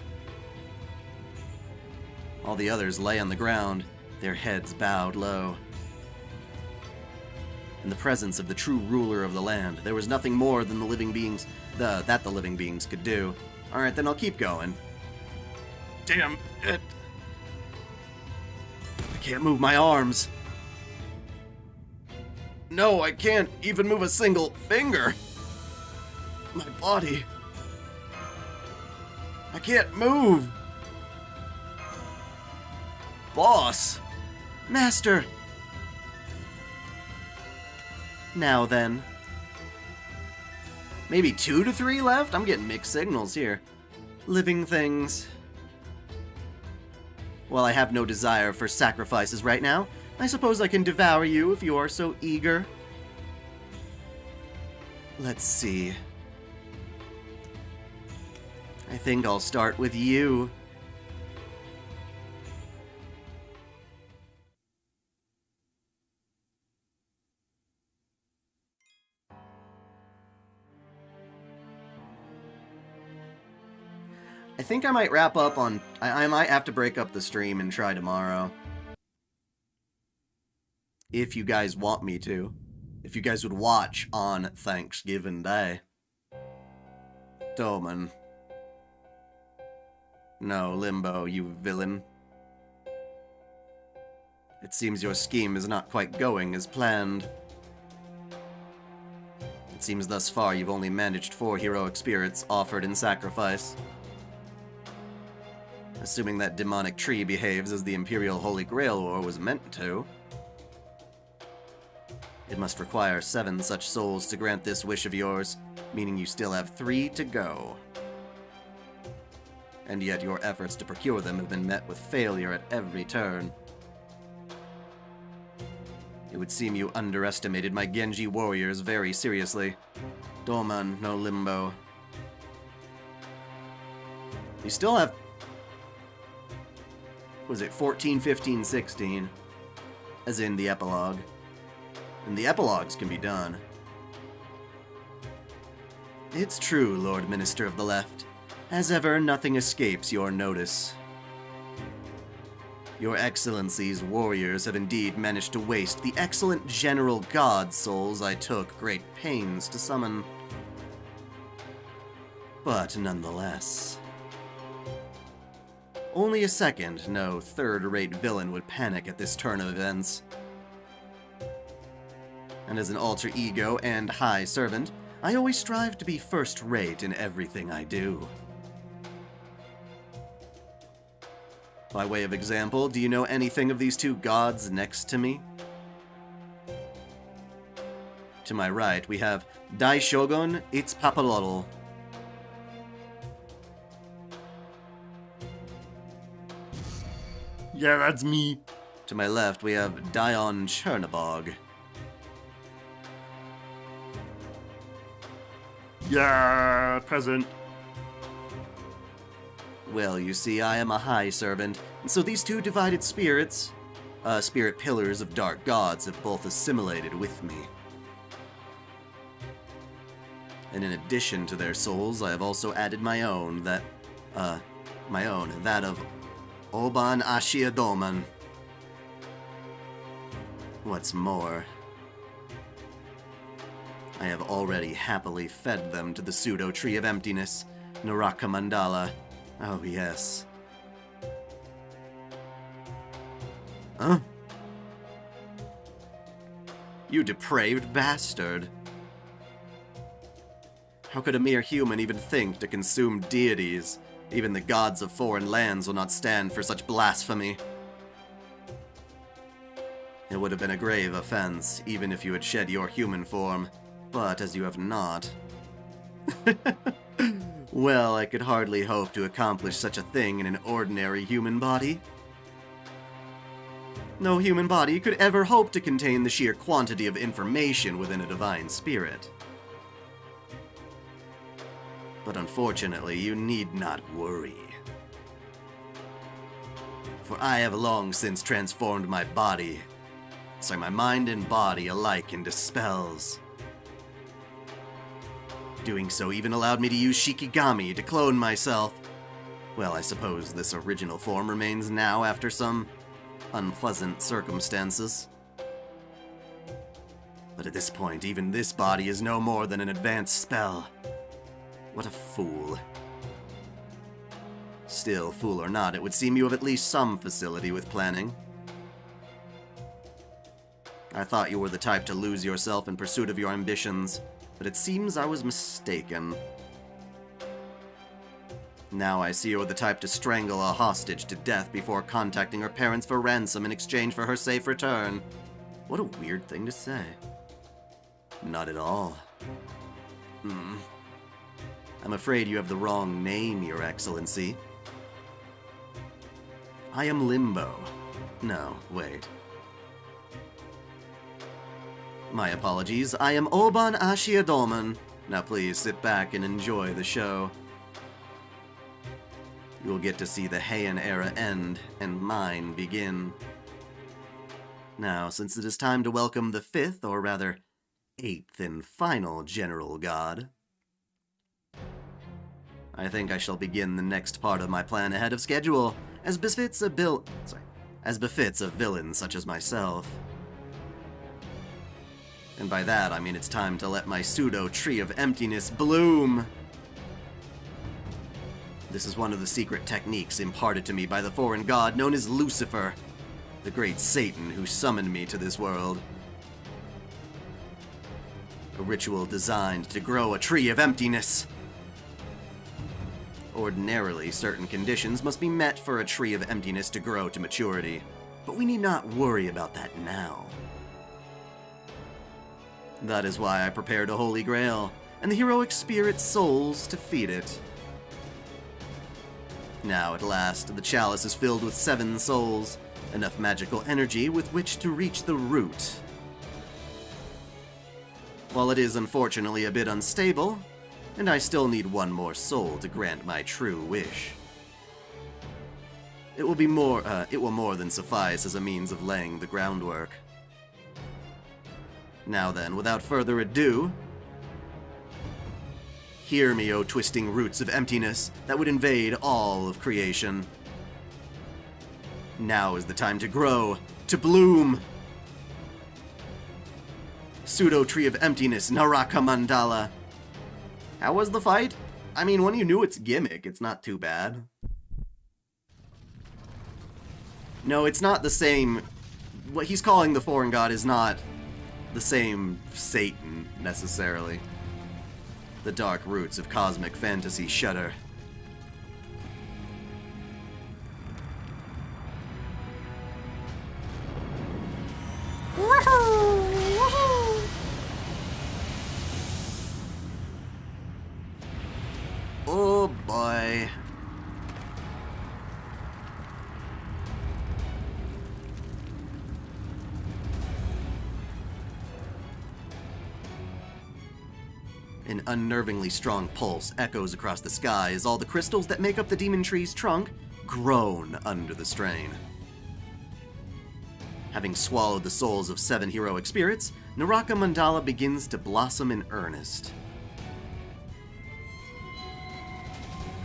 S5: All the others lay on the ground, their heads bowed low. In the presence of the true ruler of the land, there was nothing more than the living beings that the living beings could do. Alright, then I'll keep going. Damn it. I can't move my arms. No, I can't even move a single finger. My body. I can't move. Boss. Master. Now then. Maybe 2 to 3 left? I'm getting mixed signals here. Living things. While I have no desire for sacrifices right now, I suppose I can devour you if you are so eager. Let's see. I think I'll start with you. I think I might wrap up on... I might have to break up the stream and try tomorrow. If you guys want me to. If you guys would watch on Thanksgiving Day. Doman. No, Limbo, you villain. It seems your scheme is not quite going as planned. It seems thus far you've only managed 4 heroic spirits offered in sacrifice. Assuming that demonic tree behaves as the Imperial Holy Grail Ore was meant to. It must require 7 such souls to grant this wish of yours, meaning you still have 3 to go. And yet your efforts to procure them have been met with failure at every turn. It would seem you underestimated my Genji warriors very seriously. Doman no Limbo. You still have... was it 14, 15, 16? As in the epilogue. And the epilogues can be done. It's true, Lord Minister of the Left. As ever, nothing escapes your notice. Your Excellency's warriors have indeed managed to waste the excellent General God souls I took great pains to summon. But nonetheless... only a second, no third-rate villain would panic at this turn of events. And as an alter ego and high servant, I always strive to be first-rate in everything I do. By way of example, do you know anything of these 2 gods next to me? To my right, we have Daishogun Itzpapalotl. Yeah, that's me. To my left, we have Dion Chernabog. Yeah, present. Well, you see, I am a high servant, and so these 2 divided spirits, spirit pillars of dark gods, have both assimilated with me. And in addition to their souls, I have also added my own, that of Oban Ashia Doman. What's more, I have already happily fed them to the pseudo-tree of emptiness, Naraka Mandala. Oh, yes. Huh? You depraved bastard. How could a mere human even think to consume deities? Even the gods of foreign lands will not stand for such blasphemy. It would have been a grave offense, even if you had shed your human form. But as you have not... well, I could hardly hope to accomplish such a thing in an ordinary human body. No human body could ever hope to contain the sheer quantity of information within a divine spirit. But unfortunately, you need not worry. For I have long since transformed my mind and body alike into spells. Doing so even allowed me to use Shikigami to clone myself. Well, I suppose this original form remains now after some unpleasant circumstances. But at this point, even this body is no more than an advanced spell. What a fool. Still, fool or not, it would seem you have at least some facility with planning. I thought you were the type to lose yourself in pursuit of your ambitions, but it seems I was mistaken. Now I see you're the type to strangle a hostage to death before contacting her parents for ransom in exchange for her safe return. What a weird thing to say. Not at all. I'm afraid you have the wrong name, Your Excellency. I am Limbo. No, wait. My apologies, I am Oban Ashiadoman. Now please sit back and enjoy the show. You'll get to see the Heian era end and mine begin. Now, since it is time to welcome the 5th, or rather, 8th and final General God, I think I shall begin the next part of my plan ahead of schedule, as befits a villain such as myself. And by that, I mean it's time to let my pseudo-tree of emptiness bloom. This is one of the secret techniques imparted to me by the foreign god known as Lucifer, the great Satan who summoned me to this world. A ritual designed to grow a tree of emptiness. Ordinarily, certain conditions must be met for a tree of emptiness to grow to maturity, but we need not worry about that now. That is why I prepared a holy grail, and the heroic spirit souls to feed it. Now, at last, the chalice is filled with 7 souls, enough magical energy with which to reach the root. While it is unfortunately a bit unstable, and I still need 1 more soul to grant my true wish, it will more than suffice as a means of laying the groundwork. Now then, without further ado, hear me, O twisting roots of emptiness that would invade all of creation. Now is the time to grow, to bloom. Pseudo-tree of emptiness, Naraka Mandala. How was the fight? I mean, when you knew its gimmick, it's not too bad. No, it's not the same. What he's calling the foreign god is not the same Satan, necessarily. The dark roots of cosmic fantasy shudder. Oh boy. An unnervingly strong pulse echoes across the sky as all the crystals that make up the demon tree's trunk groan under the strain. Having swallowed the souls of 7 heroic spirits, Naraka Mandala begins to blossom in earnest.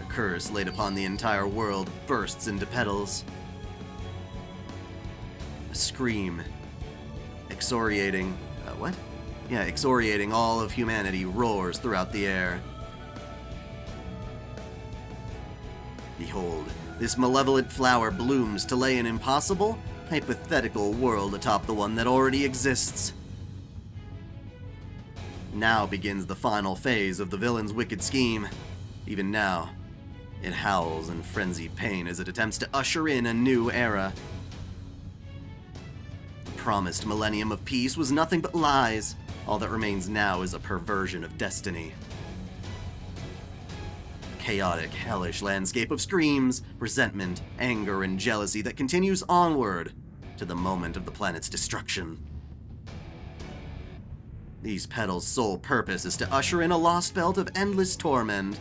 S5: A curse laid upon the entire world bursts into petals. A scream, excoriating all of humanity roars throughout the air. Behold, this malevolent flower blooms to lay an impossible, hypothetical world atop the one that already exists. Now begins the final phase of the villain's wicked scheme. Even now, it howls in frenzied pain as it attempts to usher in a new era. The promised millennium of peace was nothing but lies. All that remains now is a perversion of destiny. A chaotic, hellish landscape of screams, resentment, anger, and jealousy that continues onward to the moment of the planet's destruction. These petals' sole purpose is to usher in a Lostbelt of endless torment.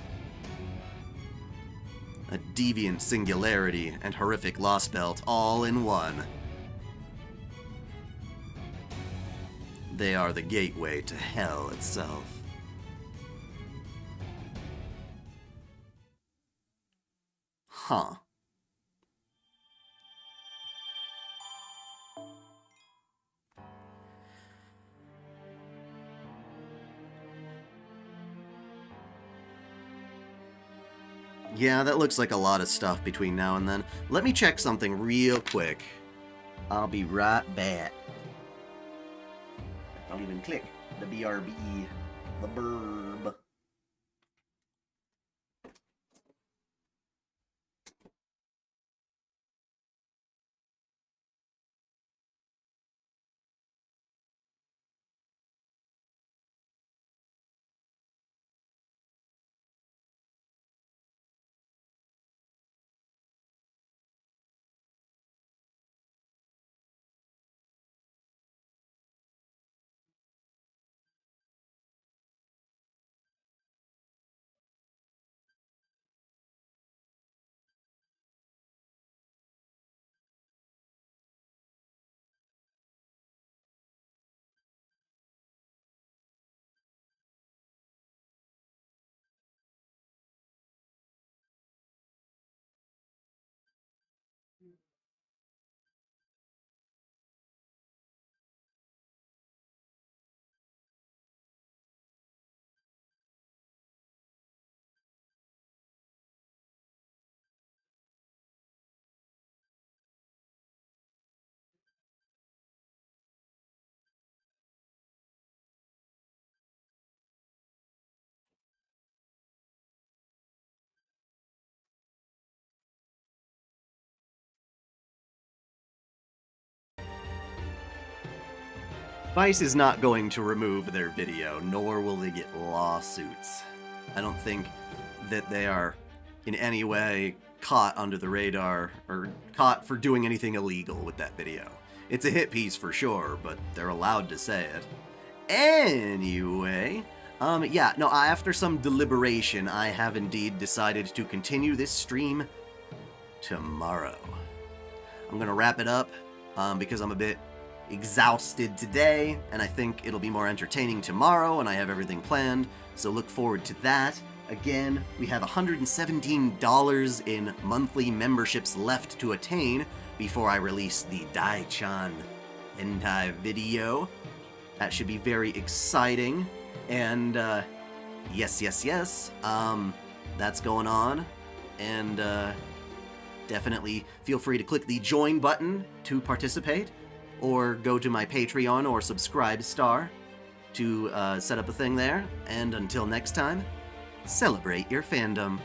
S5: A deviant singularity and horrific Lostbelt all in one. They are the gateway to hell itself. Huh. Yeah, that looks like a lot of stuff between now and then. Let me check something real quick. I'll be right back. Don't even click the BRB. The burb. Vice is not going to remove their video, nor will they get lawsuits. I don't think that they are in any way caught under the radar or caught for doing anything illegal with that video. It's a hit piece for sure, but they're allowed to say it. Anyway, after some deliberation, I have indeed decided to continue this stream tomorrow. I'm gonna wrap it up because I'm a bit exhausted today, and I think it'll be more entertaining tomorrow, and I have everything planned, so look forward to that. Again, we have $117 in monthly memberships left to attain before I release the Dai-chan hentai video. That should be very exciting, and yes, that's going on, and definitely feel free to click the join button to participate, or go to my Patreon or Subscribe Star to set up a thing there. And until next time, celebrate your fandom.